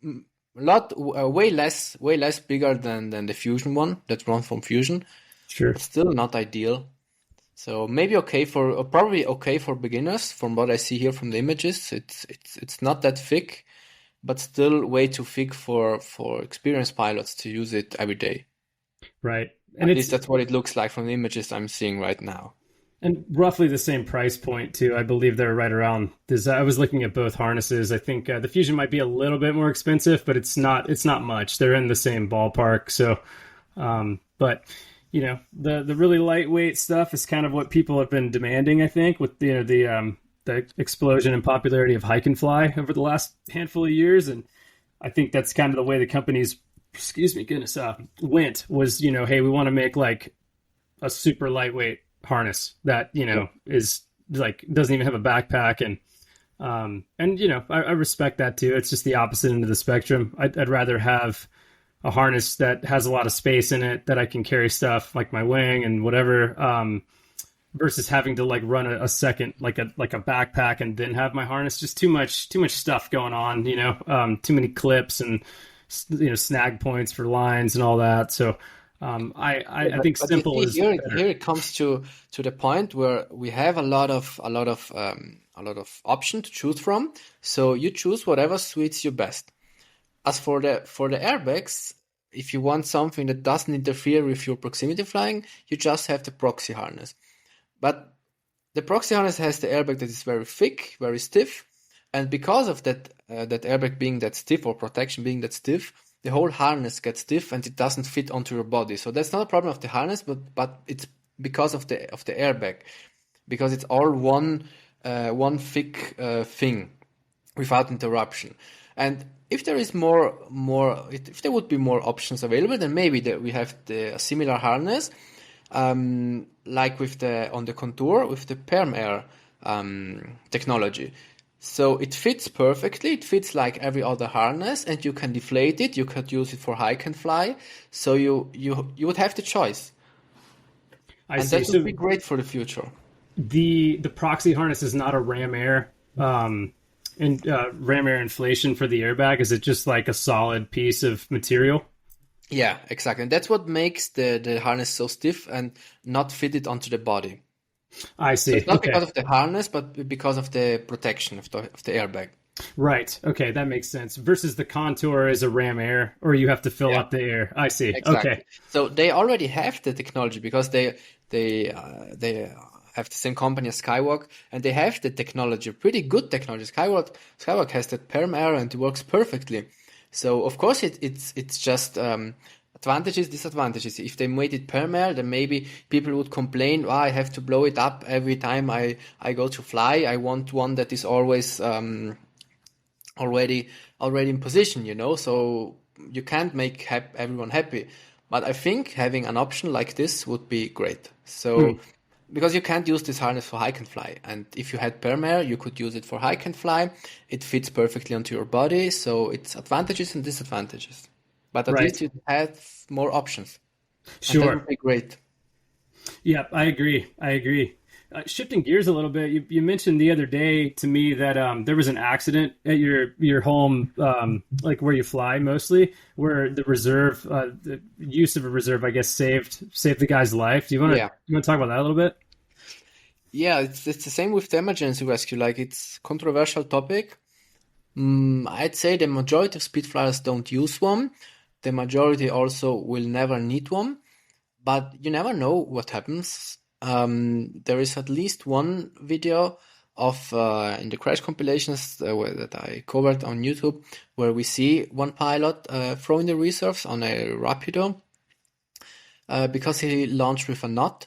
way less bigger than the Fusion one that runs from Fusion. Sure. But still not ideal. So maybe probably okay for beginners from what I see here from the images. It's not that thick, but still way too thick for experienced pilots to use it every day. Right. And at least that's what it looks like from the images I'm seeing right now. And roughly the same price point too. I believe they're right around this. I was looking at both harnesses. I think the Fusion might be a little bit more expensive, but it's not much. They're in the same ballpark. So, but the really lightweight stuff is kind of what people have been demanding, I think, with the explosion in popularity of hike and fly over the last handful of years. And I think that's kind of the way the companies, went was, hey, we want to make like a super lightweight harness that is like doesn't even have a backpack, and I respect that too. It's just the opposite end of the spectrum. I'd rather have a harness that has a lot of space in it that I can carry stuff like my wing and whatever, versus having to like run a second like a backpack and then have my harness. Just too much stuff going on, too many clips and snag points for lines and all that. So I think But you simple see is better. here it comes to the point where we have a lot of option to choose from. So you choose whatever suits you best. As for the airbags, if you want something that doesn't interfere with your proximity flying, you just have the proxy harness. But the proxy harness has the airbag that is very thick, very stiff, and because of that, that airbag being that stiff or protection being that stiff, the whole harness gets stiff and it doesn't fit onto your body. So that's not a problem of the harness, but it's because of the airbag, because it's all one thick thing without interruption. And if there is if there would be more options available, then maybe we have a similar harness, like with on the Contour with the Perm Air technology. So it fits perfectly. It fits like every other harness, and you can deflate it. You could use it for hike and fly. So you would have the choice, I and see. that would So be great for the future. the proxy harness is not a ram air and ram air inflation for the airbag. Is it just like a solid piece of material? Yeah, exactly. And that's what makes the harness so stiff and not fitted onto the body. I So see. it's not Okay. because of the harness, but because of the protection of the airbag. Right. Okay, that makes sense. Versus the contour is a ram air, or you have to fill Yeah, up the air. I see. Okay. exactly. So they already have the technology because they have the same company as Skywalk, and they have the technology, pretty good technology. Skywalk has that perm air and it works perfectly. So of course it's just advantages, disadvantages. If they made it perm air, then maybe people would complain, "Oh, I have to blow it up every time I go to fly. I want one that is always already in position, you know, so you can't make everyone happy. But I think having an option like this would be great. Hmm. So because you can't use this harness for hike and fly, and if you had perm air, you could use it for hike and fly. It fits perfectly onto your body, so it's advantages and disadvantages. But at least Right. you have more options, and that Sure. would be great. Yeah, I agree. I agree. Shifting gears a little bit, you mentioned the other day to me that there was an accident at your home, like where you fly mostly, where the use of a reserve, I guess, saved the guy's life. Yeah. Do you want to talk about that a little bit? Yeah, it's the same with the emergency rescue. Like it's controversial topic. I'd say the majority of speed flyers don't use one. The majority also will never need one, but you never know what happens. There is at least one video of in the crash compilations that I covered on YouTube where we see one pilot throwing the reserves on a Rapido because he launched with a knot.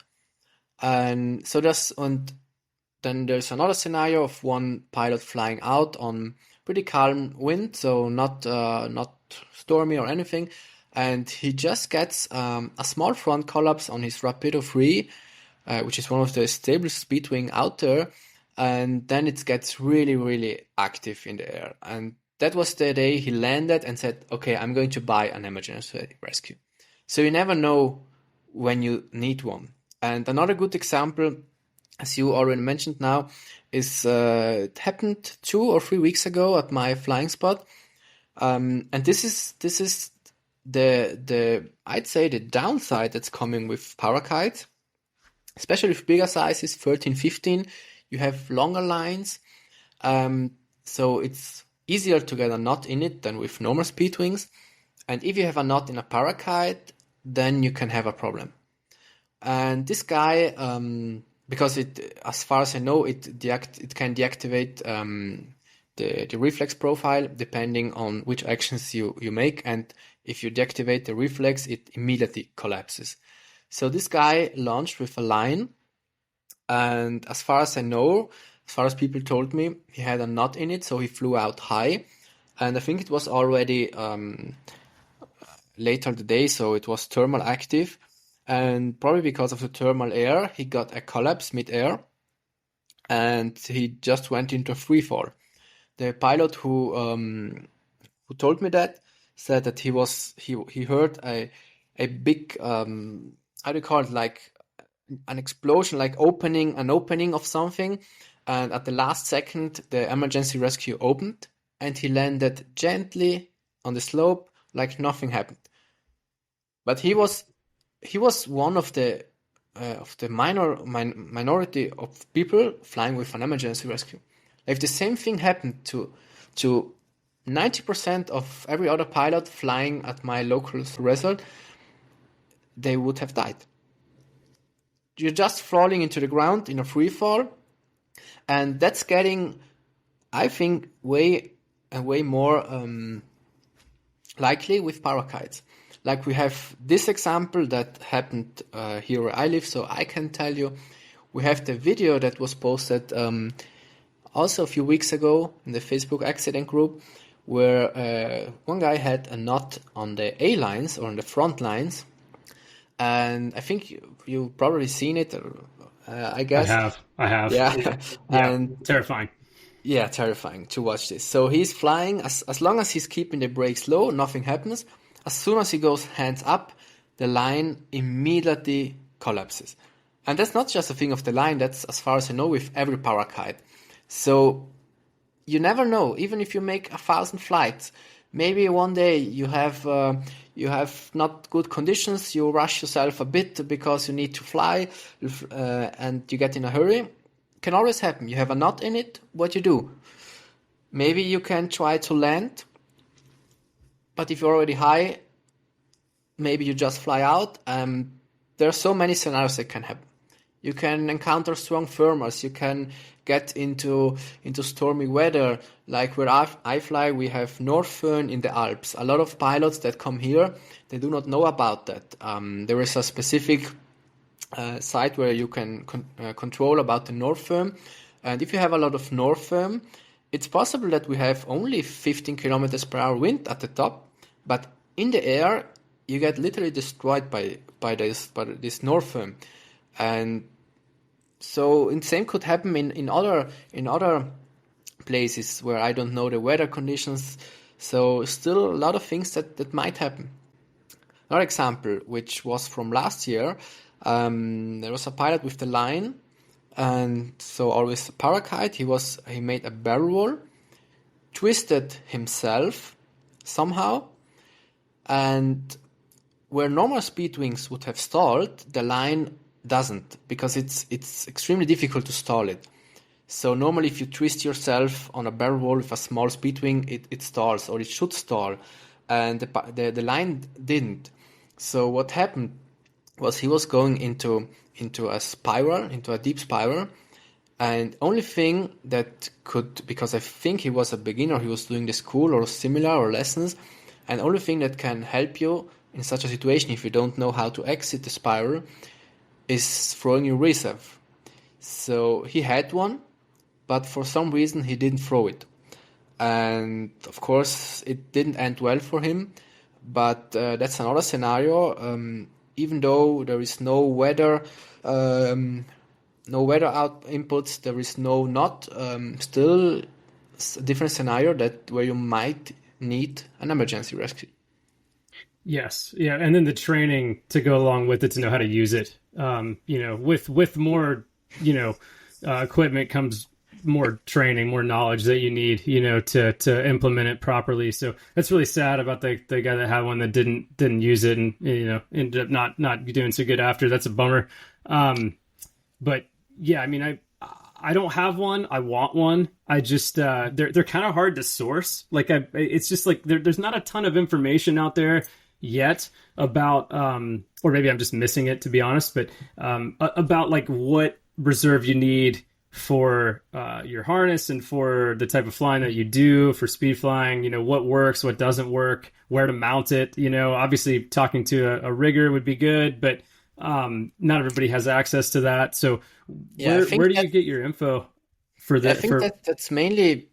And so then there's another scenario of one pilot flying out on pretty calm wind, so not stormy or anything, and he just gets a small front collapse on his Rapido 3, which is one of the stablest speed wing out there, and then it gets really, really active in the air. And that was the day he landed and said, "Okay, I'm going to buy an emergency rescue." So you never know when you need one. And another good example, as you already mentioned now, is it happened 2 or 3 weeks ago at my flying spot, and this is the I'd say the downside that's coming with Parakites, especially with bigger sizes, 13, 15. You have longer lines, so it's easier to get a knot in it than with normal speed wings. And if you have a knot in a Parakite, then you can have a problem. And this guy, because as far as I know, it can deactivate the reflex profile depending on which actions you make. And if you deactivate the reflex, it immediately collapses. So this guy launched with a line, and as far as I know, as far as people told me, he had a knot in it, so he flew out high. And I think it was already later the day, so it was thermal active. And probably because of the thermal air, he got a collapse mid-air, and he just went into a free fall. The pilot who told me that said that he heard a big how do you call it, like an explosion, like an opening of something, and at the last second the emergency rescue opened and he landed gently on the slope like nothing happened. But he was he was one of the minority of people flying with an emergency rescue. If the same thing happened to 90% of every other pilot flying at my local resort, they would have died. You're just falling into the ground in a free fall, and that's getting, I think, way more likely with parakites. Like we have this example that happened here where I live, so I can tell you, we have the video that was posted also a few weeks ago in the Facebook accident group, where one guy had a knot on the A lines or on the front lines, and I think you've probably seen it, I guess. I have. Yeah, Yeah, and terrifying. yeah, terrifying to watch this. So he's flying, as long as he's keeping the brakes low, nothing happens. As soon as he goes hands up, the line immediately collapses. And that's not just a thing of the line, that's, as far as I know, with every parakite. So you never know, even if you make 1,000 flights, maybe one day you have not good conditions, you rush yourself a bit because you need to fly, and you get in a hurry. Can always happen. You have a knot in it, what you do? Maybe you can try to land, but if you're already high, maybe you just fly out. There are so many scenarios that can happen. You can encounter strong firmers. You can get into stormy weather. Like where I fly, we have North Föhn in the Alps. A lot of pilots that come here, they do not know about that. There is a specific site where you can control about the North Föhn. And if you have a lot of North Föhn, it's possible that we have only 15 kilometers per hour wind at the top, but in the air, you get literally destroyed by this North Föhn. And so the same could happen in other places where I don't know the weather conditions. So still a lot of things that might happen. Another example, which was from last year, there was a pilot with the line, and so always a parakite. He made a barrel roll, twisted himself somehow, and where normal speed wings would have stalled, the line doesn't, because it's extremely difficult to stall it. So normally if you twist yourself on a barrel roll with a small speed wing, it stalls, or it should stall, and the line didn't. So what happened was he was going into a spiral, into a deep spiral, and only thing that could, because I think he was a beginner, he was doing the school or similar or lessons, and only thing that can help you in such a situation if you don't know how to exit the spiral is throwing your reserve. So he had one, but for some reason he didn't throw it. And of course it didn't end well for him, but that's another scenario. Even though there is no weather out inputs, there is no knot, still a different scenario where you might need an emergency rescue. Yes, yeah, and then the training to go along with it to know how to use it. With more, equipment comes more training, more knowledge that you need, to implement it properly. So that's really sad about the guy that had one that didn't use it and ended up not doing so good after. That's a bummer. But yeah, I mean, I don't have one. I want one. I just they're kind of hard to source. Like it's just like there's not a ton of information out there yet about or maybe I'm just missing it, to be honest, but about like what reserve you need for your harness and for the type of flying that you do for speed flying, what works, what doesn't work, where to mount it. Obviously talking to a rigger would be good, but not everybody has access to that. So where do you get your info for that? I think that's mainly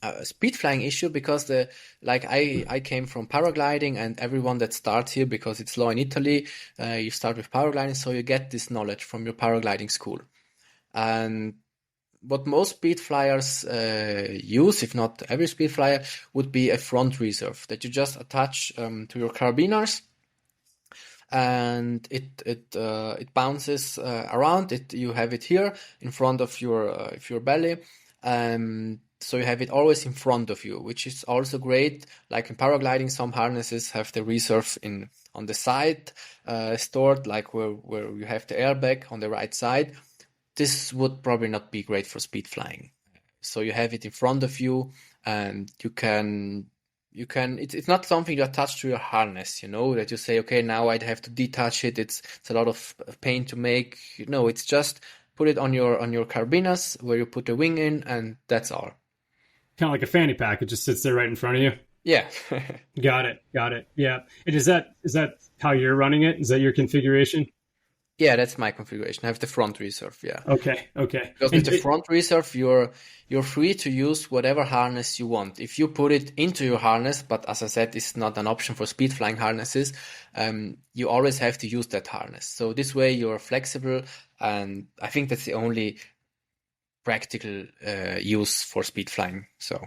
a speed flying issue, because I came from paragliding, and everyone that starts here, because it's law in Italy, you start with paragliding, so you get this knowledge from your paragliding school. And what most speed flyers use, if not every speed flyer, would be a front reserve that you just attach to your carabiners, and it bounces around. You have it here in front of your belly, so so you have it always in front of you, which is also great. Like in paragliding, some harnesses have the reserve in on the side stored, like where you have the airbag on the right side. This would probably not be great for speed flying. So you have it in front of you, and it's not something you attach to your harness, that you say, okay, now I'd have to detach it. It's a lot of pain to make. No, it's just put it on your carbinas where you put the wing in, and that's all. Kind of like a fanny pack. It just sits there right in front of you. Yeah. Got it. Yeah. And is that how you're running it? Is that your configuration? Yeah, that's my configuration. I have the front reserve, yeah. Okay. Because with the front reserve, you're free to use whatever harness you want. If you put it into your harness, but as I said, it's not an option for speed flying harnesses, you always have to use that harness. So this way you're flexible, and I think that's the only practical use for speed flying. So.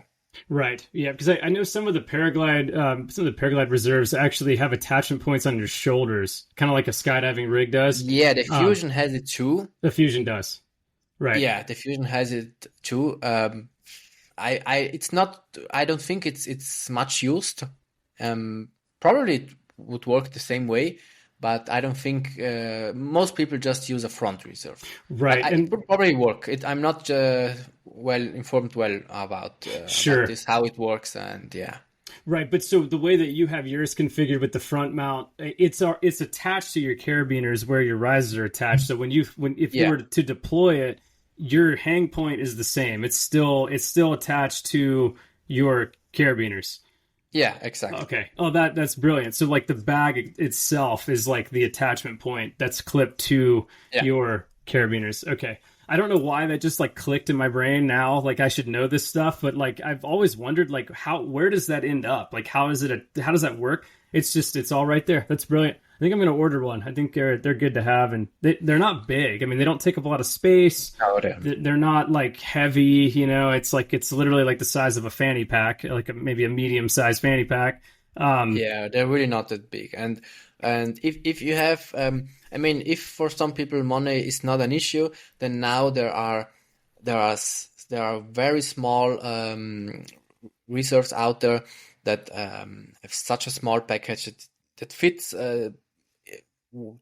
Right. Yeah, because I know some of the paraglide reserves actually have attachment points on your shoulders, kind of like a skydiving rig does. Yeah, the Fusion has it too. The Fusion does. Right. Yeah, the Fusion has it too. It's not. I don't think it's much used. Probably it would work the same way, but I don't think most people just use a front reserve. Right. It would probably work. I'm not informed about this, how it works, and yeah. Right, but so the way that you have yours configured with the front mount, it's attached to your carabiners where your risers are attached. So if you were to deploy it, your hang point is the same. It's still attached to your carabiners. Yeah, exactly. Okay. Oh, that's brilliant. So like the bag itself is like the attachment point that's clipped to your carabiners. Okay. I don't know why that just like clicked in my brain now. Like I should know this stuff, but like I've always wondered like where does that end up? Like how does that work? It's all right there. That's brilliant. I think I'm going to order one. I think they're good to have, and they're not big. I mean, they don't take up a lot of space. Oh, they're not like heavy, it's literally like the size of a fanny pack, like maybe a medium-sized fanny pack. Yeah, they're really not that big. And if you have, if for some people money is not an issue, then now there are very small reserves out there that have such a small package that fits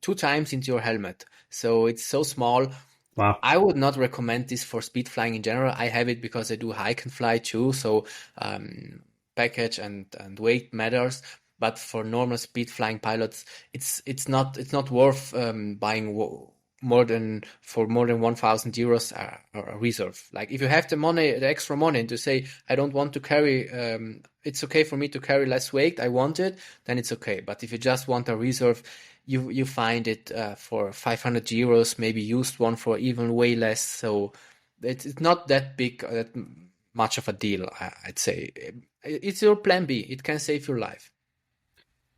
2 times into your helmet. So it's so small. Wow. I would not recommend this for speed flying in general. I have it because I do hike and fly too. So package and weight matters. But for normal speed flying pilots, it's not worth buying more than €1,000 a reserve. Like if you have the extra money, and to say I don't want to carry, it's okay for me to carry less weight. I want it, then it's okay. But if you just want a reserve, you find it for €500, maybe used one for even way less. So it's not that big, that much of a deal. I'd say it's your plan B. It can save your life.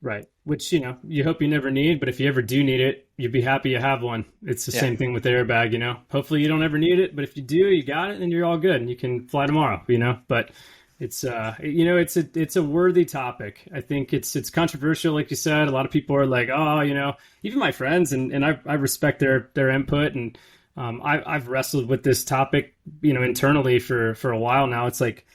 Right. Which, you hope you never need, but if you ever do need it, you'd be happy you have one. It's the same thing with the airbag, Hopefully you don't ever need it, but if you do, you got it, then you're all good and you can fly tomorrow, But it's it's a worthy topic. I think it's controversial, like you said. A lot of people are like, oh, even my friends, and I respect their input, and I've wrestled with this topic, internally for a while now. It's like,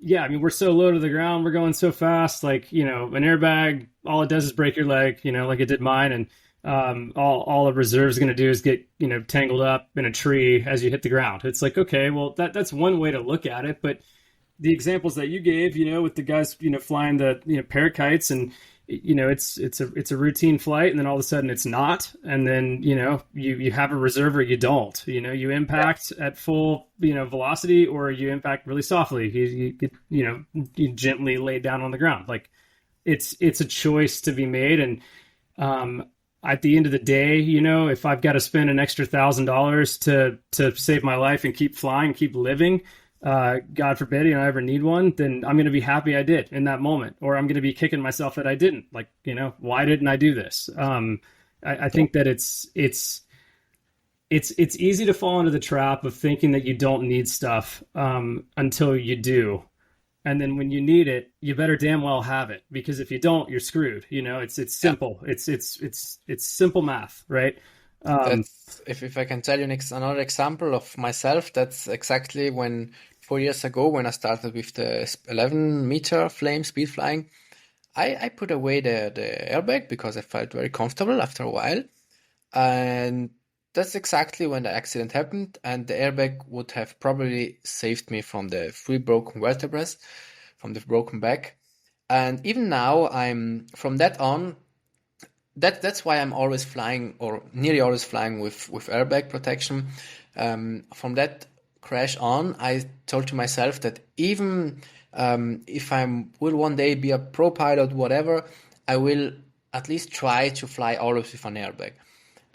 yeah, I mean, we're so low to the ground. We're going so fast. Like, an airbag, all it does is break your leg, like it did mine. And all a reserve is going to do is get, tangled up in a tree as you hit the ground. It's like, okay, well, that's one way to look at it. But the examples that you gave, with the guys, flying the, parakites, and, it's a routine flight, and then all of a sudden it's not. And then, you have a reserve or you don't, you impact at full, velocity, or you impact really softly. You gently lay down on the ground. Like it's a choice to be made. And, at the end of the day, if I've got to spend an extra $1,000 to save my life and keep flying, keep living, God forbid, I ever need one, then I'm going to be happy I did in that moment, or I'm going to be kicking myself that I didn't. Like, why didn't I do this? I think that it's easy to fall into the trap of thinking that you don't need stuff until you do. And then when you need it, you better damn well have it, because if you don't, you're screwed. It's simple. It's simple math, right? If I can tell you another example of myself, that's exactly when 4 years ago when I started with the 11-meter flame speed flying, I put away the airbag because I felt very comfortable after a while. And that's exactly when the accident happened, and the airbag would have probably saved me from the 3 broken vertebrae, from the broken back. And even now, I'm from that on. That's why I'm always flying, or nearly always flying with airbag protection. From that crash on, I told to myself that even if I will one day be a pro pilot, whatever, I will at least try to fly always with an airbag.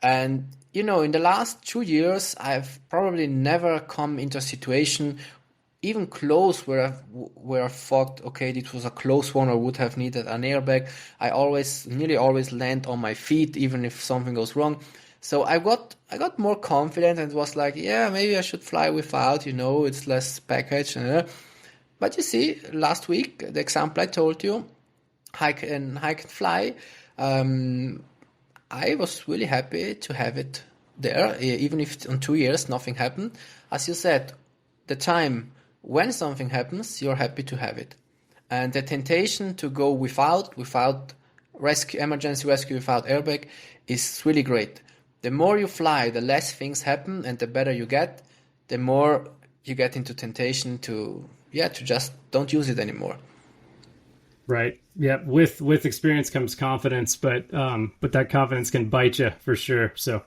And in the last 2 years, I've probably never come into a situation even close where I thought, okay, this was a close one, or would have needed an airbag. I nearly always land on my feet, even if something goes wrong. So I got more confident and was like, yeah, maybe I should fly without. It's less package. But you see, last week, the example I told you, hike and fly. I was really happy to have it there, even if on 2 years nothing happened. As you said, the time when something happens, you're happy to have it. And the temptation to go without emergency rescue without airbag is really great. The more you fly, the less things happen, and the better you get, the more you get into temptation to just don't use it anymore. Right. Yeah. With experience comes confidence, but that confidence can bite you for sure. So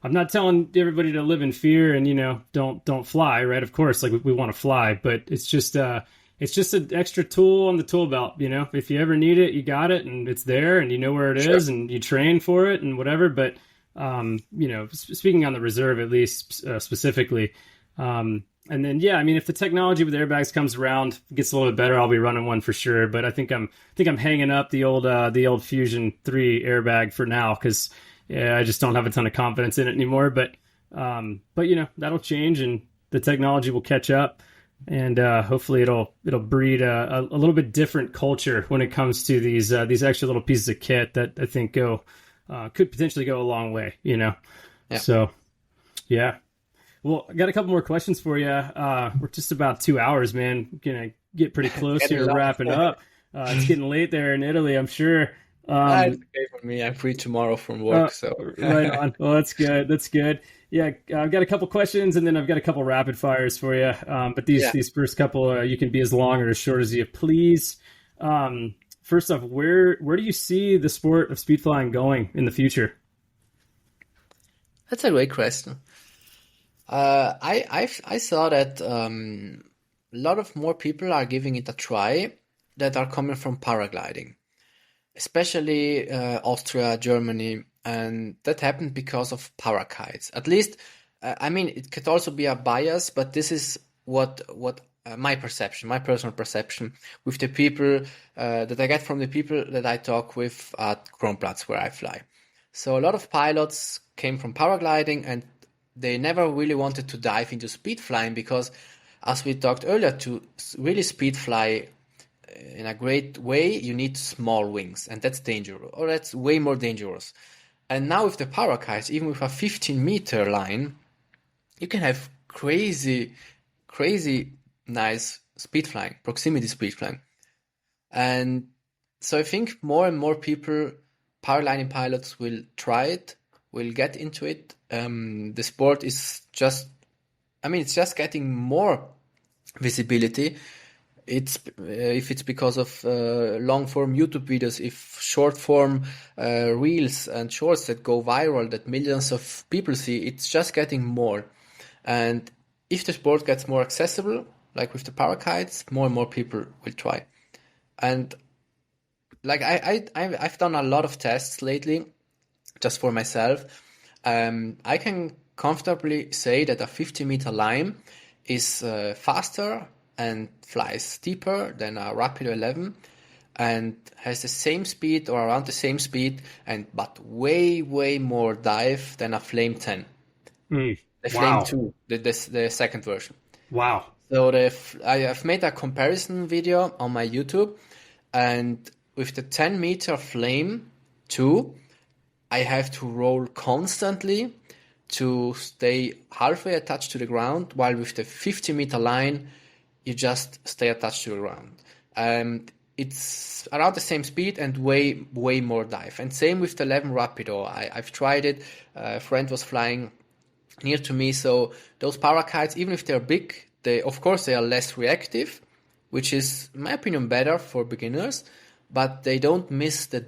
I'm not telling everybody to live in fear and, don't fly, right? Of course, like we want to fly, but it's just an extra tool on the tool belt, if you ever need it, you got it and it's there and you know where it Sure. is and you train for it and whatever. But, speaking on the reserve, at least specifically, and then, if the technology with airbags comes around, gets a little bit better, I'll be running one for sure. But I think I'm hanging up the old Fusion 3 airbag for now because I just don't have a ton of confidence in it anymore. But that'll change and the technology will catch up, and hopefully it'll breed a little bit different culture when it comes to these extra little pieces of kit that I think could potentially go a long way. Yeah. So yeah. Well, I got a couple more questions for you. We're just about 2 hours, man. Gonna get pretty close here, wrapping up. It's getting late there in Italy, I'm sure. It's okay for me. I'm free tomorrow from work, so right on. Well, that's good. That's good. Yeah, I've got a couple questions, and then I've got a couple rapid fires for you. But these first couple, you can be as long or as short as you please. First off, where do you see the sport of speed flying going in the future? That's a great question. I saw that a lot of more people are giving it a try that are coming from paragliding, especially Austria, Germany, and that happened because of Parakites. At least, it could also be a bias, but this is what my perception, my personal perception, with the people that I get from the people that I talk with at Kronplatz where I fly. So a lot of pilots came from paragliding, and they never really wanted to dive into speed flying because, as we talked earlier, to really speed fly in a great way, you need small wings, and that's dangerous, or that's way more dangerous. And now with the Parakites, even with a 15-meter line, you can have crazy nice speed flying, proximity speed flying. And so I think more and more people, paragliding pilots, will try it, will get into it. The sport is just, it's just getting more visibility. If it's because of long form YouTube videos, if short form reels and shorts that go viral, that millions of people see, it's just getting more. And if the sport gets more accessible, like with the Parakites, more and more people will try. And like I've done a lot of tests lately, just for myself. I can comfortably say that a 50-meter line is faster and flies steeper than a Rapido 11, and has the same speed or around the same speed, but way more dive than a Flame 10. The Flame 2, the second version. Wow. So I have made a comparison video on my YouTube, and with the 10-meter Flame 2, I have to roll constantly to stay halfway attached to the ground, while with the 50-meter line, you just stay attached to the ground. It's around the same speed and way more dive. And same with the 11 Rapido. I've tried it. A friend was flying near to me. So those parakites, even if they're big, they of course they are less reactive, which is, in my opinion, better for beginners. But they don't miss the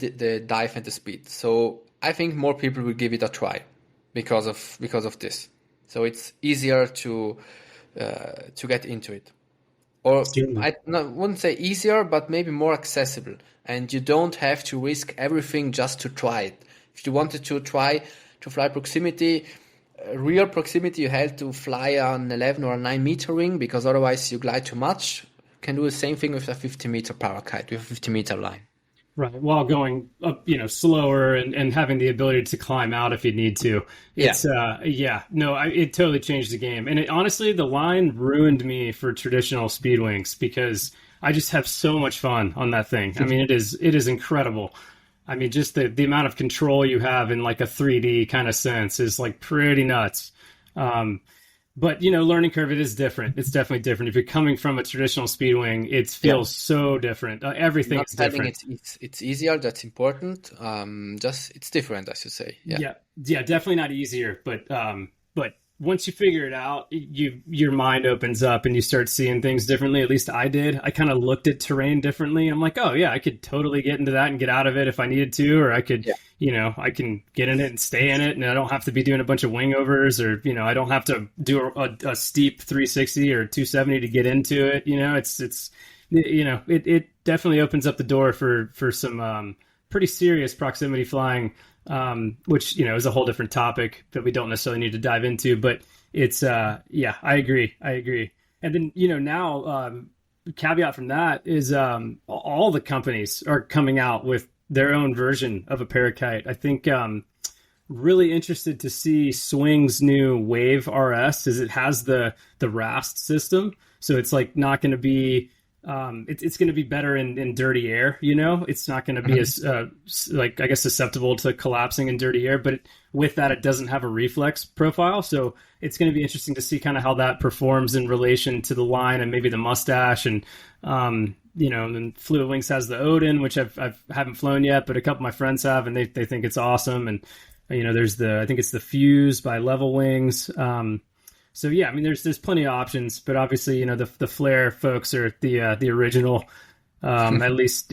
dive and the speed. So I think more people will give it a try because of this. So it's easier to get into it. Or Certainly. wouldn't say easier, but maybe more accessible. And you don't have to risk everything just to try it. If you wanted to try to fly proximity, real proximity, you had to fly an 11 or a 9-meter ring because otherwise you glide too much. You can do the same thing with a 50-meter parakite, with a 50-meter line. Right. While going up, slower and having the ability to climb out if you need to. Yeah. It's, yeah, no, it totally changed the game. And honestly, the line ruined me for traditional speed wings because I just have so much fun on that thing. I mean, it is incredible. I mean, just the amount of control you have in like a 3D kind of sense is like pretty nuts. But learning curve, it is different. It's definitely different. If you're coming from a traditional speed wing, it feels so different. Everything Not is telling different. it's easier. That's important. Just it's different, I should say. Yeah. Yeah, definitely not easier, but once you figure it out, your mind opens up and you start seeing things differently. At least I did. I kind of looked at terrain differently. I'm like, oh yeah, I could totally get into that and get out of it if I needed to, or I could, Yeah. I can get in it and stay in it, and I don't have to be doing a bunch of wing overs, or I don't have to do a steep 360 or 270 to get into it. It definitely opens up the door for some pretty serious proximity flying, which is a whole different topic that we don't necessarily need to dive into. But it's yeah, I agree. And then now caveat from that is all the companies are coming out with their own version of a parakite. I think really interested to see Swing's new Wave RS, as it has the RAST system, so it's like not going to be it's going to be better in dirty air. It's not going to be as like, I guess, susceptible to collapsing in dirty air, but with that, it doesn't have a reflex profile. So it's going to be interesting to see kind of how that performs in relation to the line and maybe the Moustache. And and then Fluid Wings has the Odin, which I haven't flown yet, but a couple of my friends have, and they think it's awesome. And there's I think it's the Fuse by Level Wings. So yeah, I mean, there's plenty of options, but obviously, the Flare folks are the original. At least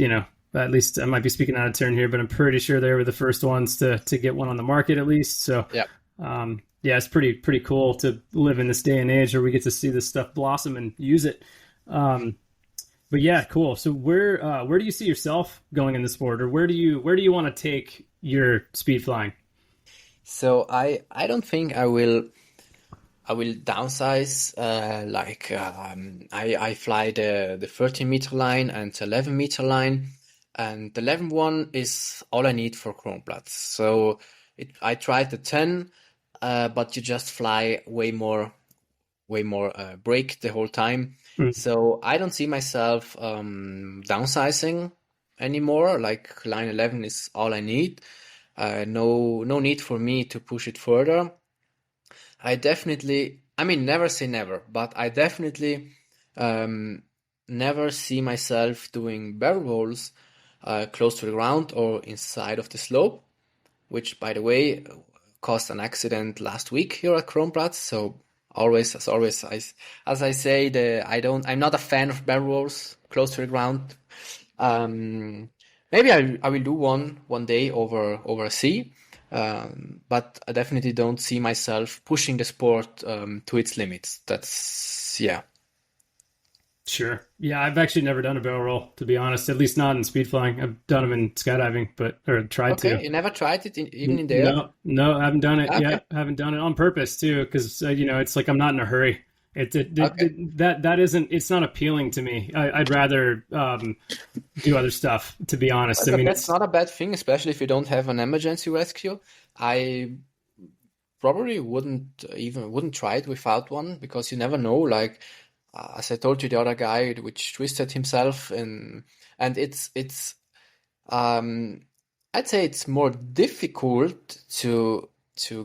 I might be speaking out of turn here, but I'm pretty sure they were the first ones to get one on the market, at least. So Yeah. Yeah, it's pretty cool to live in this day and age where we get to see this stuff blossom and use it. But yeah, cool. So where do you see yourself going in the sport, or where do you want to take your speed flying? So I don't think I will downsize. I fly the 13-meter line and the 11-meter line, and the 11 one is all I need for Kronplatz. So I tried the 10, but you just fly way more break the whole time. Mm. So I don't see myself downsizing anymore. Like line 11 is all I need. No need for me to push it further. Never say never, but I definitely never see myself doing barrel rolls close to the ground or inside of the slope, which, by the way, caused an accident last week here at Kronplatz. So as always, as I say, I'm not a fan of barrel rolls close to the ground. Maybe I will do one day over a sea. But I definitely don't see myself pushing the sport to its limits. That's, yeah. Sure. Yeah, I've actually never done a barrel roll, to be honest. At least not in speed flying. I've done them in skydiving, or tried to. Okay, you never tried it even in the air? No, I haven't done it Okay. yet. I haven't done it on purpose too, because it's like I'm not in a hurry. That isn't. It's not appealing to me. I'd rather do other stuff, to be honest. I But mean, that's not a bad thing, especially if you don't have an emergency rescue. I probably wouldn't try it without one, because you never know. Like, as I told you, the other guy which twisted himself, and it's I'd say it's more difficult to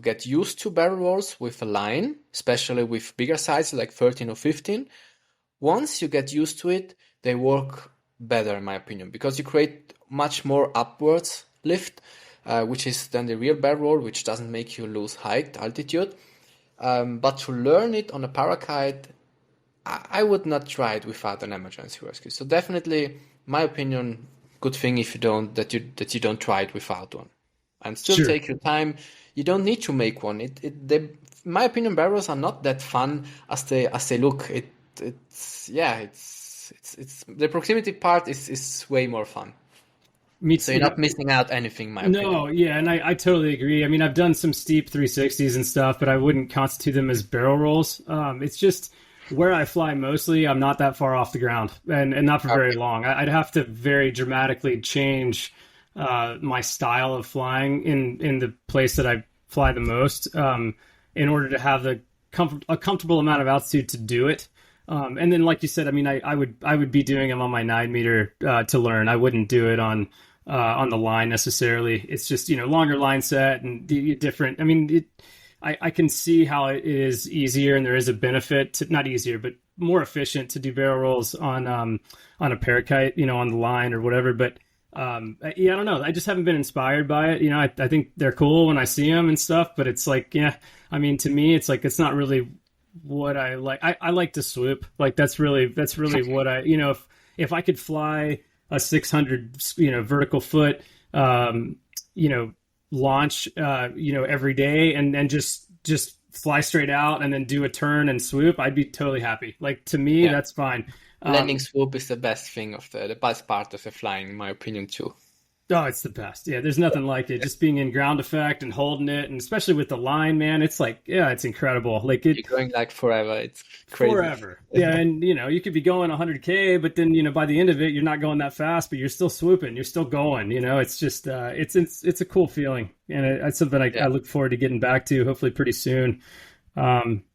get used to barrel rolls with a line, especially with bigger sizes like 13 or 15. once you get used to it, they work better, in my opinion, because you create much more upwards lift, which is then the real barrel roll, which doesn't make you lose height, altitude. But to learn it on a parakite, I would not try it without an emergency rescue. So definitely, my opinion, good thing if you don't that you don't try it without one, and still Sure. take your time. You don't need to make one. In my opinion, barrels are not that fun as they look. It's the proximity part is way more fun. Me So too. you're not missing out anything, in my opinion. No, yeah, and I totally agree. I mean, I've done some steep 360s and stuff, but I wouldn't constitute them as barrel rolls. It's just where I fly mostly, I'm not that far off the ground, and not for very Okay. long. I'd have to very dramatically change my style of flying in the place that I fly the most in order to have a comfortable amount of altitude to do it. And then, like you said, I mean, I would be doing them on my 9 meter to learn. I wouldn't do it on the line necessarily. It's just longer line set and different. I mean, I can see how it is easier and there is a benefit to not easier but more efficient to do barrel rolls on a parakite, on the line or whatever. But yeah, I don't know. I just haven't been inspired by it. I think they're cool when I see them and stuff, but it's like, yeah, I mean, to me, it's like it's not really what I like. I like to swoop. Like that's really what if I could fly a 600 vertical foot um, you know launch every day and just fly straight out and then do a turn and swoop, I'd be totally happy. Like to me, Yeah. that's fine. Landing swoop is the best thing of the best part of the flying, in my opinion, too. Oh, it's the best. Yeah, there's nothing like it. Just being in ground effect and holding it, and especially with the line, man, it's like, yeah, it's incredible. Like it You're going like forever. It's crazy. forever. Yeah, and you could be going 100K, but then by the end of it, you're not going that fast, but you're still swooping, you're still going. It's just it's a cool feeling, and it's something I Yeah. look forward to getting back to, hopefully pretty soon. Um,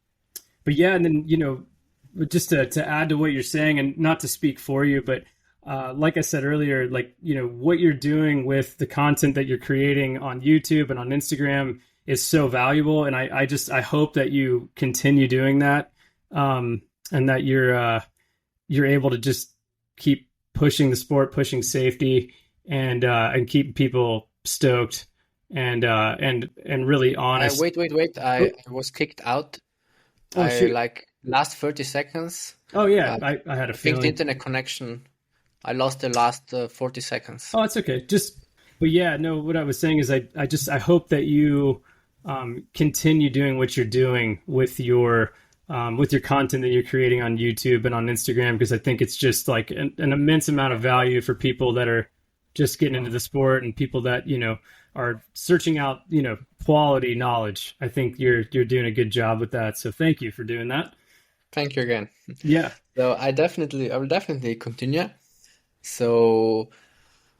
but yeah, and then just to add to what you're saying, and not to speak for you, but like I said earlier, like what you're doing with the content that you're creating on YouTube and on Instagram is so valuable, and I hope that you continue doing that, and that you're able to just keep pushing the sport, pushing safety, and keep people stoked and really honest. Wait. Oh, I was kicked out. oh I shoot! like last 30 seconds. Oh yeah, Uh, I had a I think the feeling. internet connection. I lost the last 40 seconds. Oh, it's okay. But yeah, no. What I was saying is, I hope that you continue doing what you're doing with your content that you're creating on YouTube and on Instagram, because I think it's just like an immense amount of value for people that are just getting into the sport and people that are searching out quality knowledge. I think you're doing a good job with that. So thank you for doing that. Thank you again. Yeah. So I will definitely continue. So,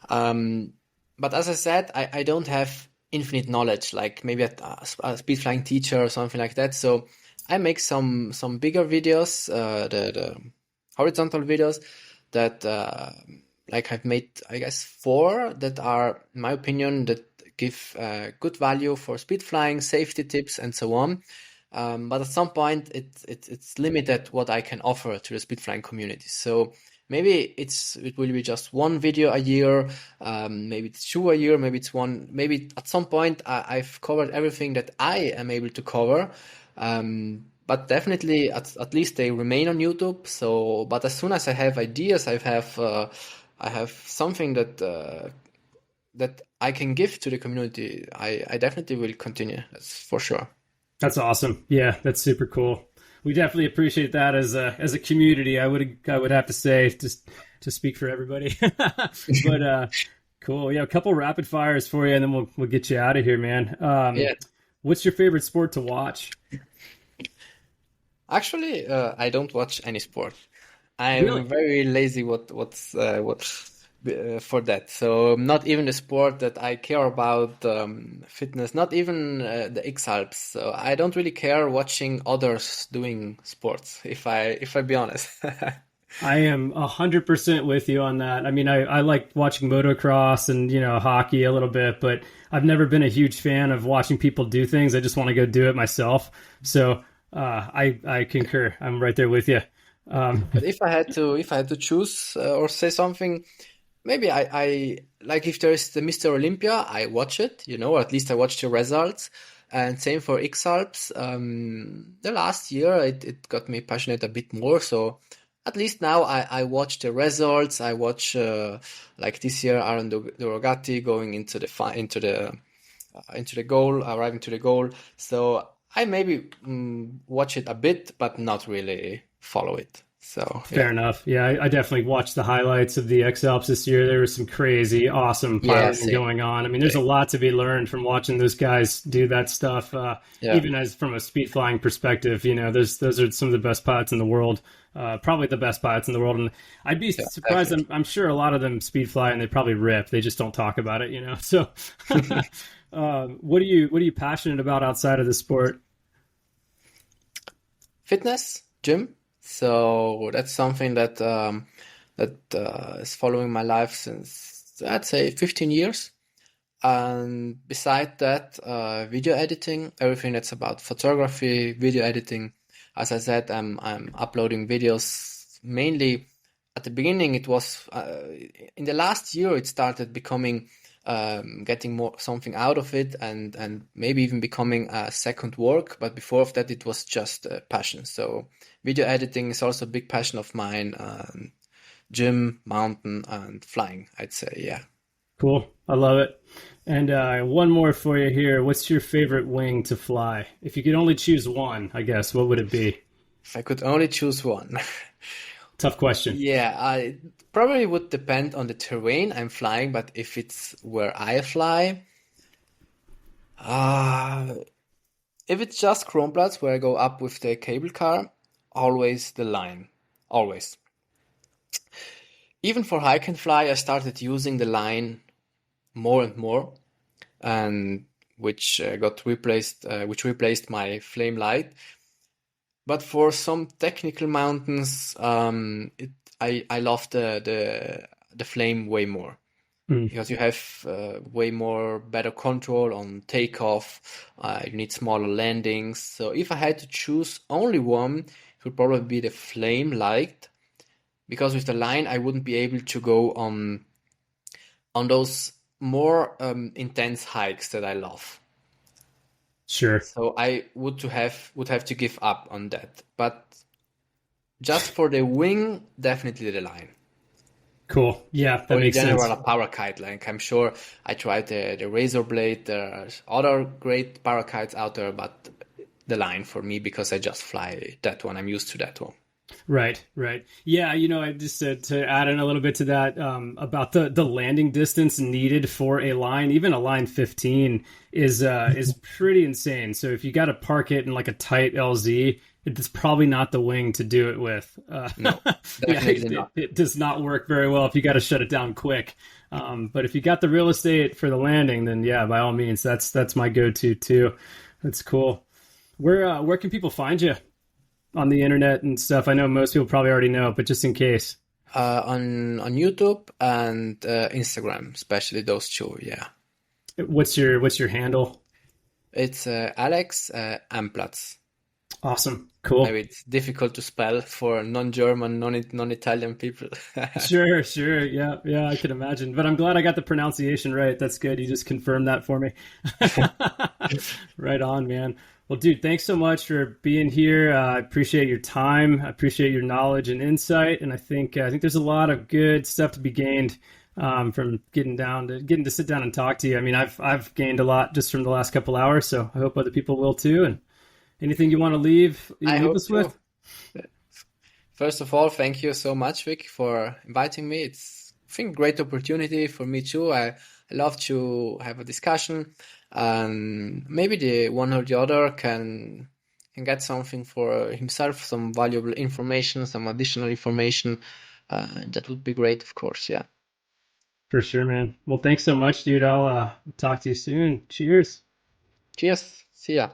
um, but as I said, I don't have infinite knowledge, like maybe a speed flying teacher or something like that. So I make some bigger videos, the horizontal videos that like I've made, I guess, four that are, in my opinion, that give good value for speed flying, safety tips, and so on. But at some point, it's limited what I can offer to the speed flying community. So maybe it will be just one video a year, maybe it's two a year, maybe it's one. Maybe at some point I've covered everything that I am able to cover. But definitely, at least they remain on YouTube. So, but as soon as I have ideas, I have something that I can give to the community. I definitely will continue. That's for sure. That's awesome. Yeah, that's super cool. We definitely appreciate that as a community. I would have to say, just to speak for everybody. But cool. Yeah, a couple rapid fires for you, and then we'll get you out of here, man. Yeah. What's your favorite sport to watch? Actually, I don't watch any sport. Really? I'm very lazy. What for that? So not even the sport that I care about, fitness. Not even the X Alps. So I don't really care watching others doing sports. If I be honest. I am 100% with you on that. I mean, I like watching motocross and hockey a little bit, but I've never been a huge fan of watching people do things. I just want to go do it myself. So I concur. I'm right there with you. Um, But if I had to choose or say something, maybe I like if there is the Mr. Olympia, I watch it, or at least I watch the results. And same for X Alps. The last year it got me passionate a bit more. So at least now I watch the results. I watch like this year Aaron Dorogati going into the into the goal, arriving to the goal. So I maybe watch it a bit, but not really follow it. So Fair yeah, enough. Yeah, I definitely watched the highlights of the X Alps this year. There was some crazy, awesome yeah, piloting same, going on. I mean, there's a same. lot to be learned from watching those guys do that stuff. Yeah, Even as from a speed flying perspective, those are some of the best pilots in the world. Probably the best pilots in the world. And I'd be yeah, surprised. definitely. I'm sure a lot of them speed fly and they probably rip. They just don't talk about it. So, what are you passionate about outside of the sport? Fitness, gym. So that's something that is following my life since I'd say 15 years. And beside that, video editing, everything that's about photography, video editing. As I said, I'm uploading videos mainly. At the beginning, it was in the last year it started becoming getting more something out of it, and maybe even becoming a second work. But before of that, it was just a passion. So video editing is also a big passion of mine. Gym, mountain, and flying. I'd say, yeah. Cool. I love it. And one more for you here. What's your favorite wing to fly? If you could only choose one, I guess, what would it be? If I could only choose one. Tough question. Yeah, I probably would depend on the terrain I'm flying, but if it's where I fly, uh, if it's just Kronplatz where I go up with the cable car, always the line. Always. Even for hike and fly, I started using the line more and more, and which replaced my flame light. But for some technical mountains, I love the flame way more. Mm, Because you have way more better control on takeoff. You need smaller landings. So if I had to choose only one, it would probably be the flame light. Because with the line, I wouldn't be able to go on those more intense hikes that I love. sure. So I would have to give up on that. But just for the wing, definitely the line. Cool. Yeah, that Or in makes general, sense. a Parakite. Like I'm sure I tried the Razor Blade. There are other great Parakites out there, but the line for me because I just fly that one. I'm used to that one. Right, right. Yeah, I just to add in a little bit to that about the landing distance needed for a line, even a line 15 is pretty insane. So if you got to park it in like a tight LZ, it's probably not the wing to do it with. No, Yeah, definitely not. it does not work very well if you got to shut it down quick. But if you got the real estate for the landing, then yeah, by all means, that's my go-to too. That's cool. Where can people find you on the internet and stuff? I know most people probably already know, but just in case. On YouTube and Instagram, especially those two. Yeah, What's your handle? it's Alex Amplatz. Awesome. Cool. Maybe it's difficult to spell for non-German, non-Italian people. Sure, sure. Yeah, yeah, I can imagine. But I'm glad I got the pronunciation right. That's good. You just confirmed that for me. Right on, man. Well, dude, thanks so much for being here. I appreciate your time. I appreciate your knowledge and insight. And I think there's a lot of good stuff to be gained from getting to sit down and talk to you. I mean, I've gained a lot just from the last couple hours, so I hope other people will too. And anything you want to I leave hope us too. with? First of all, thank you so much, Vic, for inviting me. It's, I think, a great opportunity for me too. I love to have a discussion, and maybe the one or the other can get something for himself, some valuable information, some additional information. That would be great, of course. Yeah. For sure, man. Well, thanks so much, dude. I'll talk to you soon. Cheers. Cheers. See ya.